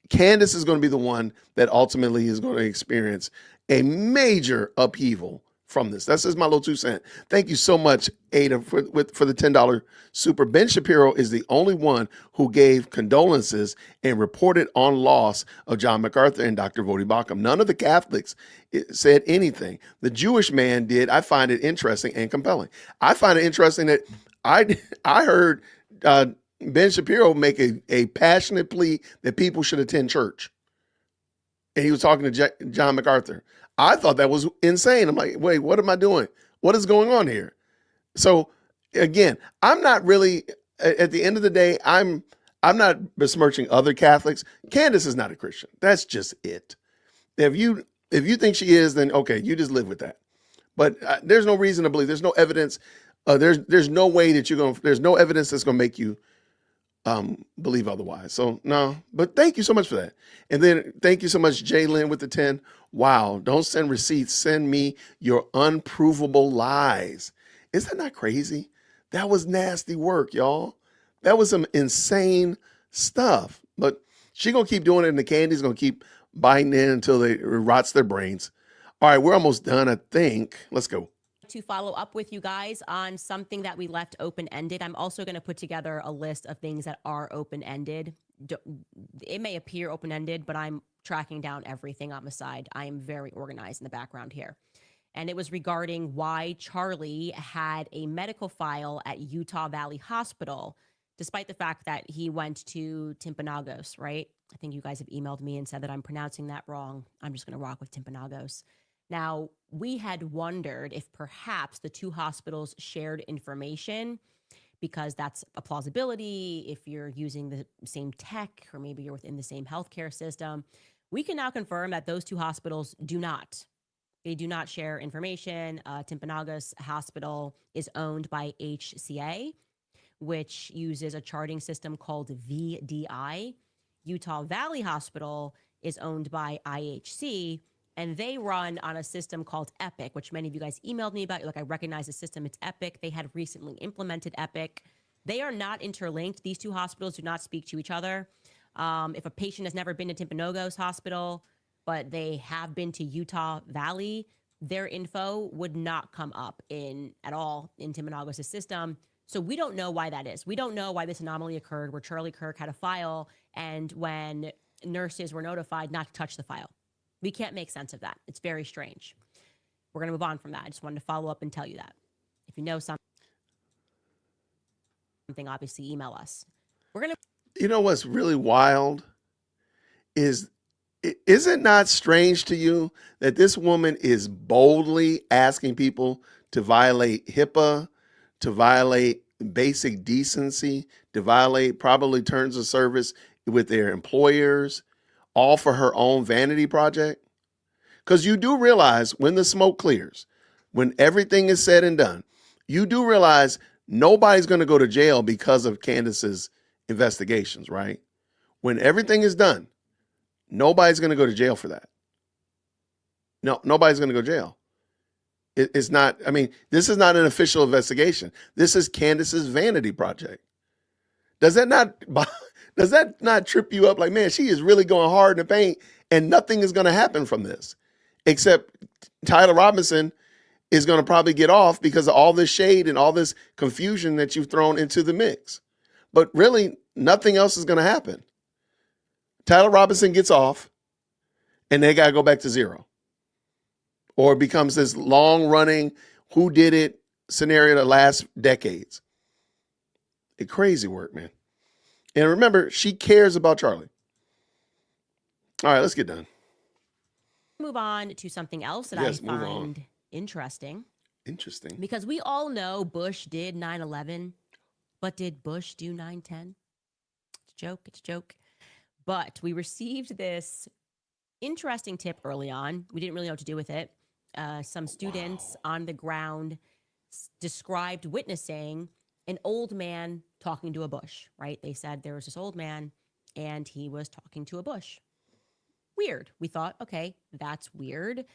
Candace is going to be the one that ultimately is going to experience a major upheaval from this. That's just my little 2 cents. Thank you so much, Ada, for the $10 super. Ben Shapiro is the only one who gave condolences and reported on loss of John MacArthur and Dr. Vodi Bakum. None of the Catholics said anything. The Jewish man did. I find it interesting and compelling. I find it interesting that I heard Ben Shapiro make a passionate plea that people should attend church. And he was talking to John MacArthur. I thought that was insane. I'm like, wait, what am I doing? What is going on here? So again, I'm not really, at the end of the day, I'm not besmirching other Catholics. Candace is not a Christian. That's just it. If you think she is, then okay, you just live with that. But there's no reason to believe. There's no evidence. There's no way that there's no evidence that's going to make you believe otherwise. So no, but thank you so much for that. And then thank you so much, Jalen, with the 10. Wow. Don't send receipts. Send me your unprovable lies. Is that not crazy? That was nasty work, y'all. That was some insane stuff, but she going to keep doing it. And the candy's going to keep biting in until it rots their brains. All right. We're almost done, I think. Let's go. To follow up with you guys on something that we left open-ended. I'm also going to put together a list of things that are open-ended. It may appear open-ended, but I'm tracking down everything on the side. I am very organized in the background here. And it was regarding why Charlie had a medical file at Utah Valley Hospital, despite the fact that he went to Timpanogos, right? I think you guys have emailed me and said that I'm pronouncing that wrong. I'm just going to rock with Timpanogos. Now, we had wondered if perhaps the two hospitals shared information, because that's a plausibility if you're using the same tech or maybe you're within the same healthcare system. We can now confirm that those two hospitals do not. They do not share information. Timpanogos Hospital is owned by HCA, which uses a charting system called VDI. Utah Valley Hospital is owned by IHC, And they run on a system called Epic, which many of you guys emailed me about. You're like, I recognize the system. It's Epic. They had recently implemented Epic. They are not interlinked. These two hospitals do not speak to each other. If a patient has never been to Timpanogos Hospital, but they have been to Utah Valley, their info would not come up at all in Timpanogos' system. So we don't know why that is. We don't know why this anomaly occurred where Charlie Kirk had a file and when nurses were notified not to touch the file. We can't make sense of that. It's very strange. We're going to move on from that. I just wanted to follow up and tell you that. If you know something, obviously email us. We're going to. You know what's really wild is it not strange to you that this woman is boldly asking people to violate HIPAA, to violate basic decency, to violate probably terms of service with their employers, all for her own vanity project? Because you do realize when the smoke clears, when everything is said and done, you do realize nobody's going to go to jail because of Candace's investigations, right? When everything is done, nobody's going to go to jail for that. No, nobody's going to go to jail. It's not, I mean, this is not an official investigation. This is Candace's vanity project. Does that not trip you up? Like, man, she is really going hard in the paint and nothing is going to happen from this, except Tyler Robinson is going to probably get off because of all this shade and all this confusion that you've thrown into the mix. But really, nothing else is going to happen. Tyler Robinson gets off and they got to go back to zero. Or it becomes this long-running who did it scenario that lasts decades. It's crazy work, man. And remember, she cares about Charlie. All right, let's get done. Move on to something else that Yes, I move find on. interesting. Interesting. Because we all know Bush did 9/11, but did Bush do 9/10? It's a joke. It's a joke. But we received this interesting tip early on. We didn't really know what to do with it. Some students on the ground described witnessing an old man talking to a bush, right? They said there was this old man and he was talking to a bush. Weird. We thought, okay, that's weird.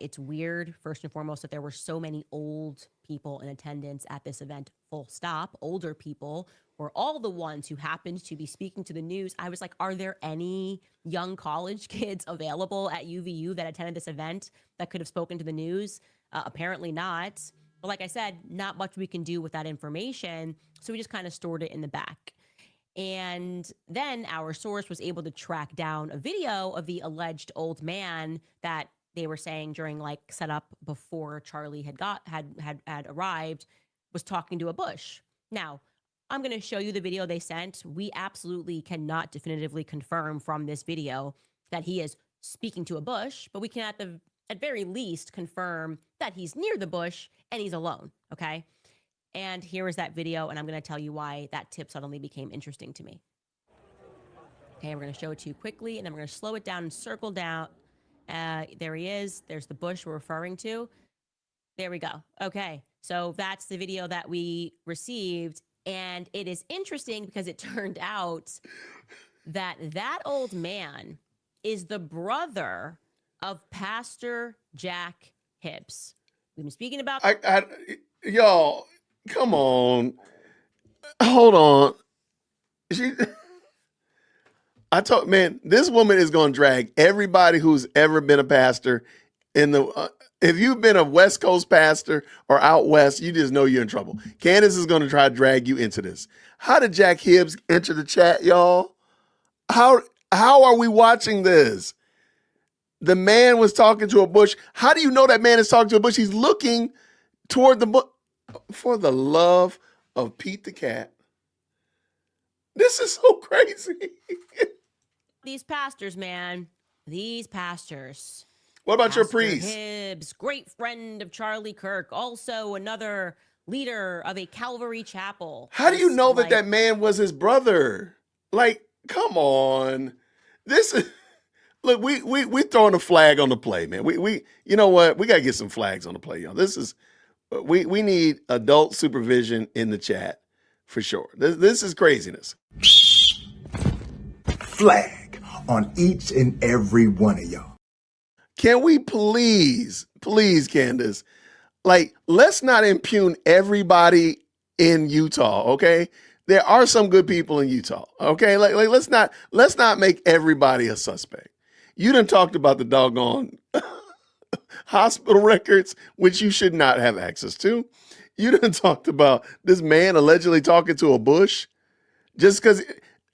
It's weird, first and foremost, that there were so many old people in attendance at this event, full stop. Older people were all the ones who happened to be speaking to the news. I was like, are there any young college kids available at UVU that attended this event that could have spoken to the news? Apparently not. But like I said, not much we can do with that information. So we just kind of stored it in the back. And then our source was able to track down a video of the alleged old man that they were saying during like setup before Charlie had arrived, was talking to a bush. Now, I'm going to show you the video they sent. We absolutely cannot definitively confirm from this video that he is speaking to a bush, but we can at very least confirm that he's near the bush and he's alone, okay? And here is that video, and I'm going to tell you why that tip suddenly became interesting to me. Okay, we're going to show it to you quickly, and then we're going to slow it down and circle down. There he is. There's the bush we're referring to. There we go. Okay, so that's the video that we received, and it is interesting because it turned out that that old man is the brother of Pastor Jack Hibbs. We've been speaking about... Y'all... Come on. Hold on. Man, this woman is going to drag everybody who's ever been a pastor in the, if you've been a West Coast pastor or out West, you just know you're in trouble. Candace is going to try to drag you into this. How did Jack Hibbs enter the chat, y'all? How are we watching this? The man was talking to a bush. How do you know that man is talking to a bush? He's looking toward the bush. For the love of Pete the cat. This is so crazy. These pastors, man. These pastors. What about Pastor your priest? Hibbs, great friend of Charlie Kirk. Also another leader of a Calvary chapel. How do you know that that man was his brother? Like, come on. This is... Look, we throwing a flag on the play, man. We you know what? We got to get some flags on the play, y'all. This is... We need adult supervision in the chat for sure. This is craziness. Flag on each and every one of y'all. Can we please, Candace, like, let's not impugn everybody in Utah, okay? There are some good people in Utah, okay? Like let's not make everybody a suspect. You done talked about the doggone hospital records, which you should not have access to. You done talked about this man allegedly talking to a bush just because.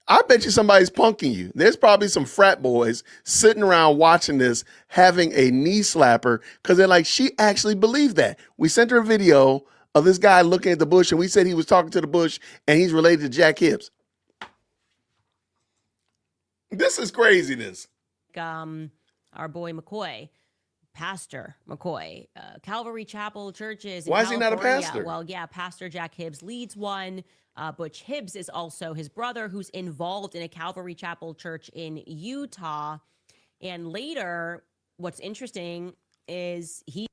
I bet you somebody's punking you. There's probably some frat boys sitting around watching this, having a knee slapper because they're like, she actually believed that. We sent her a video of this guy looking at the bush, and we said he was talking to the bush, and he's related to Jack Hibbs. This is craziness. Our boy McCoy, Pastor McCoy, Calvary Chapel churches. Why is he not a California. pastor? Well, yeah, Pastor Jack Hibbs leads one. Butch Hibbs is also his brother, who's involved in a Calvary Chapel church in Utah. And later, what's interesting is he's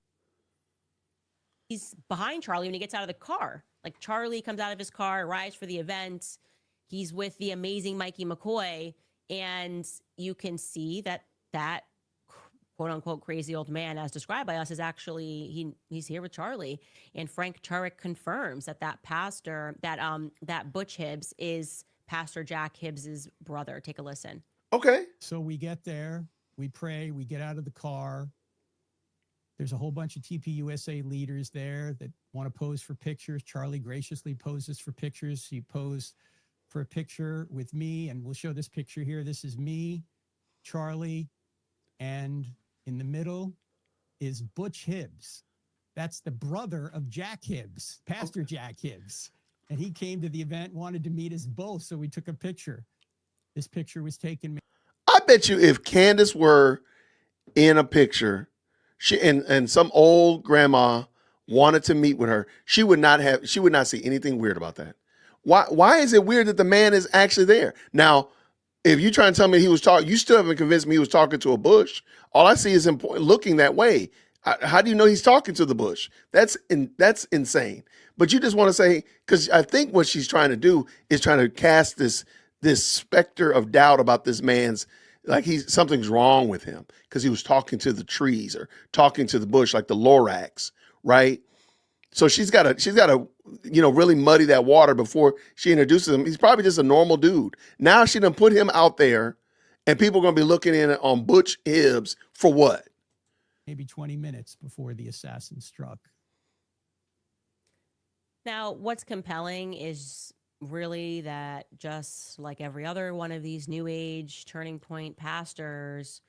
behind Charlie when he gets out of the car. Like, Charlie comes out of his car, arrives for the event. He's with the amazing Mikey McCoy. And you can see that quote unquote crazy old man, as described by us, is actually he's here with Charlie. And Frank Turek confirms that pastor, that Butch Hibbs is Pastor Jack Hibbs's brother. Take a listen. Okay. So we get there, we pray, we get out of the car. There's a whole bunch of TPUSA leaders there that want to pose for pictures. Charlie graciously poses for pictures. He posed for a picture with me, and we'll show this picture here. This is me, Charlie, and in the middle is Butch Hibbs. That's the brother of Jack Hibbs, Pastor Jack Hibbs. And he came to the event, wanted to meet us both, so we took a picture. This picture was taken. I bet you if Candace were in a picture, and some old grandma wanted to meet with her, she would not see anything weird about that. Why is it weird that the man is actually there? Now, if you try and tell me he was talking, you still haven't convinced me he was talking to a bush. All I see is him looking that way. How do you know he's talking to the bush? That's insane. But you just want to say, because I think what she's trying to do is trying to cast this specter of doubt about this man's, like something's wrong with him because he was talking to the trees or talking to the bush, like the Lorax, right? So she's got to, really muddy that water before she introduces him. He's probably just a normal dude. Now she done put him out there, and people are going to be looking in on Butch Hibbs for what? Maybe 20 minutes before the assassin struck. Now, what's compelling is really that just like every other one of these New Age turning point pastors,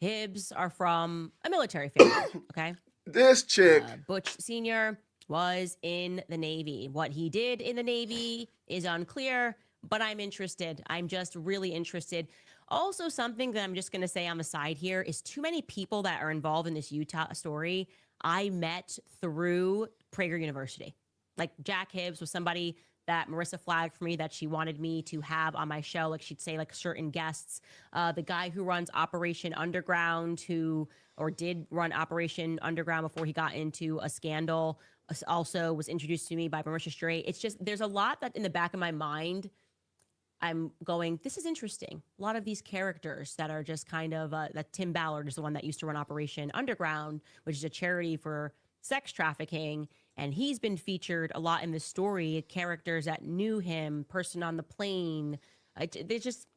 Hibbs are from a military family, okay? This chick. Butch Sr. was in the Navy. What he did in the Navy is unclear, but I'm interested. I'm just really interested. Also, something that I'm just going to say on the side here is too many people that are involved in this Utah story I met through Prager University. Like Jack Hibbs was somebody that Marissa flagged for me that she wanted me to have on my show. Like she'd say like certain guests. The guy who runs Operation Underground did run Operation Underground before he got into a scandal, also was introduced to me by Marisha Strait. It's just, there's a lot that in the back of my mind, I'm going, this is interesting. A lot of these characters that are just kind of, that Tim Ballard is the one that used to run Operation Underground, which is a charity for sex trafficking. And he's been featured a lot in this story, characters that knew him, person on the plane. There's just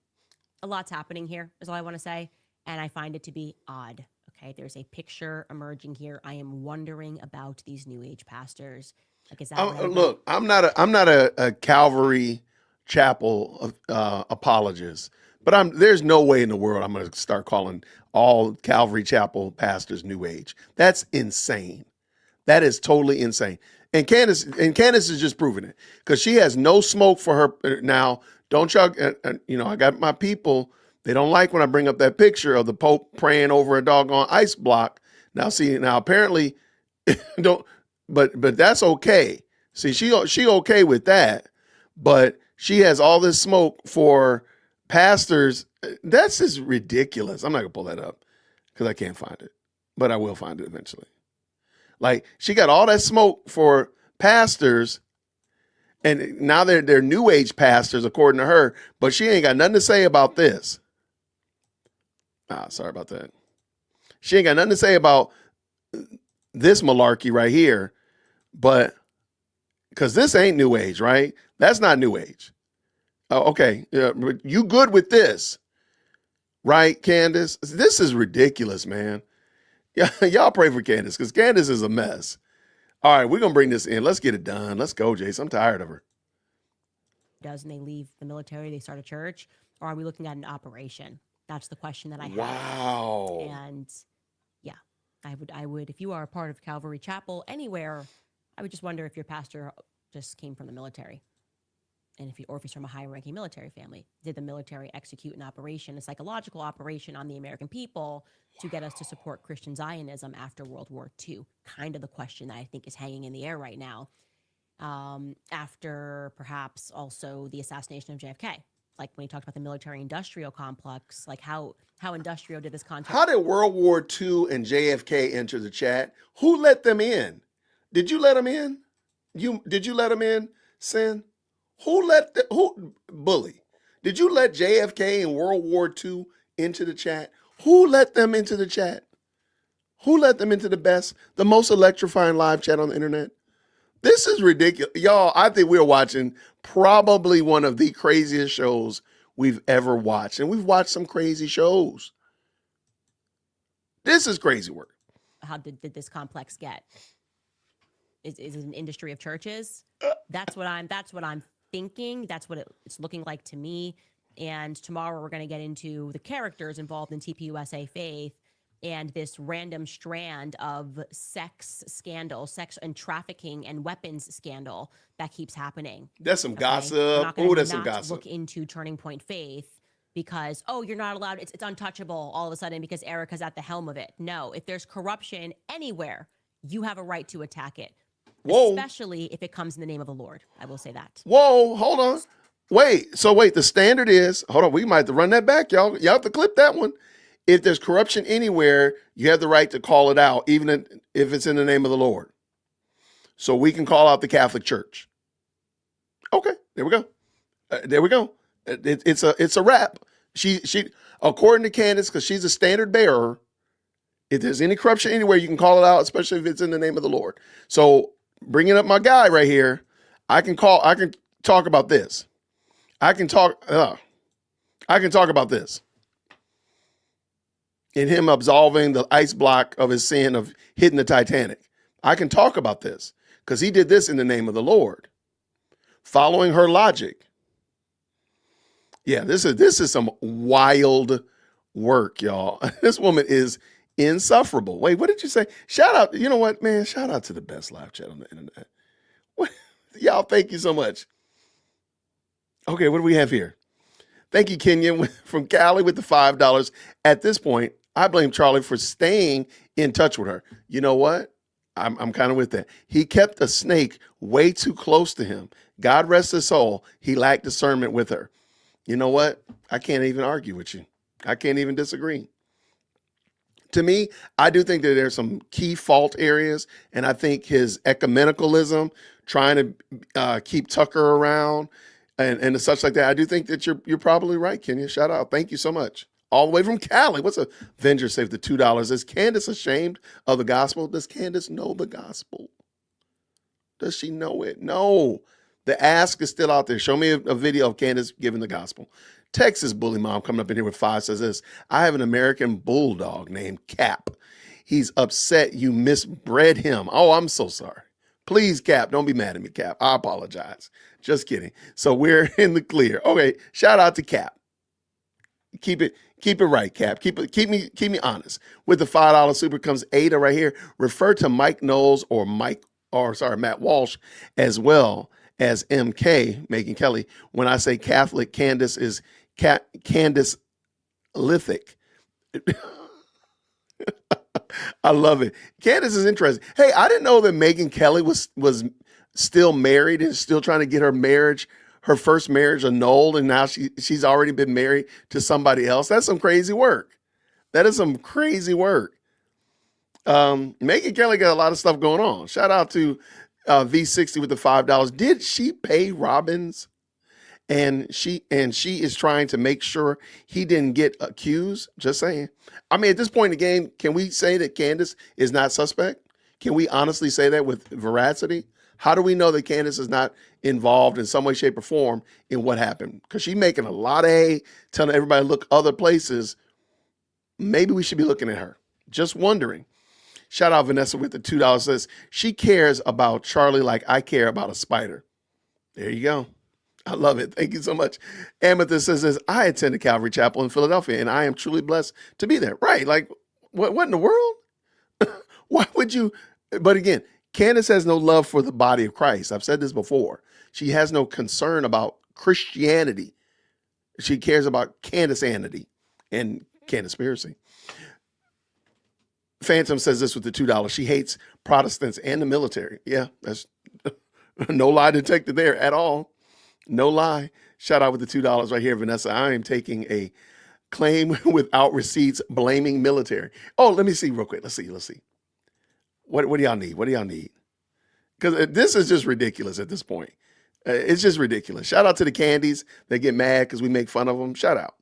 a lot's happening here, is all I want to say. And I find it to be odd. Okay, there's a picture emerging here. I am wondering about these New Age pastors. Like, is that look, I'm not a Calvary Chapel apologist, but there's no way in the world I'm going to start calling all Calvary Chapel pastors New Age. That's insane. That is totally insane. And Candace is just proving it because she has no smoke for her. Now, don't y'all, I got my people. They don't like when I bring up that picture of the Pope praying over a doggone ice block. Now, apparently, but that's okay. See, she okay with that, but she has all this smoke for pastors. That's just ridiculous. I'm not gonna pull that up because I can't find it, but I will find it eventually. Like she got all that smoke for pastors, and now they're New Age pastors according to her, but she ain't got nothing to say about this. Sorry about that. She ain't got nothing to say about this malarkey right here, but because this ain't New Age, right? That's not New Age. Oh, okay. But you good with this, right, Candace? This is ridiculous, man. Yeah, y'all pray for Candace because Candace is a mess. All right, we're going to bring this in. Let's get it done. Let's go, Jace. I'm tired of her. Does and they leave the military, they start a church, or are we looking at an operation? That's the question that I have. Wow. And yeah, I would, if you are a part of Calvary Chapel anywhere, I would just wonder if your pastor just came from the military. And if he's from a high-ranking military family. Did the military execute an operation, a psychological operation on the American people to get us to support Christian Zionism after World War II? Kind of the question that I think is hanging in the air right now. After perhaps also the assassination of JFK. Like when he talked about the military-industrial complex, like how industrial did this concept? How did World War II and JFK enter the chat? Who let them in? Did you let them in? Did you let them in, Sin? Who Bully? Did you let JFK and World War II into the chat? Who let them into the chat? Who let them into the most electrifying live chat on the internet? This is ridiculous. Y'all, I think we're watching probably one of the craziest shows we've ever watched. And we've watched some crazy shows. This is crazy work. How did this complex get? Is it an industry of churches? That's what I'm thinking. That's what it's looking like to me. And tomorrow we're going to get into the characters involved in TPUSA Faith and this random strand of sex scandal, sex and trafficking and weapons scandal that keeps happening. That's some gossip. Oh, that's some gossip. Look into Turning Point Faith because, oh, you're not allowed. It's untouchable all of a sudden because Erica's at the helm of it. No, if there's corruption anywhere, you have a right to attack it. Whoa. Especially if it comes in the name of the Lord. I will say that. Whoa, hold on. Wait, the standard is, hold on, we might have to run that back, y'all. Y'all have to clip that one. If there's corruption anywhere, you have the right to call it out, even if it's in the name of the Lord. So we can call out the Catholic Church. Okay, there we go. There we go. It's a wrap. She according to Candace, because she's a standard bearer, if there's any corruption anywhere, you can call it out, especially if it's in the name of the Lord. So bringing up my guy right here, I can talk about this. I can talk about this. In him absolving the ice block of his sin of hitting the Titanic. I can talk about this because he did this in the name of the Lord. Following her logic. Yeah, this is some wild work, y'all. This woman is insufferable. Wait, what did you say? Shout out. You know what, man? Shout out to the best live chat on the internet. Y'all, thank you so much. Okay, what do we have here? Thank you, Kenyon from Cali with the $5. At this point, I blame Charlie for staying in touch with her. You know what? I'm kind of with that. He kept a snake way too close to him. God rest his soul. He lacked discernment with her. You know what? I can't even argue with you. I can't even disagree. To me, I do think that there's some key fault areas, and I think his ecumenicalism, trying to keep Tucker around and such like that, I do think that you're probably right, Kenya. Shout out. Thank you so much. All the way from Cali. What's a Avenger saved the $2? Is Candace ashamed of the gospel? Does Candace know the gospel? Does she know it? No. The ask is still out there. Show me a video of Candace giving the gospel. Texas Bully Mom coming up in here with 5 says this. I have an American bulldog named Cap. He's upset you misbred him. Oh, I'm so sorry. Please, Cap, don't be mad at me, Cap. I apologize. Just kidding. So we're in the clear. Okay, shout out to Cap. Keep it right, Cap. Keep me honest. With the $5 super comes Ada right here. Refer to Mike Knowles or Matt Walsh as well as MK, Megan Kelly. When I say Catholic, Candace is Candace Lithic. I love it. Candace is interesting. Hey, I didn't know that Megan Kelly was still married and still trying to get her first marriage annulled, and now she's already been married to somebody else. That's some crazy work. That is some crazy work. Megan Kelly got a lot of stuff going on. Shout out to V60 with the $5. Did she pay Robbins and she is trying to make sure he didn't get accused. Just saying. I mean, at this point in the game, can we say that Candace is not suspect? Can we honestly say that with veracity? How do we know that Candace is not involved in some way, shape, or form in what happened? Because she's making a lot of hay, telling everybody to look other places. Maybe we should be looking at her. Just wondering. Shout out Vanessa with the $2, says she cares about Charlie like I care about a spider. There you go. I love it. Thank you so much. Amethyst says this, I attended Calvary Chapel in Philadelphia and I am truly blessed to be there. Right. Like what in the world? Why would you? But again, Candace has no love for the body of Christ. I've said this before. She has no concern about Christianity. She cares about Candaceanity and Candaspiracy. Phantom says this with the $2. She hates Protestants and the military. Yeah, that's no lie detected there at all. No lie. Shout out with the $2 right here, Vanessa. I am taking a claim without receipts blaming military. Oh, let me see real quick. Let's see. What do y'all need? What do y'all need? Because this is just ridiculous at this point. It's just ridiculous. Shout out to the Candies. They get mad because we make fun of them. Shout out.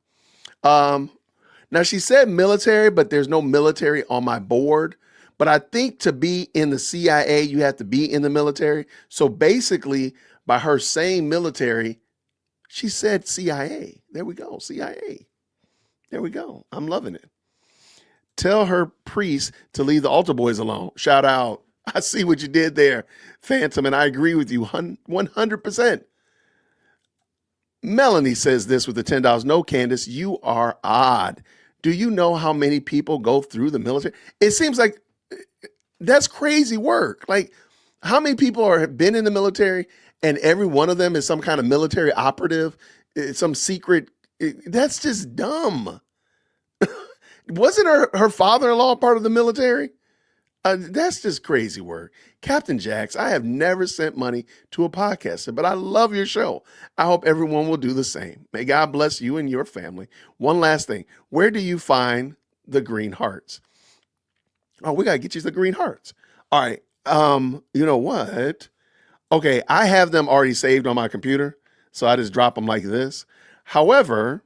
Now, she said military, but there's no military on my board. But I think to be in the CIA, you have to be in the military. So basically, by her saying military, she said CIA. There we go. CIA. There we go. I'm loving it. Tell her priest to leave the altar boys alone. Shout out. I see what you did there, Phantom, and I agree with you 100%. Melanie says this with the $10. No, Candace, you are odd. Do you know how many people go through the military? It seems like that's crazy work. Like, how many people have been in the military and every one of them is some kind of military operative, some secret? That's just dumb. Wasn't her father-in-law part of the military? That's just crazy work. Captain Jax, I have never sent money to a podcaster, but I love your show. I hope everyone will do the same. May God bless you and your family. One last thing. Where do you find the green hearts? Oh, we got to get you the green hearts. All right. You know what? Okay, I have them already saved on my computer, so I just drop them like this. However,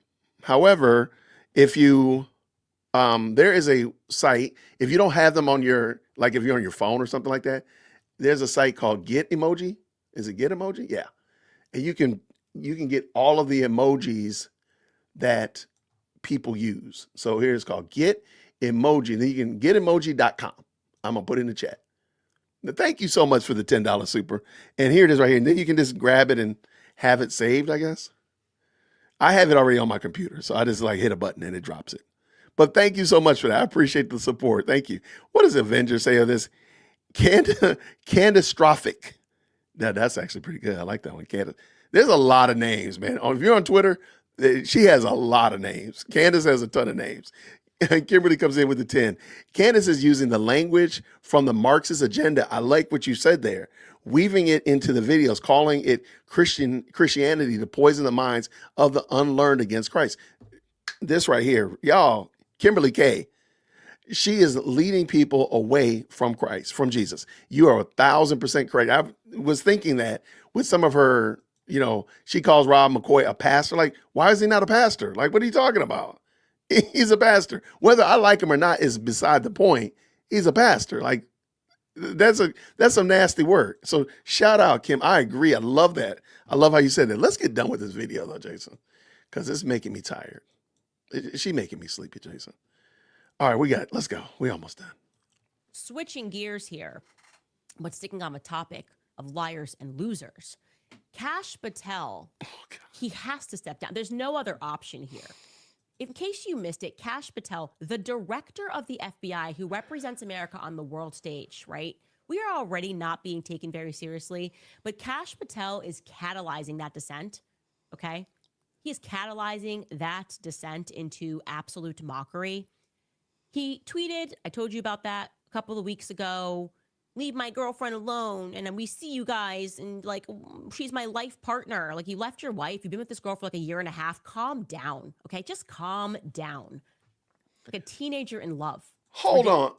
if you there is a site, if you don't have them on your, like if you're on your phone or something like that, there's a site called Get Emoji. Is it Get Emoji? Yeah. And you can get all of the emojis that people use. So here's called Get Emoji. Then you can getemoji.com. I'm going to put it in the chat. Now, thank you so much for the $10 super. And here it is right here. And then you can just grab it and have it saved, I guess. I have it already on my computer. So I just like hit a button and it drops it. But thank you so much for that. I appreciate the support. Thank you. What does Avenger say of this? Candastrophic. That's actually pretty good. I like that one. Candace. There's a lot of names, man. If you're on Twitter, she has a lot of names. Candace has a ton of names. Kimberly comes in with the 10. Candace is using the language from the Marxist agenda. I like what you said there. Weaving it into the videos, calling it Christianity to poison the minds of the unlearned against Christ. This right here, y'all, Kimberly K, she is leading people away from Christ, from Jesus. You are 1,000% correct. I was thinking that with some of her, she calls Rob McCoy a pastor. Like, why is he not a pastor? Like, what are you talking about? He's a pastor. Whether I like him or not is beside the point. He's a pastor. Like, that's some nasty work. So shout out, Kim. I agree. I love that. I love how you said that. Let's get done with this video though, Jason, because it's making me tired. She making me sleepy, Jason. All right, let's go. We almost done. Switching gears here, but sticking on the topic of liars and losers. Kash Patel, he has to step down. There's no other option here. In case you missed it, Kash Patel, the director of the FBI who represents America on the world stage, right? We are already not being taken very seriously, but Kash Patel is catalyzing that dissent, okay? He is catalyzing that descent into absolute mockery. He tweeted, I told you about that a couple of weeks ago, leave my girlfriend alone, and then we see you guys, and like, she's my life partner. Like, you left your wife, you've been with this girl for like a year and a half. Calm down, okay? Just calm down. Like a teenager in love. Hold on.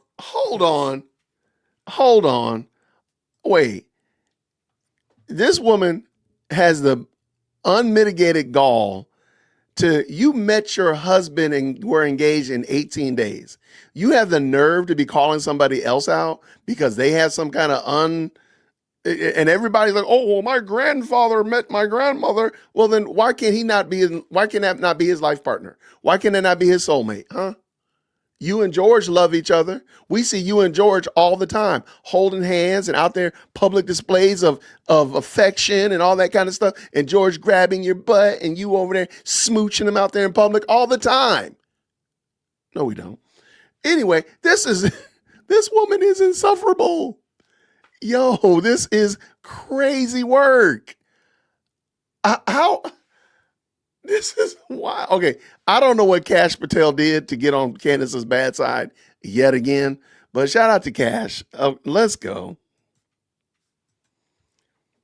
Wait. This woman has the unmitigated gall to you met your husband and were engaged in 18 days. You have the nerve to be calling somebody else out because they have some kind of and everybody's like, oh, well, my grandfather met my grandmother. Well, then why can't that not be his life partner? Why can that not be his soulmate? Huh? You and George love each other. We see you and George all the time, holding hands and out there public displays of affection and all that kind of stuff. And George grabbing your butt and you over there smooching him out there in public all the time. No, we don't. Anyway, this woman is insufferable. Yo, this is crazy work. How? This is wild. Okay, I don't know what Cash Patel did to get on Candace's bad side yet again, but shout out to Cash. Let's go.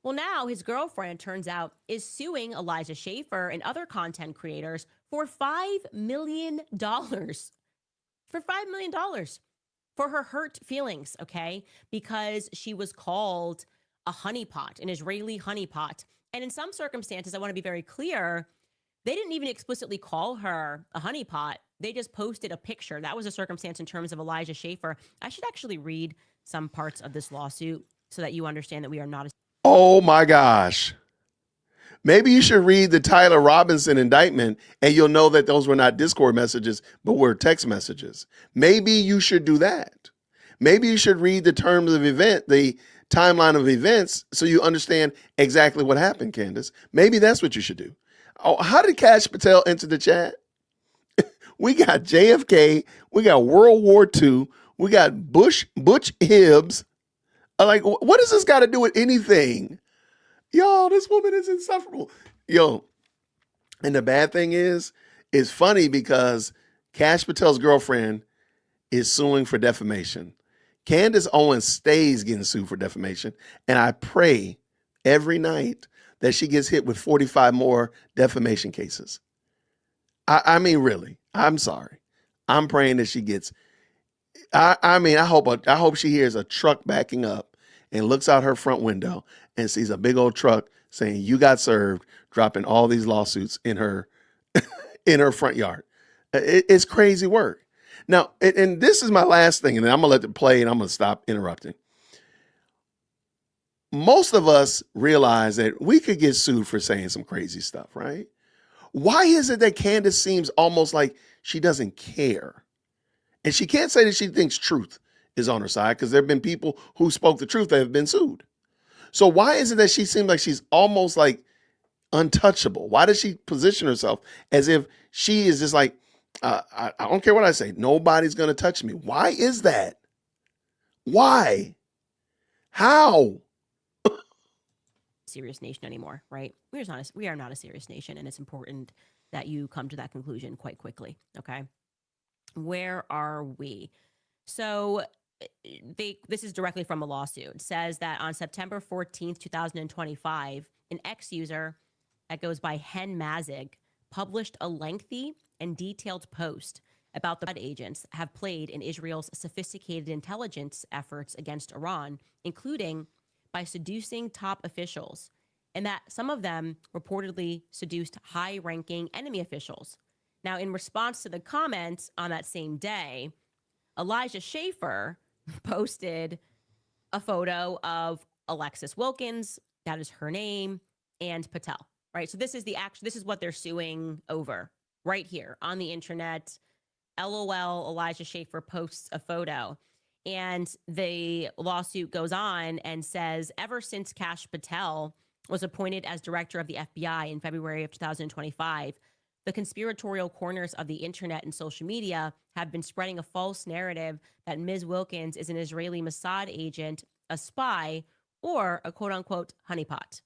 Well, now his girlfriend, turns out, is suing Elijah Schaffer and other content creators for $5 million. For $5 million for her hurt feelings, okay? Because she was called a honeypot, an Israeli honeypot. And in some circumstances, I want to be very clear, they didn't even explicitly call her a honeypot. They just posted a picture. That was a circumstance in terms of Elijah Schaffer. I should actually read some parts of this lawsuit so that you understand that we are not. Oh my gosh. Maybe you should read the Tyler Robinson indictment and you'll know that those were not Discord messages, but were text messages. Maybe you should do that. Maybe you should read the terms of event, the timeline of events, so you understand exactly what happened, Candace. Maybe that's what you should do. Oh, how did Cash Patel enter the chat? We got JFK. We got World War II. We got Butch Hibbs. Like, what does this got to do with anything? Yo, this woman is insufferable. Yo, and the bad thing is, it's funny because Cash Patel's girlfriend is suing for defamation. Candace Owens stays getting sued for defamation. And I pray every night that she gets hit with 45 more defamation cases. I mean, really, I'm sorry. I'm praying that she gets, I hope she hears a truck backing up and looks out her front window and sees a big old truck saying, you got served, dropping all these lawsuits in her, in her front yard. It's crazy work. Now, and this is my last thing, and then I'm going to let it play and I'm going to stop interrupting. Most of us realize that we could get sued for saying some crazy stuff, right? Why is it that Candace seems almost like she doesn't care? And she can't say that she thinks truth is on her side because there have been people who spoke the truth that have been sued. So why is it that she seems like she's almost like untouchable? Why does she position herself as if she is just like, I don't care what I say, nobody's going to touch me? Why is that? Why? How? Serious nation anymore, right? We are not a serious nation, and it's important that you come to that conclusion quite quickly, okay? Where are we? So this is directly from a lawsuit. It says that on September 14th, 2025, an ex-user that goes by Hen Mazig published a lengthy and detailed post about the agents have played in Israel's sophisticated intelligence efforts against Iran, including by seducing top officials, and that some of them reportedly seduced high-ranking enemy officials. Now, in response to the comments on that same day, Elijah Schaffer posted a photo of Alexis Wilkins, that is her name, and Patel, right? So this is what they're suing over right here on the internet. LOL, Elijah Schaffer posts a photo. And the lawsuit goes on and says, ever since Cash Patel was appointed as director of the FBI in February of 2025, the conspiratorial corners of the internet and social media have been spreading a false narrative that Ms. Wilkins is an Israeli Mossad agent, a spy, or a quote-unquote honeypot.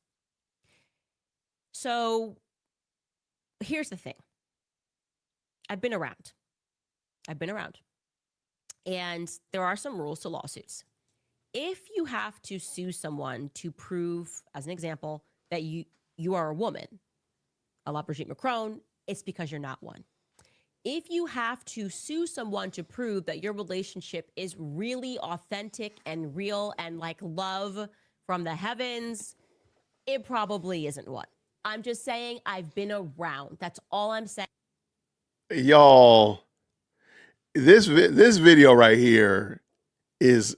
So here's the thing. I've been around. And there are some rules to lawsuits. If you have to sue someone to prove, as an example, that you are a woman, a la Brigitte Macron, it's because you're not one. If you have to sue someone to prove that your relationship is really authentic and real and like love from the heavens, it probably isn't one. I'm just saying I've been around. That's all I'm saying. Y'all, this video right here is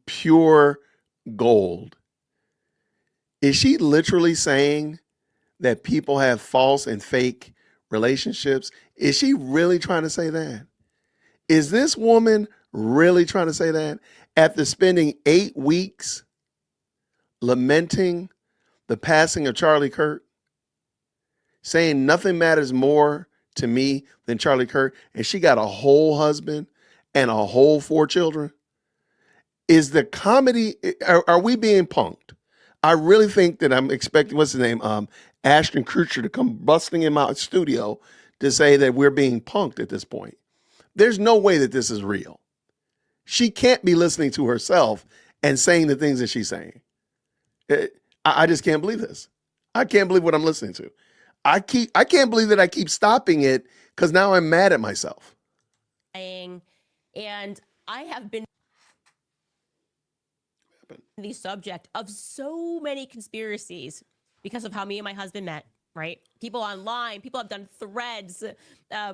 pure gold. Is she literally saying that people have false and fake relationships? Is she really trying to say that? Is this woman really trying to say that after spending 8 weeks lamenting the passing of Charlie Kirk, saying nothing matters more to me than Charlie Kirk, and she got a whole husband and a whole 4 children? Is the comedy, are we being punked? I really think that I'm expecting, what's his name? Ashton Kutcher to come busting in my studio to say that we're being punked at this point. There's no way that this is real. She can't be listening to herself and saying the things that she's saying. I just can't believe this. I can't believe what I'm listening to. I can't believe that I keep stopping it because now I'm mad at myself. And I have been the subject of so many conspiracies because of how me and my husband met, right? People online, people have done threads,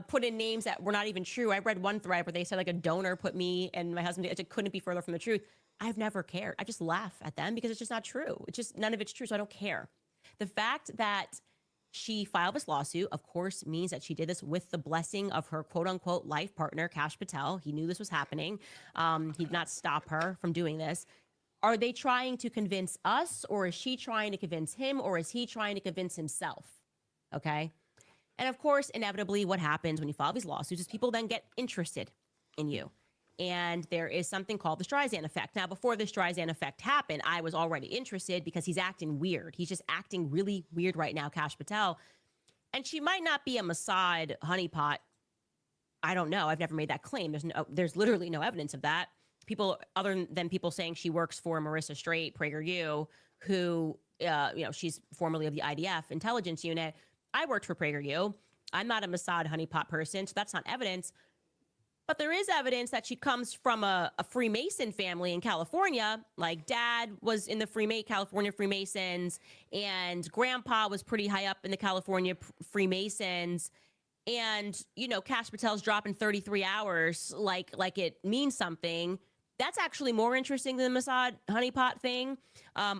put in names that were not even true. I read one thread where they said like a donor put me and my husband, it couldn't be further from the truth. I've never cared. I just laugh at them because it's just not true. It's just, none of it's true, so I don't care. The fact that she filed this lawsuit, of course, means that she did this with the blessing of her quote unquote life partner, Kash Patel. He knew this was happening. He did not stop her from doing this. Are they trying to convince us, or is she trying to convince him, or is he trying to convince himself? Okay. And of course, inevitably, what happens when you file these lawsuits is people then get interested in you. And there is something called the Streisand effect. Now, before the Streisand effect happened, I was already interested because he's acting weird. He's just acting really weird right now, Kash Patel. And she might not be a Mossad honeypot. I don't know. I've never made that claim. There's literally no evidence of that. People, other than people saying she works for Marissa Straight, PragerU, who, she's formerly of the IDF intelligence unit. I worked for PragerU. I'm not a Mossad honeypot person, so that's not evidence. But there is evidence that she comes from a Freemason family in California. Like dad was in the California Freemasons, and grandpa was pretty high up in the California Freemasons. And, Kash Patel's dropping 33 hours like it means something. That's actually more interesting than the Mossad honeypot thing.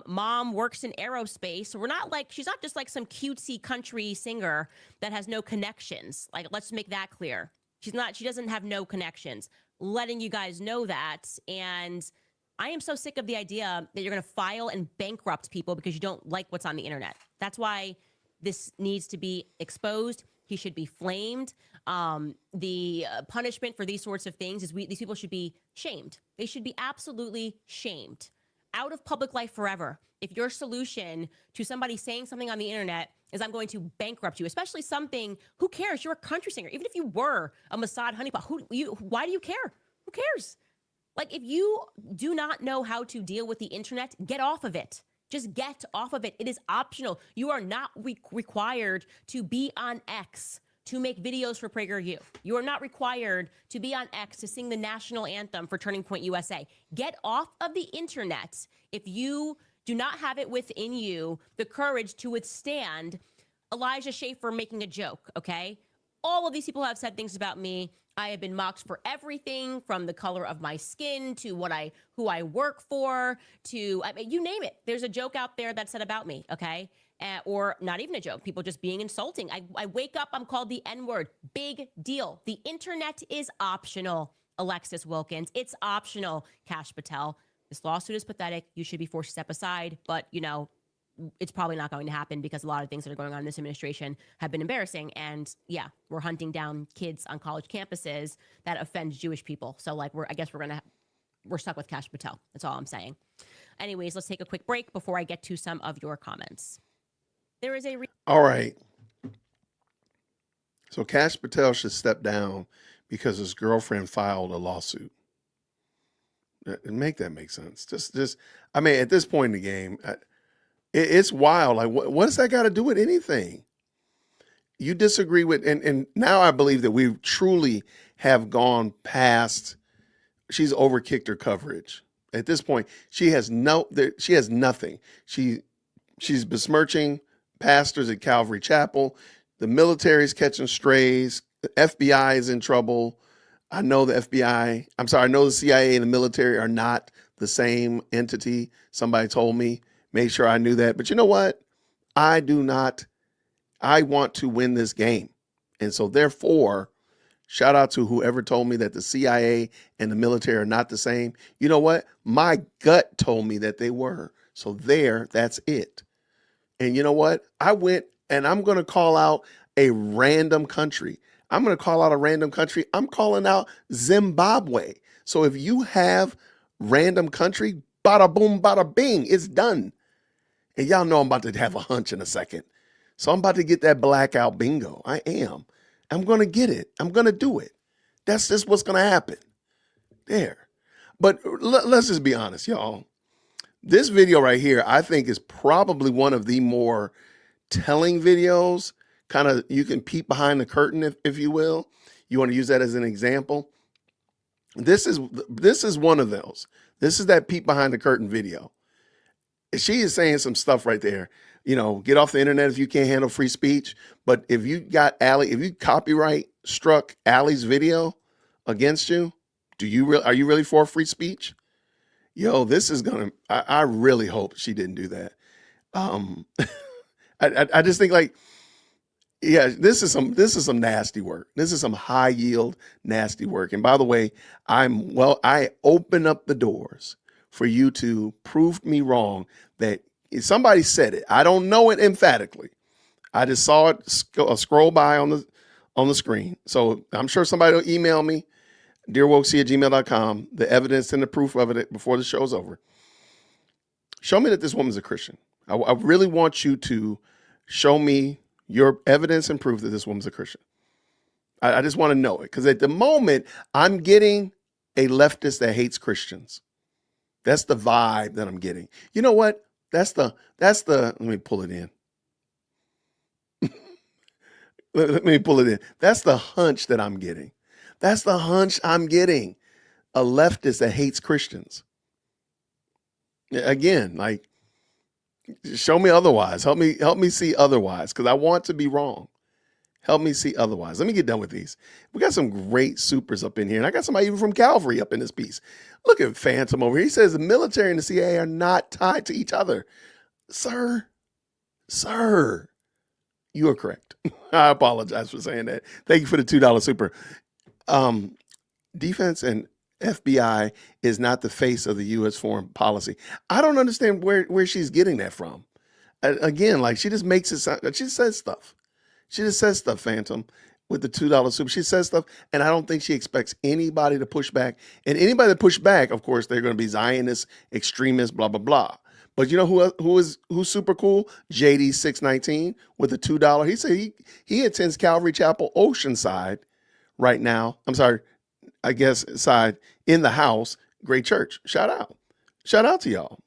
Mom works in aerospace. So she's not just like some cutesy country singer that has no connections. Like, let's make that clear. She doesn't have no connections. Letting you guys know that. And I am so sick of the idea that you're going to file and bankrupt people because you don't like what's on the internet. That's why this needs to be exposed. He should be flamed. The punishment for these sorts of things is these people should be shamed. They should be absolutely shamed. Out of public life forever. If your solution to somebody saying something on the internet is I'm going to bankrupt you, especially something, who cares? You're a country singer. Even if you were a Mossad honeypot, why do you care? Who cares? Like, if you do not know how to deal with the internet, get off of it. Just get off of it. It is optional. You are not required to be on X to make videos for PragerU. You are not required to be on X to sing the national anthem for Turning Point USA. Get off of the internet if you do not have it within you the courage to withstand Elijah Schaffer making a joke, okay? All of these people have said things about me. I have been mocked for everything from the color of my skin to who I work for to, you name it. There's a joke out there that's said about me, okay? Or not even a joke, people just being insulting. I wake up, I'm called the N-word. Big deal. The internet is optional, Alexis Wilkins. It's optional, Kash Patel. This lawsuit is pathetic. You should be forced to step aside, but it's probably not going to happen because a lot of things that are going on in this administration have been embarrassing. And yeah, we're hunting down kids on college campuses that offend Jewish people. So we're stuck with Kash Patel. That's all I'm saying. Anyways, let's take a quick break before I get to some of your comments. There is all right. So Kash Patel should step down because his girlfriend filed a lawsuit. Make that make sense. At this point in the game, it's wild. Like, what does that got to do with anything? You disagree with, and now I believe that we truly have gone past. She's overkicked her coverage. At this point, she has nothing. She's besmirching pastors at Calvary Chapel. The military's catching strays. The FBI is in trouble. I know the FBI, I'm sorry, I know the CIA and the military are not the same entity. Somebody told me, made sure I knew that. But you know what? I do not. I want to win this game. And so therefore, shout out to whoever told me that the CIA and the military are not the same. You know what? My gut told me that they were. So that's it. And you know what? I went and I'm going to call out a random country. I'm going to call out a random country. I'm calling out Zimbabwe. So if you have random country, bada boom, bada bing, it's done. And y'all know I'm about to have a hunch in a second. So I'm about to get that blackout bingo. I am. I'm going to get it. I'm going to do it. That's just what's going to happen. There. But let's just be honest, y'all. This video right here, I think, is probably one of the more telling videos. Kind of, you can peek behind the curtain, if you will. You want to use that as an example. This is one of those. This is that peek behind the curtain video. She is saying some stuff right there. You know, get off the internet if you can't handle free speech. But if you got Allie, if you copyright struck Allie's video against you, are you really for free speech? Yo, this is gonna. I really hope she didn't do that. I just think, like, yeah, this is some nasty work. This is some high yield nasty work. And by the way, I open up the doors for you to prove me wrong. That somebody said it. I don't know it emphatically. I just saw it scroll by on the screen. So I'm sure somebody will email me, dearwokesee@gmail.com, the evidence and the proof of it before the show's over. Show me that this woman's a Christian. I really want you to show me your evidence and proof that this woman's a Christian. I just want to know it, because at the moment I'm getting a leftist that hates Christians. That's the vibe that I'm getting. You know what? That's the, let me pull it in. Let me pull it in. That's the hunch that I'm getting. That's the hunch I'm getting. A leftist that hates Christians. Again, like, show me otherwise. Help me see otherwise, because I want to be wrong. Help me see otherwise. Let me get done with these. We got some great supers up in here, and I got somebody even from Calvary up in this piece. Look at Phantom over here. He says the military and the CIA are not tied to each other. Sir, you are correct. I apologize for saying that. Thank you for the $2 super. Defense and FBI is not the face of the U.S. foreign policy. I don't understand where she's getting that from. Again, like, she just makes it sound, she says stuff. She just says stuff, Phantom, with the $2 super. She says stuff, and I don't think she expects anybody to push back. And anybody that push back, of course, they're going to be Zionists, extremists, blah, blah, blah. But you know who's super cool? JD619 with the $2. He said he attends Calvary Chapel Oceanside right now. I'm sorry, I guess side in the house. Great church. Shout out to y'all.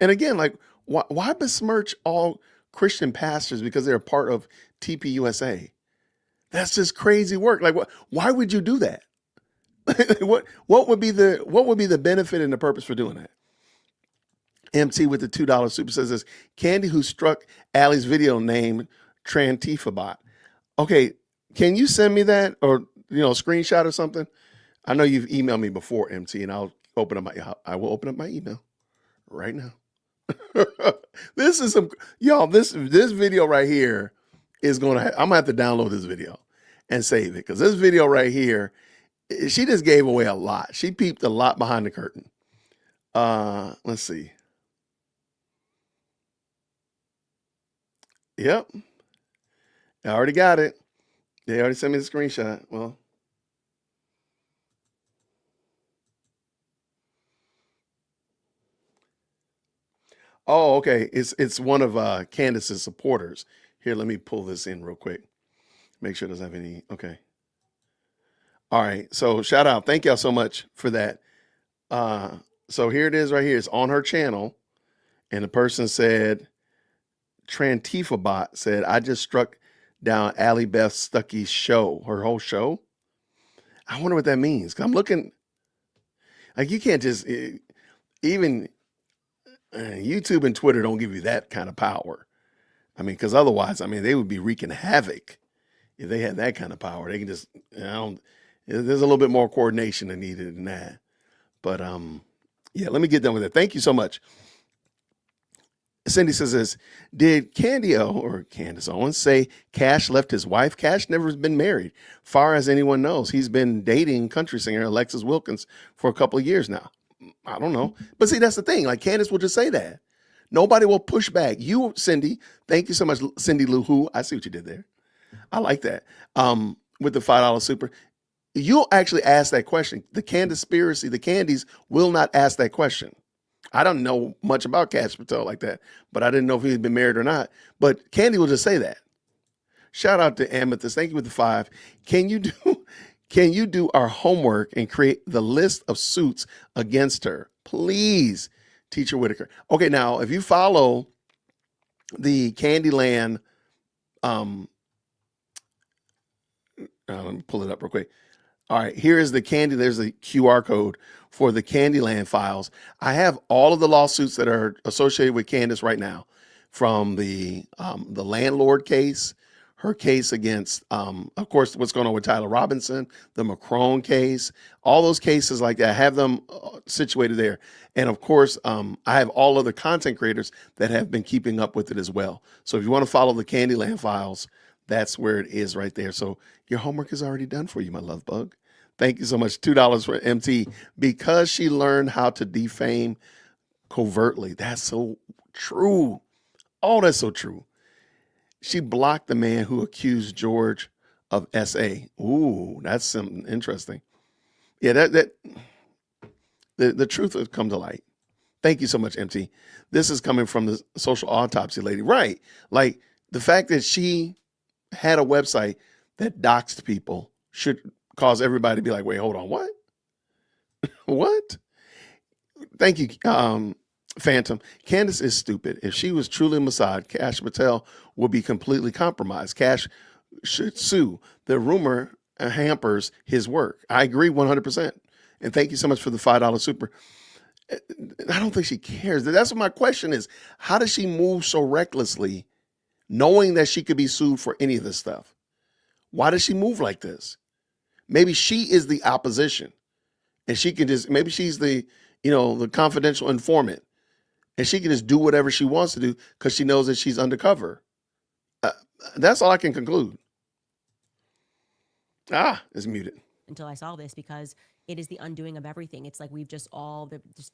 And again, like, why besmirch all Christian pastors because they're a part of TPUSA? That's just crazy work. Like, why would you do that? what would be the benefit and the purpose for doing that? MT with the $2 super says this: Candy, who struck Allie's video, named Trantifabot. Okay, can you send me that, or a screenshot or something? I know you've emailed me before, MT, and I will open up my email right now. This is y'all. This video right here is I'm gonna have to download this video and save it, because this video right here, she just gave away a lot. She peeped a lot behind the curtain. Let's see. Yep, I already got it. They already sent me the screenshot. Well, oh, okay. It's one of Candace's supporters. Here, let me pull this in real quick. Make sure it doesn't have any. Okay. All right. So shout out. Thank y'all so much for that. So here it is right here. It's on her channel. And the person said, Trantifabot said, I just struck down Allie Beth Stuckey's show, her whole show. I wonder what that means. 'Cause I'm looking, like, you can't just, even YouTube and Twitter don't give you that kind of power. I mean, because otherwise, I mean, they would be wreaking havoc if they had that kind of power. They can just, there's a little bit more coordination needed than that. But yeah, let me get done with it. Thank you so much. Cindy says this, did Candace Owens say Cash left his wife? Cash never has been married. Far as anyone knows, he's been dating country singer Alexis Wilkins for a couple of years now. I don't know. But see, that's the thing. Like Candace will just say that. Nobody will push back. You, Cindy, thank you so much, Cindy Lou Who. I see what you did there. I like that. With the $5 super. You'll actually ask that question. The Candaspiracy, the Candies will not ask that question. I don't know much about Cash Patel like that, but I didn't know if he had been married or not. But Candy will just say that. Shout out to Amethyst. Thank you with the 5. Can you do our homework and create the list of suits against her? Please, Teacher Whitaker. Okay, now if you follow the Candyland, let me pull it up real quick. All right, here is there's a QR code for the Candyland files. I have all of the lawsuits that are associated with Candace right now, from the landlord case, her case against, of course, what's going on with Tyler Robinson, the Macron case, all those cases like that. I have them situated there. And of course, I have all other content creators that have been keeping up with it as well. So if you want to follow the Candyland files, that's where it is right there. So your homework is already done for you, my love bug. Thank you so much. $2 for MT. Because she learned how to defame covertly. That's so true. Oh, that's so true. She blocked the man who accused George of SA. Ooh, that's something interesting. Yeah, the truth has come to light. Thank you so much, MT. This is coming from the social autopsy lady. Right. Like the fact that she had a website that doxed people should cause everybody to be like, wait, hold on, what? What? Thank you, Phantom. Candace is stupid. If she was truly Mossad, Cash Patel would be completely compromised. Cash should sue. The rumor hampers his work. I agree 100%. And thank you so much for the $5 super. I don't think she cares. That's what my question is. How does she move so recklessly, knowing that she could be sued for any of this stuff? Why does she move like this? Maybe she is the opposition, and she can just, maybe she's the confidential informant, and she can just do whatever she wants to do because she knows that she's undercover. That's all I can conclude. It's muted. Until I saw this, because it is the undoing of everything. It's like we've just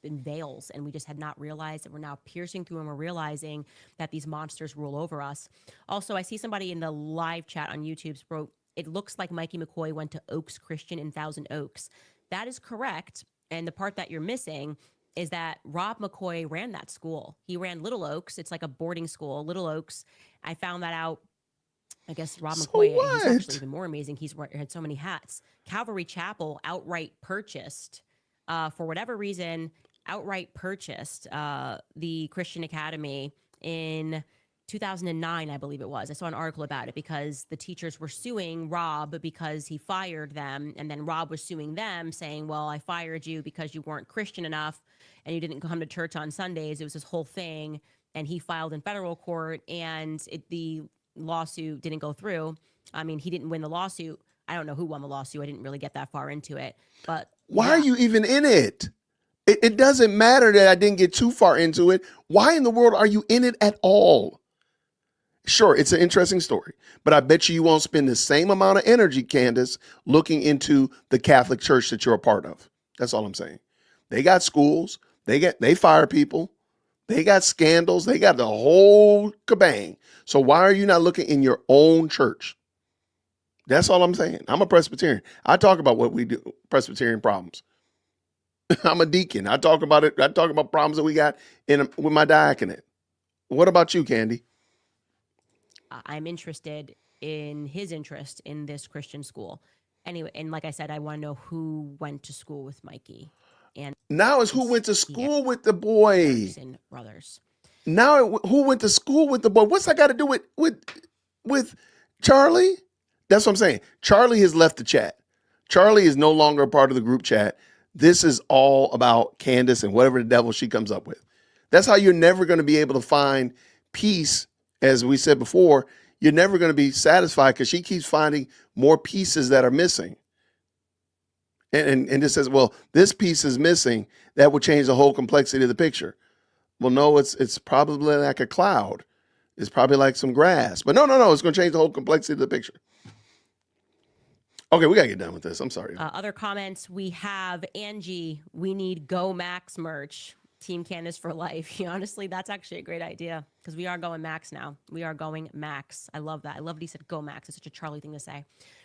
been veils, and we just had not realized that we're now piercing through, and we're realizing that these monsters rule over us. Also, I see somebody in the live chat on YouTube wrote, it looks like Mikey McCoy went to Oaks Christian in Thousand Oaks. That is correct. And the part that you're missing is that Rob McCoy ran that school. He ran Little Oaks. It's like a boarding school, Little Oaks. I found that out. I guess Rob McCoy, he's actually even more amazing. He's had so many hats. Calvary Chapel outright purchased, for whatever reason, the Christian Academy in 2009, I believe it was. I saw an article about it because the teachers were suing Rob because he fired them. And then Rob was suing them saying, well, I fired you because you weren't Christian enough and you didn't come to church on Sundays. It was this whole thing. And he filed in federal court, and the lawsuit didn't go through. I mean, he didn't win the lawsuit. I don't know who won the lawsuit. I didn't really get that far into it. But why are you even in it? It doesn't matter that I didn't get too far into it. Why in the world are you in it at all? Sure, it's an interesting story, but I bet you won't spend the same amount of energy, Candace, looking into the Catholic Church that you're a part of. That's all I'm saying. They got schools. They fire people. They got scandals. They got the whole kabang. So why are you not looking in your own church? That's all I'm saying. I'm a Presbyterian. I talk about what we do, Presbyterian problems. I'm a deacon. I talk about it. I talk about problems that we got with my diaconate. What about you, Candy? I'm interested in his interest in this Christian school. Anyway, and like I said, I want to know who went to school with Mikey. And now it's who went to school with the boy. Brothers. Now who went to school with the boy? What's that got to do with Charlie? That's what I'm saying. Charlie has left the chat. Charlie is no longer a part of the group chat. This is all about Candace and whatever the devil she comes up with. That's how you're never going to be able to find peace as we said before, you're never going to be satisfied because she keeps finding more pieces that are missing. And it says, well, this piece is missing. That would change the whole complexity of the picture. Well, no, it's probably like a cloud. It's probably like some grass. But no. It's going to change the whole complexity of the picture. Okay, we got to get done with this. I'm sorry. Other comments, we have Angie, we need Go Max merch. Team Candace for life. Honestly, that's actually a great idea because we are going Max now. We are going Max. I love that. I love that he said Go Max. It's such a Charlie thing to say.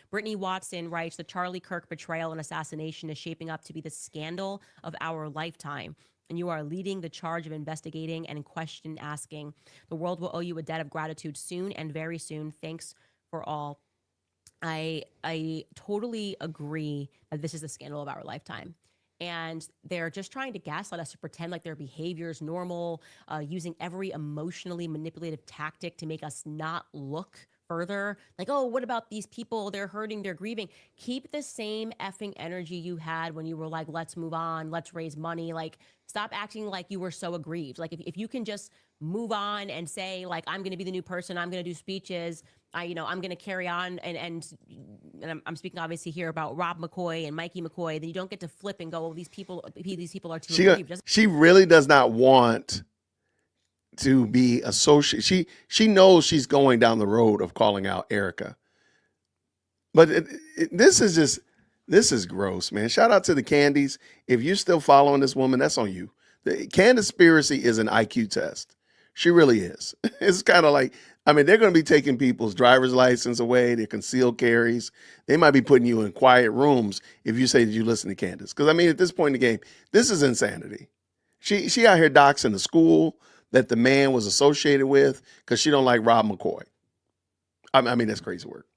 Brittany Watson writes, the Charlie Kirk betrayal and assassination is shaping up to be the scandal of our lifetime. And you are leading the charge of investigating and question asking. The world will owe you a debt of gratitude soon and very soon. Thanks for all. I totally agree that this is the scandal of our lifetime. And they're just trying to gaslight us to pretend like their behavior is normal, using every emotionally manipulative tactic to make us not look further. Like, oh, what about these people? They're hurting, they're grieving. Keep the same effing energy you had when you were like, let's move on, let's raise money. Like, stop acting like you were so aggrieved. Like, if you can just move on and say, like, I'm going to be the new person, I'm going to do speeches, I'm going to carry on, and I'm speaking obviously here about Rob McCoy and Mikey McCoy, then you don't get to flip and go, oh, these people are too aggrieved. She really does not want to be associated. She knows she's going down the road of calling out Erica. But this is gross, man. Shout out to the Candies. If you're still following this woman, that's on you. The Candaspiracy is an IQ test. She really is. It's kind of like, they're going to be taking people's driver's license away, their concealed carries. They might be putting you in quiet rooms if you say that you listen to Candace. Because, at this point in the game, this is insanity. She out here doxing the school that the man was associated with because she don't like Rob McCoy. That's crazy work.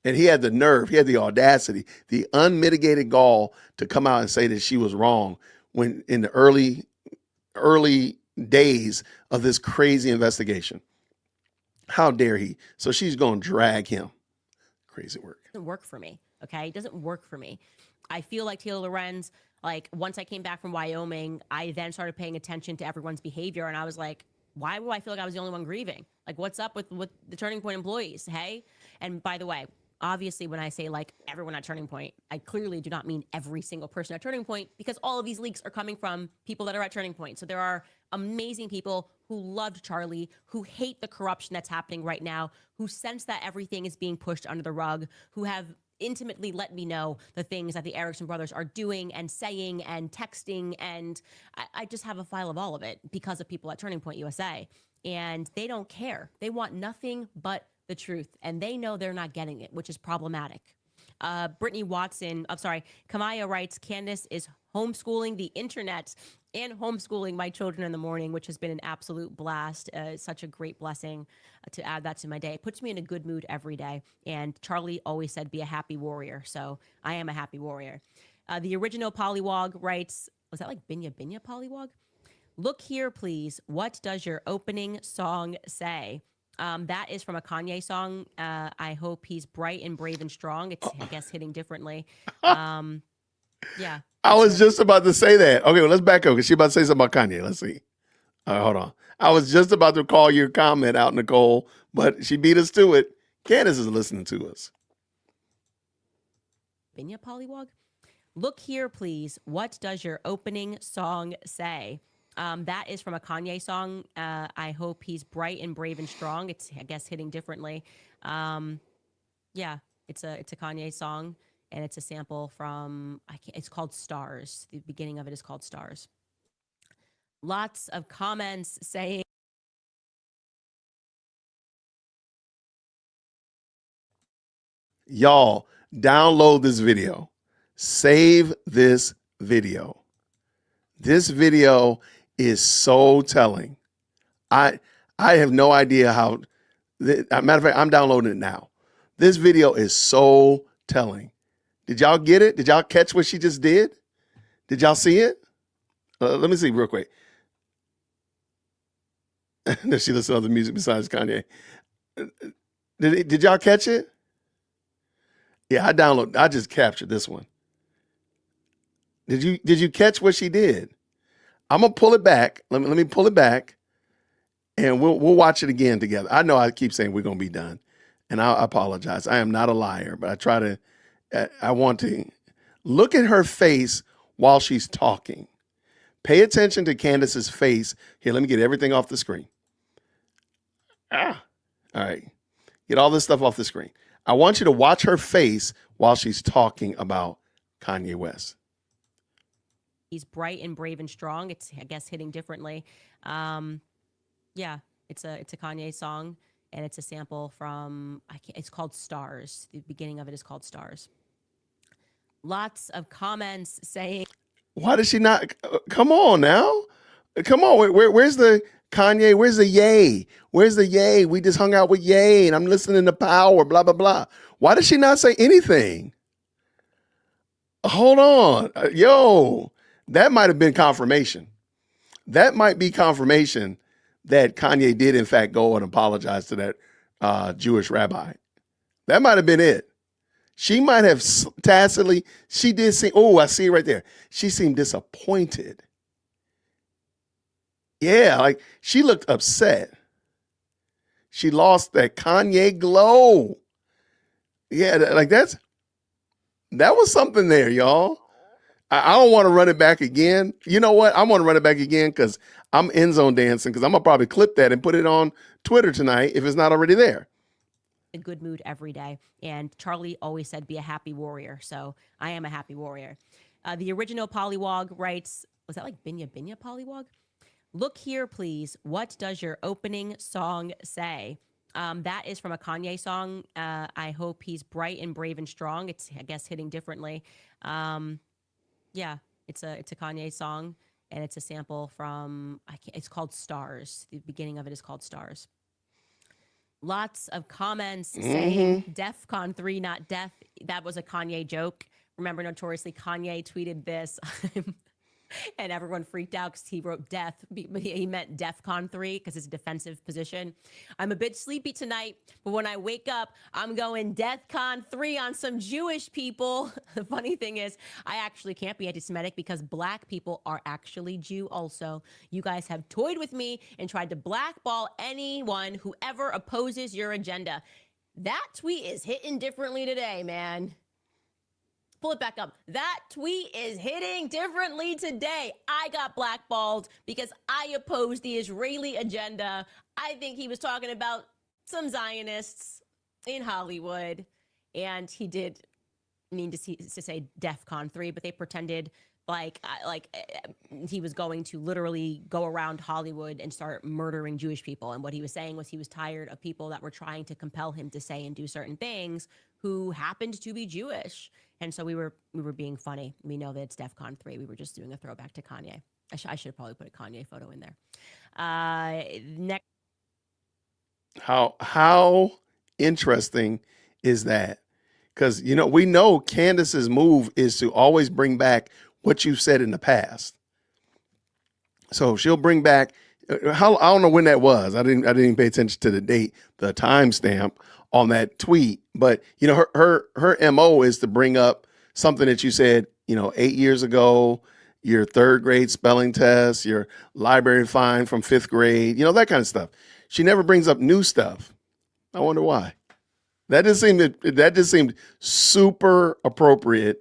And he had the nerve, he had the audacity, the unmitigated gall to come out and say that she was wrong when in the early days of this crazy investigation. How dare he? So she's going to drag him. Crazy work. It doesn't work for me. Okay. It doesn't work for me. I feel like Taylor Lorenz, like once I came back from Wyoming, I then started paying attention to everyone's behavior. And I was like, why do I feel like I was the only one grieving? Like, what's up with the Turning Point employees? Hey. And by the way, obviously, when I say like everyone at Turning Point, I clearly do not mean every single person at Turning Point because all of these leaks are coming from people that are at Turning Point. So there are amazing people who loved Charlie, who hate the corruption that's happening right now, who sense that everything is being pushed under the rug, who have intimately let me know the things that the Erickson brothers are doing and saying and texting. And I just have a file of all of it because of people at Turning Point USA. And they don't care. They want nothing but the truth. And they know they're not getting it, which is problematic. Brittany Watson, Kamaya writes, Candace is homeschooling the internet and homeschooling my children in the morning, which has been an absolute blast. Such a great blessing to add that to my day. It puts me in a good mood every day. And Charlie always said, be a happy warrior. So I am a happy warrior. The original Pollywog writes, was that like Binya Pollywog? Look here, please. What does your opening song say? That is from a Kanye song. I hope he's bright and brave and strong. It's, I guess, hitting differently. Yeah. I was just about to say that. Okay, well, let's back up because she's about to say something about Kanye. Let's see. All right, hold on. I was just about to call your comment out, Nicole, but she beat us to it. Candace is listening to us. Binya Pollywog? Look here, please. What does your opening song say? That is from a Kanye song. I hope he's bright and brave and strong. It's, I guess, hitting differently. Yeah, it's a Kanye song, and it's a sample from, it's called Stars. The beginning of it is called Stars. Lots of comments saying, y'all, download this video. Save this video. This video is so telling. I have no idea how. Matter of fact, I'm downloading it now. This video is so telling. Did y'all get it? Did y'all catch what she just did? Did y'all see it? Let me see real quick. Does she listen to other music besides Kanye? Did y'all catch it? Yeah, I just captured this one. Did you catch what she did? I'm gonna pull it back. Let me pull it back. and we'll watch it again together. I know I keep saying we're gonna be done, and I apologize. I am not a liar, but I try to. I want to look at her face while she's talking. Pay attention to Candace's face. Here, let me get everything off the screen. All right. Get all this stuff off the screen. I want you to watch her face while she's talking about Kanye West. He's bright and brave and strong. It's, I guess, hitting differently. Yeah, it's a Kanye song, and it's a sample from, it's called Stars. The beginning of it is called Stars. Lots of comments saying, why does she not? Come on now. Come on. Where's the Kanye? Where's the Yay? Where's the Yay? We just hung out with Yay and I'm listening to Power, blah, blah, blah. Why does she not say anything? Hold on. Yo, that might have been confirmation. That might be confirmation that Kanye did, in fact, go and apologize to that Jewish rabbi. That might have been it. She might have tacitly, she did seem, oh, I see it right there. She seemed disappointed. Yeah, like she looked upset. She lost that Kanye glow. Yeah, that was something there, y'all. I don't want to run it back again. You know what? I want to run it back again because I'm end zone dancing because I'm going to probably clip that and put it on Twitter tonight if it's not already there. a good mood every day. And Charlie always said, be a happy warrior. So I am a happy warrior. The original Pollywog writes, was that like Binya Binya Pollywog? Look here, please. What does your opening song say? That is from a Kanye song. I hope he's bright and brave and strong. It's, I guess, hitting differently. Yeah, it's a Kanye song, and it's a sample from, it's called Stars. The beginning of it is called Stars. Lots of comments saying DEFCON 3, not death. That was a Kanye joke. Remember, notoriously, Kanye tweeted this. And everyone freaked out because he wrote death. He meant DEFCON 3 because it's a defensive position. I'm a bit sleepy tonight, but when I wake up, I'm going DEFCON 3 on some Jewish people. The funny thing is, I actually can't be anti-Semitic because black people are actually Jew also. You guys have toyed with me and tried to blackball anyone who ever opposes your agenda. That tweet is hitting differently today, man. Pull it back up. That tweet is hitting differently today. I got blackballed because I opposed the Israeli agenda. I think he was talking about some Zionists in Hollywood. And he did mean to say DEFCON 3, but they pretended like he was going to literally go around Hollywood and start murdering Jewish people. And what he was saying was he was tired of people that were trying to compel him to say and do certain things who happened to be Jewish. And so we were being funny. We know that it's DEFCON 3. We were just doing a throwback to Kanye. I should have probably put a Kanye photo in there. Next. How interesting is that? Because, you know, we know Candace's move is to always bring back what you've said in the past. So she'll bring back, I don't know when that was. I didn't even pay attention to the date, the timestamp on that tweet. But, you know, her MO is to bring up something that you said, you know, 8 years ago, your third grade spelling test, your library fine from 5th grade, you know, that kind of stuff. She never brings up new stuff. I wonder why. That just seemed super appropriate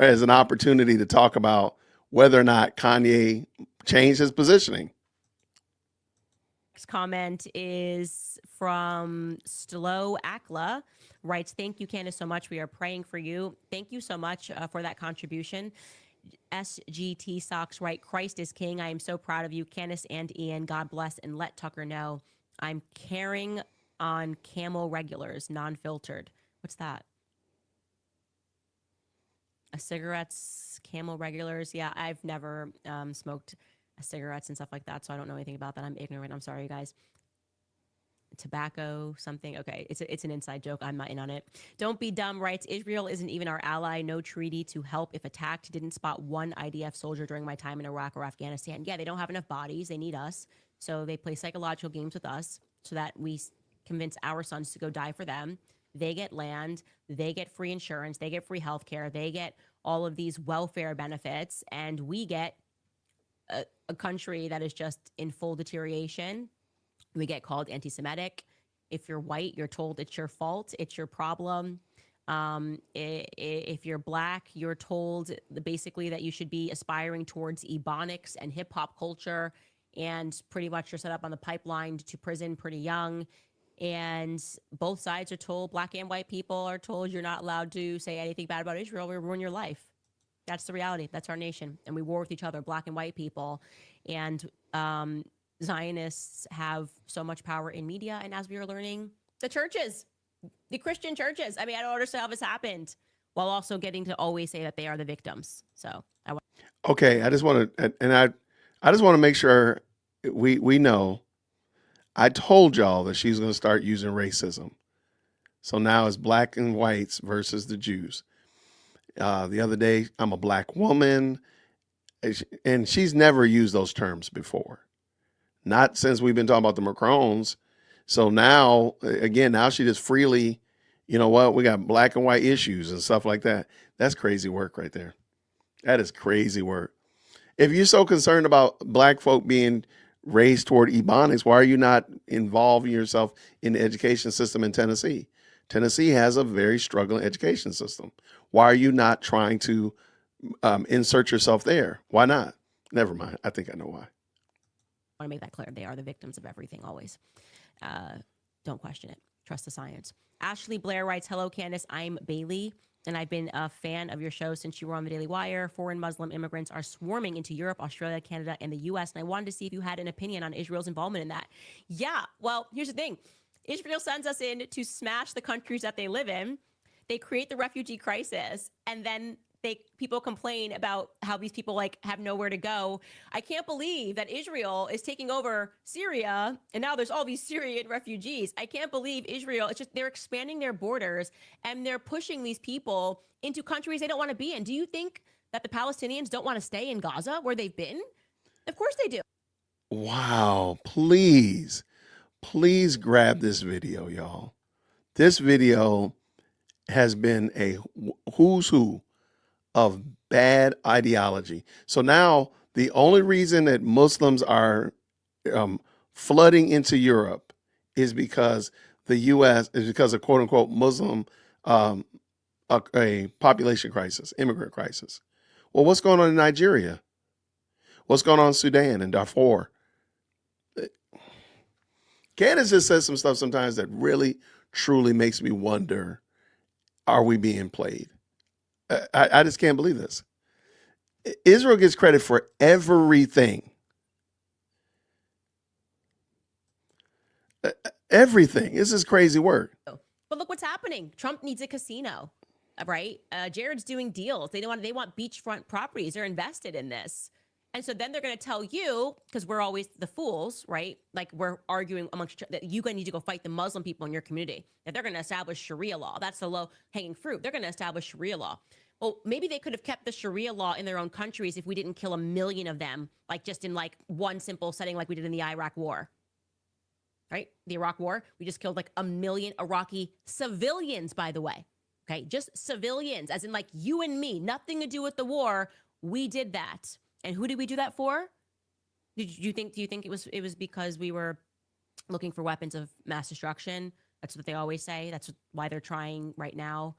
as an opportunity to talk about whether or not Kanye changed his positioning. Next comment is from Stilo Akla. Writes, thank you, Candace, so much. We are praying for you. Thank you so much for that contribution. SGT Socks, right? Christ is king. I am so proud of you, Candace and Ian. God bless, and let Tucker know I'm carrying on Camel regulars, non-filtered. What's that? Cigarettes, Camel regulars. Yeah, I've never smoked cigarettes and stuff like that, so I don't know anything about that. I'm ignorant. I'm sorry, you guys. Tobacco, something. Okay, it's an inside joke. I'm not in on it. Don't be dumb, writes, Israel isn't even our ally. No treaty to help if attacked. Didn't spot one IDF soldier during my time in Iraq or Afghanistan. Yeah, they don't have enough bodies. They need us. So they play psychological games with us so that we convince our sons to go die for them. They get land. They get free insurance. They get free health care. They get all of these welfare benefits. And we get a country that is just in full deterioration We get called anti-Semitic. If you're white, you're told it's your fault, it's your problem. If you're black, you're told basically that you should be aspiring towards ebonics and hip hop culture, and pretty much you're set up on the pipeline to prison pretty young. And both sides are told, black and white people are told, you're not allowed to say anything bad about Israel or ruin your life. That's the reality. That's our nation. And we war with each other, black and white people. And Zionists have so much power in media. And as we are learning, the churches, the Christian churches. I mean, I don't understand how this happened, while also getting to always say that they are the victims. So I want. Okay, I just want to, and I just want to make sure we know. I told y'all that she's going to start using racism. So now it's black and whites versus the Jews. The other day, I'm a black woman, and she's never used those terms before. Not since we've been talking about the Macrons. So now, again, now she just freely, you know what, we got black and white issues and stuff like that. That's crazy work right there. That is crazy work. If you're so concerned about black folk being raised toward ebonics, why are you not involving yourself in the education system in Tennessee? Tennessee has a very struggling education system. Why are you not trying to insert yourself there? Why not? Never mind. I think I know why. I want to make that clear. They are the victims of everything always. Don't question it. Trust the science. Ashley Blair writes, hello, Candace. I'm Bailey, and I've been a fan of your show since you were on the Daily Wire. Foreign Muslim immigrants are swarming into Europe, Australia, Canada, and the U.S., and I wanted to see if you had an opinion on Israel's involvement in that. Yeah, well, here's the thing. Israel sends us in to smash the countries that they live in. They create the refugee crisis, and then people complain about how these people have nowhere to go. I can't believe that Israel is taking over Syria, and now there's all these Syrian refugees. I can't believe Israel, it's just they're expanding their borders, and they're pushing these people into countries they don't want to be in. Do you think that the Palestinians don't want to stay in Gaza where they've been? Of course they do. Wow, please grab this video, y'all. This video has been a who's who of bad ideology. So now the only reason that Muslims are flooding into Europe is because the U.S. is because of quote unquote Muslim, a population crisis, immigrant crisis. Well, what's going on in Nigeria? What's going on in Sudan and Darfur? Candace just says some stuff sometimes that really, truly makes me wonder, are we being played? I just can't believe this. Israel gets credit for everything. Everything. This is crazy work. But look what's happening. Trump needs a casino, right? Jared's doing deals. They want beachfront properties. They're invested in this. And so then they're going to tell you, because we're always the fools, right? Like we're arguing amongst that you need to go fight the Muslim people in your community. If they're going to establish Sharia law, that's the low hanging fruit. They're going to establish Sharia law. Well, maybe they could have kept the Sharia law in their own countries if we didn't kill 1 million of them, just in one simple setting like we did in the Iraq war. Right? The Iraq war, we just killed 1 million Iraqi civilians, by the way. Okay? Just civilians, as in you and me, nothing to do with the war. We did that. And who did we do that for? Do you think it was because we were looking for weapons of mass destruction? That's what they always say. That's why they're trying right now.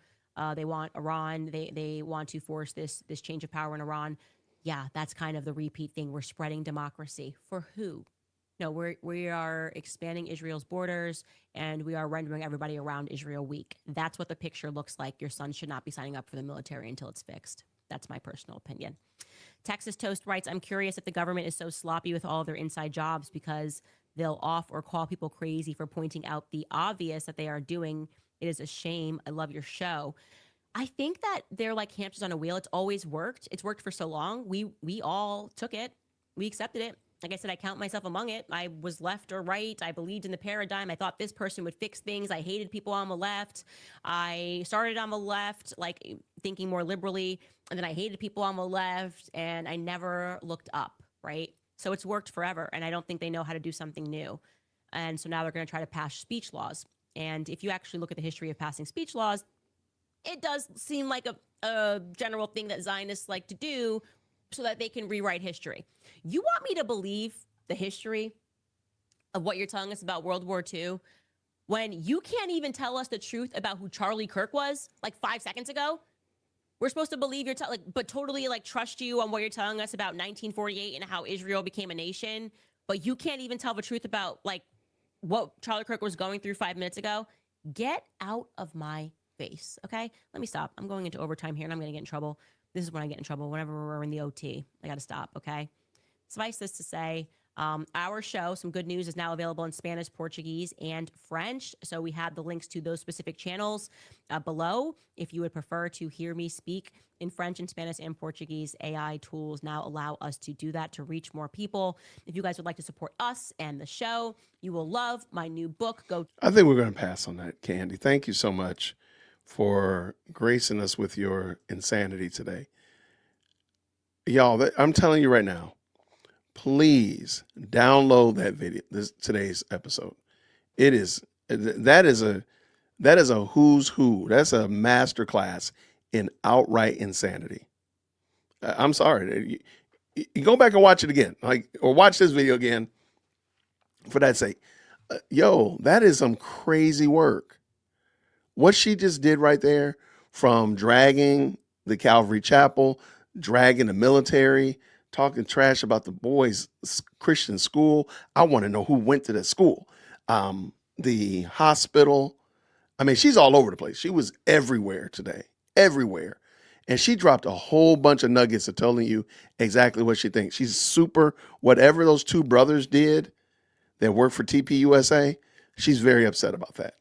They want Iran. They want to force this change of power in Iran. Yeah, that's kind of the repeat thing. We're spreading democracy. For who? No, we are expanding Israel's borders, and we are rendering everybody around Israel weak. That's what the picture looks like. Your son should not be signing up for the military until it's fixed. That's my personal opinion. Texas Toast writes, I'm curious if the government is so sloppy with all of their inside jobs because they'll off or call people crazy for pointing out the obvious that they are doing. It is a shame. I love your show. I think that they're like hamsters on a wheel. It's always worked. It's worked for so long. We all took it. We accepted it. Like I said, I count myself among it. I was left or right. I believed in the paradigm. I thought this person would fix things. I hated people on the left. I started on the left, thinking more liberally, and then I hated people on the left, and I never looked up, right? So it's worked forever, and I don't think they know how to do something new. And so now they're going to try to pass speech laws. And if you actually look at the history of passing speech laws, it does seem like a general thing that Zionists like to do so that they can rewrite history. You want me to believe the history of what you're telling us about World War II when you can't even tell us the truth about who Charlie Kirk was like 5 seconds ago? We're supposed to believe but totally like trust you on what you're telling us about 1948 and how Israel became a nation, but you can't even tell the truth about like what Charlie Kirk was going through 5 minutes ago. Get out of my face, okay? Let me stop. I'm going into overtime here and I'm going to get in trouble. This is when I get in trouble. Whenever we're in the OT, I got to stop, okay? Suffice this to say, our show, Some Good News, is now available in Spanish, Portuguese, and French. So we have the links to those specific channels below. If you would prefer to hear me speak in French and Spanish and Portuguese, AI tools now allow us to do that to reach more people. If you guys would like to support us and the show, you will love my new book. I think we're going to pass on that, Candy. Thank you so much for gracing us with your insanity today. Y'all, I'm telling you right now, please download that video, today's episode. That is a who's who. That's a master class in outright insanity. I'm sorry. You go back and watch it again, or watch this video again for that sake. Yo, that is some crazy work. What she just did right there, from dragging the Calvary Chapel, dragging the military, talking trash about the boys' Christian school. I want to know who went to that school. The hospital. I mean, she's all over the place. She was everywhere today, everywhere. And she dropped a whole bunch of nuggets of telling you exactly what she thinks. She's super, whatever those two brothers did that work for TPUSA, she's very upset about that.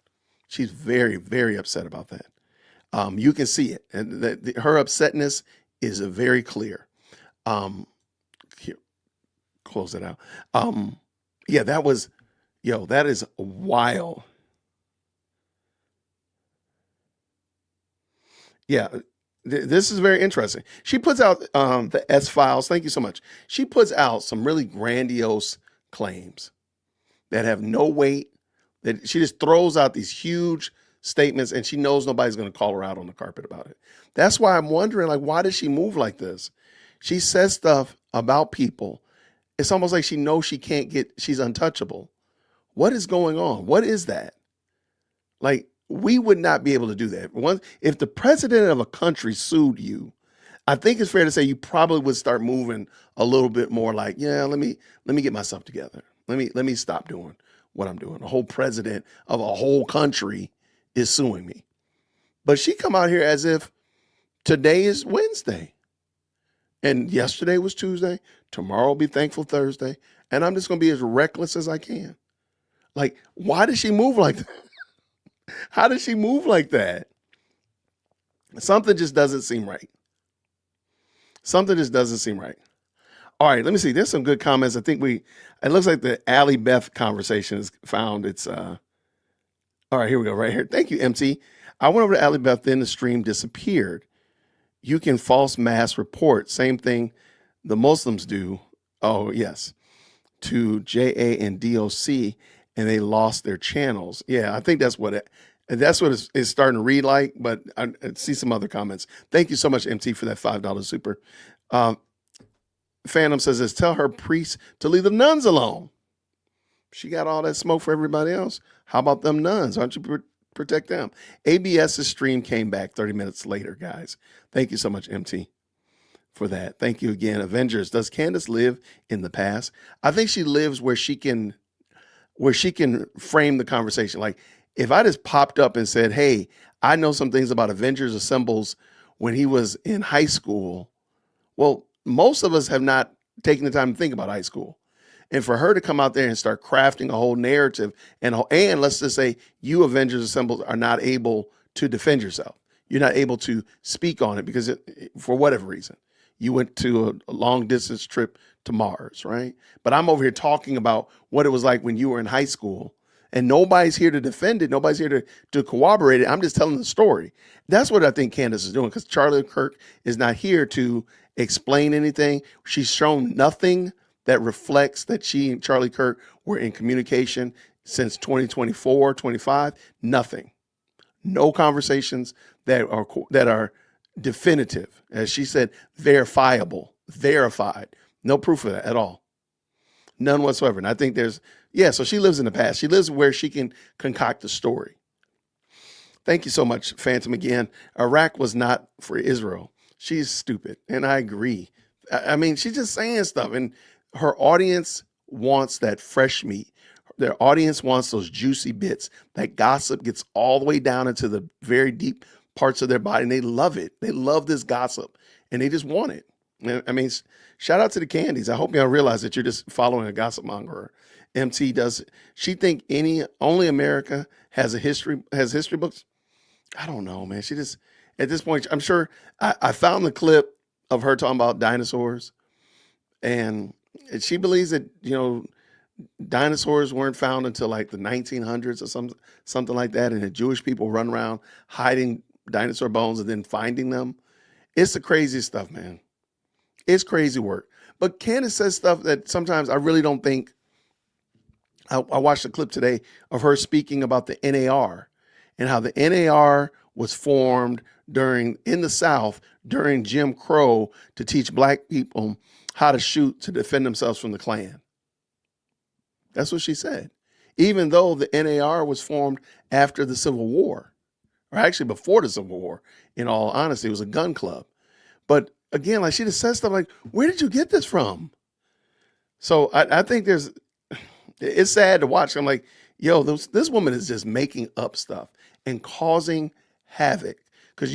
She's very, very upset about that. You can see it. And her upsetness is very clear. Here, close it out. Yeah, that is wild. Yeah, this is very interesting. She puts out the S files. Thank you so much. She puts out some really grandiose claims that have no weight, that she just throws out these huge statements and she knows nobody's going to call her out on the carpet about it. That's why I'm wondering, like, why does she move like this? She says stuff about people. It's almost like she knows she's untouchable. What is going on? What is that? Like, we would not be able to do that. If the president of a country sued you, I think it's fair to say you probably would start moving a little bit more like, yeah, let me get myself together. Let me stop doing what I'm doing. The whole president of a whole country is suing me. But she come out here as if today is Wednesday and yesterday was Tuesday. Tomorrow will be Thankful Thursday. And I'm just going to be as reckless as I can. Like, why does she move like that? How does she move like that? Something just doesn't seem right. Something just doesn't seem right. All right, let me see. There's some good comments. I think it looks like the Allie Beth conversation has found its, all right, here we go, right here. Thank you, MT. I went over to Allie Beth, then the stream disappeared. You can false mass report. Same thing the Muslims do. Oh, yes. To JA and DOC, and they lost their channels. Yeah, I think that's what it's starting to read like, but I see some other comments. Thank you so much, MT, for that $5 super. Phantom says this, tell her priests to leave the nuns alone. She got all that smoke for everybody else. How about them nuns? Why don't you protect them? ABS's stream came back 30 minutes later, guys. Thank you so much, MT, for that. Thank you again. Avengers, does Candace live in the past? I think she lives where she can frame the conversation. Like, if I just popped up and said, hey, I know some things about Avengers Assembles when he was in high school. Well, most of us have not taken the time to think about high school. And for her to come out there and start crafting a whole narrative and let's just say you Avengers Assembled are not able to defend yourself. You're not able to speak on it because for whatever reason, you went to a long distance trip to Mars, right? But I'm over here talking about what it was like when you were in high school, and nobody's here to defend it. Nobody's here to corroborate it. I'm just telling the story. That's what I think Candace is doing, because Charlie Kirk is not here to explain anything. She's shown nothing that reflects that she and Charlie Kirk were in communication since 2024, 25. Nothing. No conversations that are definitive. As she said, verifiable, verified. No proof of that at all. None whatsoever. And I think there's Yeah, so she lives in the past. She lives where she can concoct a story. Thank you so much, Phantom, again. Iraq was not for Israel. She's stupid, and I agree. I mean, she's just saying stuff, and her audience wants that fresh meat. Their audience wants those juicy bits. That gossip gets all the way down into the very deep parts of their body, and they love it. They love this gossip, and they just want it. I mean, shout out to the Candies. I hope y'all realize that you're just following a gossip monger. MT does. She think only America has history books. I don't know, man. She just, at this point, I'm sure I found the clip of her talking about dinosaurs, and she believes that, dinosaurs weren't found until like the 1900s or something like that. And the Jewish people run around hiding dinosaur bones and then finding them. It's the craziest stuff, man. It's crazy work. But Candace says stuff that sometimes I really don't think. I watched a clip today of her speaking about the NAR and how the NAR was formed in the South during Jim Crow to teach black people how to shoot to defend themselves from the Klan. That's what she said. Even though the NAR was formed after the Civil War, or actually before the Civil War, in all honesty, it was a gun club. But again, like she just says stuff like, where did you get this from? So I think it's sad to watch. I'm like, yo, this woman is just making up stuff and causing havoc. Because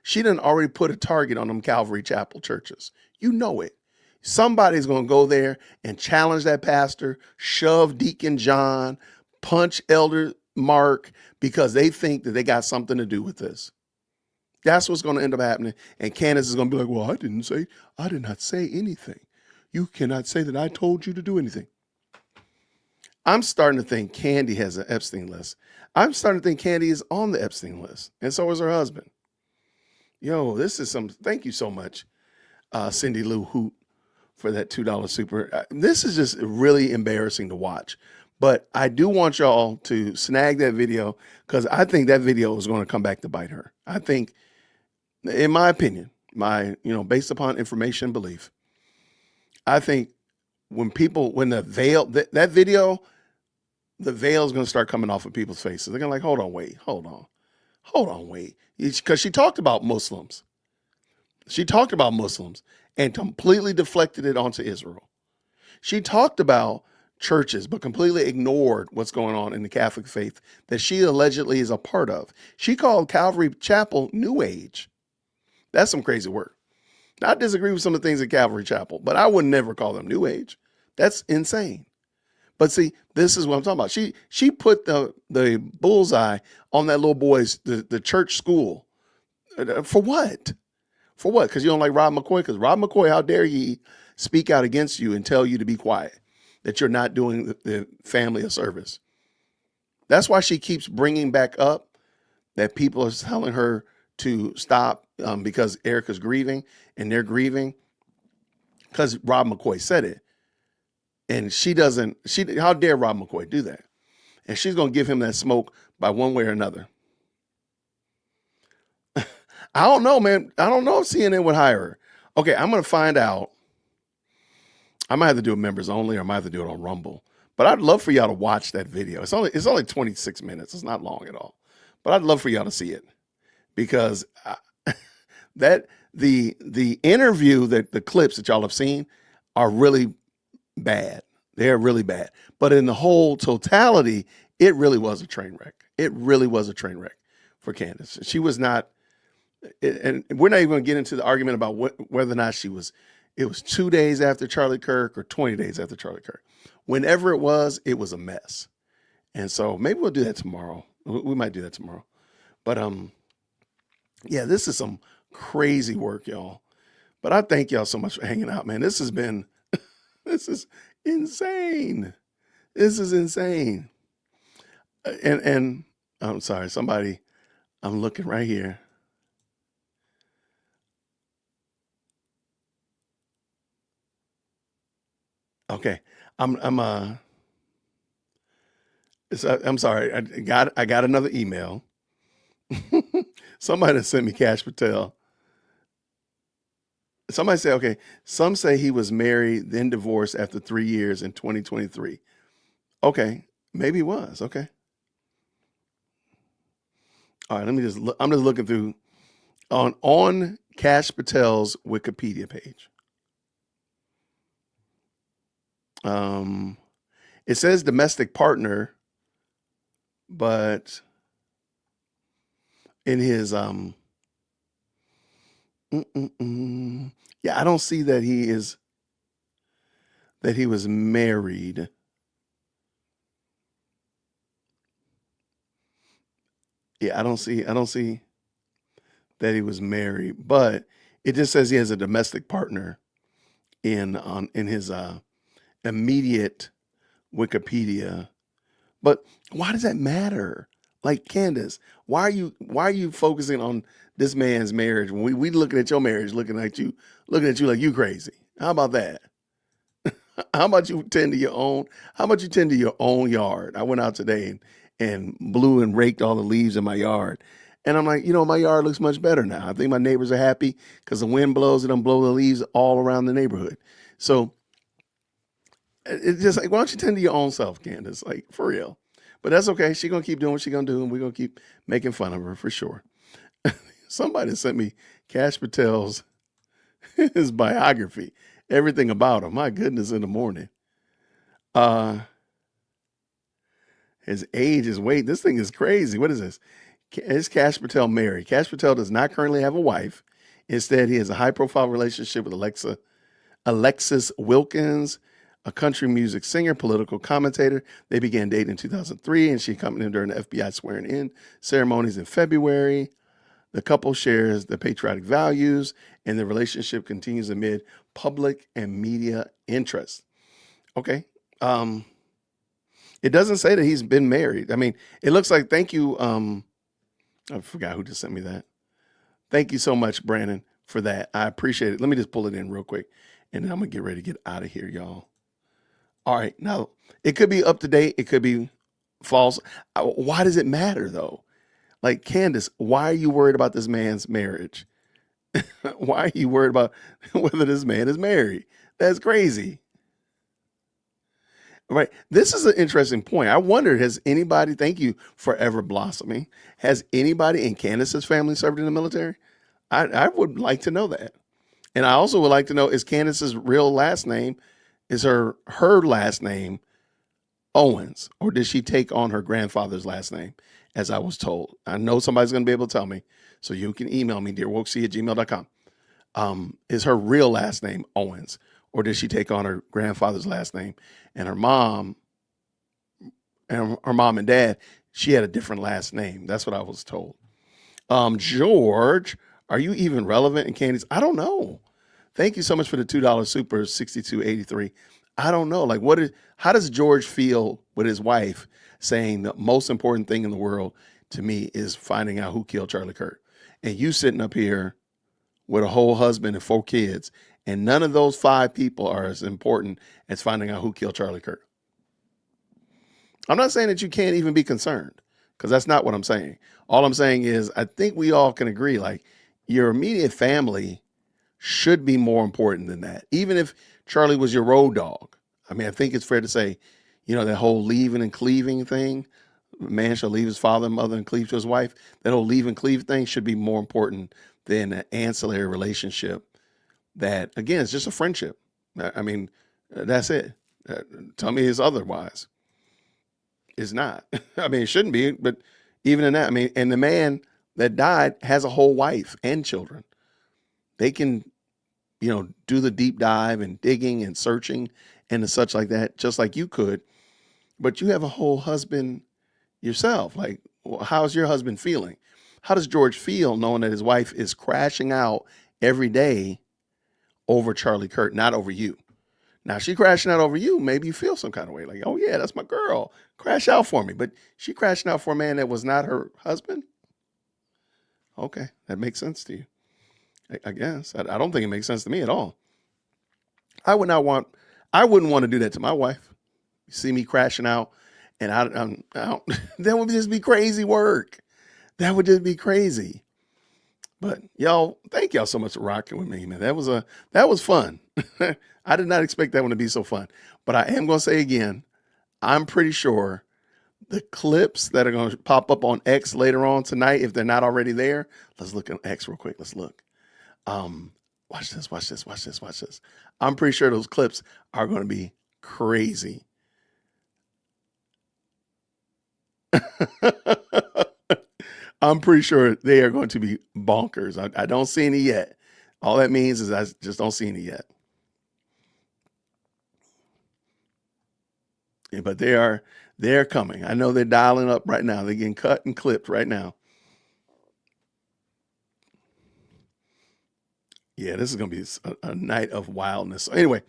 she done already put a target on them Calvary Chapel churches. You know it. Somebody's going to go there and challenge that pastor, shove Deacon John, punch Elder Mark, because they think that they got something to do with this. That's what's going to end up happening. And Candace is going to be like, well, I did not say anything. You cannot say that I told you to do anything. I'm starting to think Candy has an Epstein list. I'm starting to think Candy is on the Epstein list. And so is her husband. Yo, thank you so much, Cindy Lou Hoot, for that $2 super. This is just really embarrassing to watch. But I do want y'all to snag that video, because I think that video is going to come back to bite her. I think, in my opinion, based upon information and belief, I think the veil, that video, the veil is going to start coming off of people's faces. They're going to hold on, wait. Because she talked about Muslims. She talked about Muslims and completely deflected it onto Israel. She talked about churches, but completely ignored what's going on in the Catholic faith that she allegedly is a part of. She called Calvary Chapel New Age. That's some crazy work. Now, I disagree with some of the things at Calvary Chapel, but I would never call them New Age. That's insane. But see, this is what I'm talking about. She put the bullseye on that little boy's the church school. For what? For what? Because you don't like Rob McCoy? Because Rob McCoy, how dare he speak out against you and tell you to be quiet, that you're not doing the family a service. That's why she keeps bringing back up that people are telling her to stop because Erica's grieving, and they're grieving because Rob McCoy said it. And how dare Rob McCoy do that? And she's going to give him that smoke by one way or another. I don't know, man. I don't know if CNN would hire her. Okay, I'm going to find out. I might have to do it members only, or I might have to do it on Rumble. But I'd love for y'all to watch that video. It's only 26 minutes. It's not long at all. But I'd love for y'all to see it, because the interview, the clips that y'all have seen are really bad. They're really bad. But in the whole totality, it really was a train wreck. It really was a train wreck for Candace. She was not, and we're not even going to get into the argument about whether or not it was 2 days after Charlie Kirk or 20 days after Charlie Kirk. Whenever it was a mess. And so maybe we'll do that tomorrow. We might do that tomorrow. But yeah, this is some crazy work, y'all. But I thank y'all so much for hanging out, man. This is insane. This is insane. And I'm sorry, I'm looking right here. Okay. I'm sorry. I got another email. Somebody sent me Cash Patel. Somebody say, okay, some say he was married, then divorced after 3 years in 2023. Okay, maybe it was. Okay. All right, let me just look. I'm just looking through on Kash Patel's Wikipedia page. It says domestic partner, but in his yeah, I don't see that he was married. Yeah, I don't see that he was married, but it just says he has a domestic partner in his immediate Wikipedia. But why does that matter? Like, Candace, why are you focusing on this man's marriage when we looking at your marriage, looking at you like you crazy? How about that? How about you tend to your own? How about you tend to your own yard? I went out today and blew and raked all the leaves in my yard, and I'm like, my yard looks much better now. I think my neighbors are happy because the wind blows and blow the leaves all around the neighborhood. So it's just like, why don't you tend to your own self, Candace? Like, for real. But that's okay. She's gonna keep doing what she's gonna do, and we're gonna keep making fun of her for sure. Somebody sent me Kash Patel's his biography, everything about him. My goodness, in the morning. His age, his weight. This thing is crazy. What is this? Is Kash Patel married? Kash Patel does not currently have a wife. Instead, he has a high-profile relationship with Alexis Wilkins, a country music singer, political commentator. They began dating in 2003, and she accompanied him during the FBI swearing-in ceremonies in February. The couple shares the patriotic values, and the relationship continues amid public and media interest. Okay. It doesn't say that he's been married. I mean, it looks like, thank you. I forgot who just sent me that. Thank you so much, Brandon, for that. I appreciate it. Let me just pull it in real quick, and then I'm going to get ready to get out of here, y'all. All right. Now, it could be up to date. It could be false. Why does it matter, though? Like, Candace, why are you worried about this man's marriage? Why are you worried about whether this man is married? That's crazy. Right. This is an interesting point. I wondered, has anybody, thank you for ever blossoming, has anybody in Candace's family served in the military? I would like to know that. And I also would like to know, is Candace's real last name, is her last name Owens, or did she take on her grandfather's last name, as I was told? I know somebody's going to be able to tell me, so you can email me, dearwokesy@gmail.com. Is her real last name Owens, or did she take on her grandfather's last name? And her mom and dad, she had a different last name. That's what I was told. George, are you even relevant in Candace? I don't know. Thank you so much for the $2 super 6283. I don't know. Like, how does George feel with his wife saying the most important thing in the world to me is finding out who killed Charlie Kirk? And you sitting up here with a whole husband and 4 kids, and none of those 5 people are as important as finding out who killed Charlie Kirk. I'm not saying that you can't even be concerned, because that's not what I'm saying. All I'm saying is, I think we all can agree, like, your immediate family should be more important than that. Even if Charlie was your road dog. I mean, I think it's fair to say, that whole leaving and cleaving thing, a man shall leave his father and mother and cleave to his wife. That whole leave and cleave thing should be more important than an ancillary relationship that, again, it's just a friendship. I mean, that's it. Tell me it's otherwise. It's not. I mean, it shouldn't be, but even in that, I mean, and the man that died has a whole wife and children. They can, do the deep dive and digging and searching and such like that, just like you could. But you have a whole husband yourself. Like, how's your husband feeling? How does George feel knowing that his wife is crashing out every day over Charlie Kirk, not over you? Now, she crashing out over you, maybe you feel some kind of way. Like, oh, yeah, that's my girl. Crash out for me. But she crashing out for a man that was not her husband? Okay, that makes sense to you. I guess. I don't think it makes sense to me at all. I wouldn't want to do that to my wife. You see me crashing out, and I don't, that would just be crazy work. That would just be crazy. But y'all, thank y'all so much for rocking with me, man. That was fun. I did not expect that one to be so fun. But I am going to say again, I'm pretty sure the clips that are going to pop up on X later on tonight, if they're not already there, let's look at X real quick. Let's look. Watch this. I'm pretty sure those clips are going to be crazy. I'm pretty sure they are going to be bonkers. I don't see any yet. All that means is I just don't see any yet. Yeah, but they're coming. I know they're dialing up right now. They're getting cut and clipped right now. Yeah, this is going to be a night of wildness. So anyway,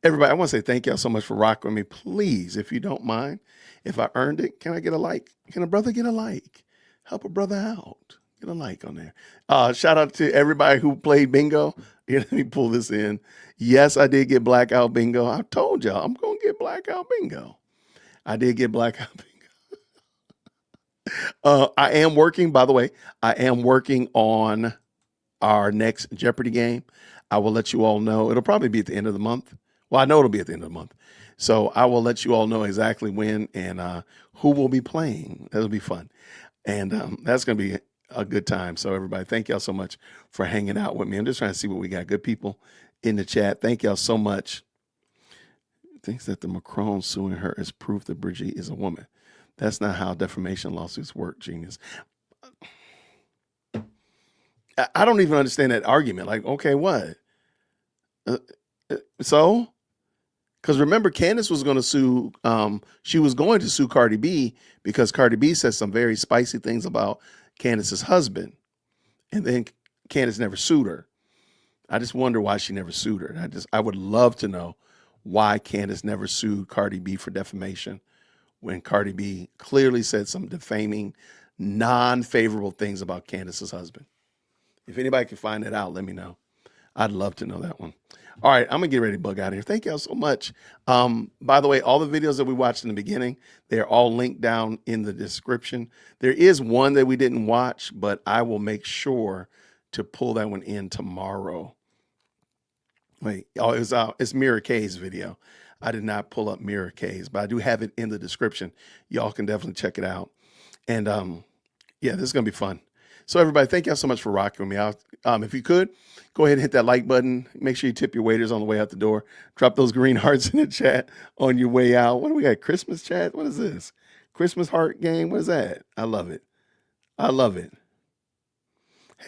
everybody, I want to say thank y'all so much for rocking with me. Please, if you don't mind, if I earned it, can I get a like? Can a brother get a like? Help a brother out. Get a like on there. Shout out to everybody who played bingo. Here, let me pull this in. Yes, I did get blackout bingo. I told y'all I'm going to get blackout bingo. I did get blackout bingo. I am working, by the way, I am working on our next Jeopardy game. I will let you all know. It'll probably be at the end of the month. Well, I know it'll be at the end of the month. So I will let you all know exactly when and who will be playing. That'll be fun. And that's going to be a good time. So everybody, thank y'all so much for hanging out with me. I'm just trying to see what we got. Good people in the chat. Thank y'all so much. Thinks that the Macron suing her is proof that Brigitte is a woman. That's not how defamation lawsuits work, genius. I don't even understand that argument. Like, okay, what? So? Because remember, Candace was going to sue, she was going to sue Cardi B because Cardi B said some very spicy things about Candace's husband. And then Candace never sued her. I just wonder why she never sued her. I would love to know why Candace never sued Cardi B for defamation when Cardi B clearly said some defaming, non-favorable things about Candace's husband. If anybody can find that out, let me know. I'd love to know that one. All right, I'm going to get ready to bug out of here. Thank y'all so much. By the way, all the videos that we watched in the beginning, they're all linked down in the description. There is one that we didn't watch, but I will make sure to pull that one in tomorrow. Wait, it's Mira K's video. I did not pull up Mira K's, but I do have it in the description. Y'all can definitely check it out. And yeah, this is going to be fun. So everybody, thank y'all so much for rocking with me. If you could, go ahead and hit that like button. Make sure you tip your waiters on the way out the door. Drop those green hearts in the chat on your way out. What do we got? Christmas chat? What is this? Christmas heart game? What is that? I love it. I love it.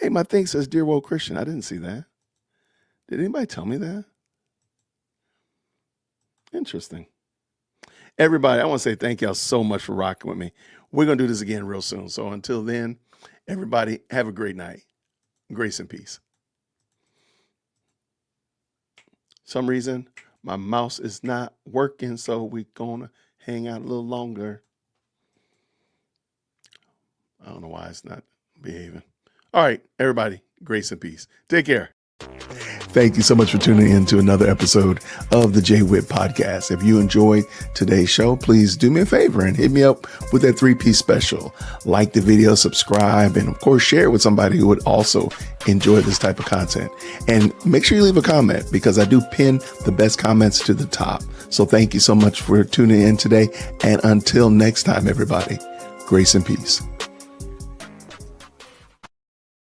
Hey, my thing says Dear World Christian. I didn't see that. Did anybody tell me that? Interesting. Everybody, I want to say thank y'all so much for rocking with me. We're going to do this again real soon. So until then, everybody have a great night. Grace and peace. Some reason my mouse is not working, so we're going to hang out a little longer. I don't know why it's not behaving. All right, everybody, grace and peace. Take care. Thank you so much for tuning in to another episode of the Jay Witt Podcast. If you enjoyed today's show, please do me a favor and hit me up with that 3-piece special. Like the video, subscribe, and of course, share it with somebody who would also enjoy this type of content. And make sure you leave a comment because I do pin the best comments to the top. So thank you so much for tuning in today. And until next time, everybody, grace and peace.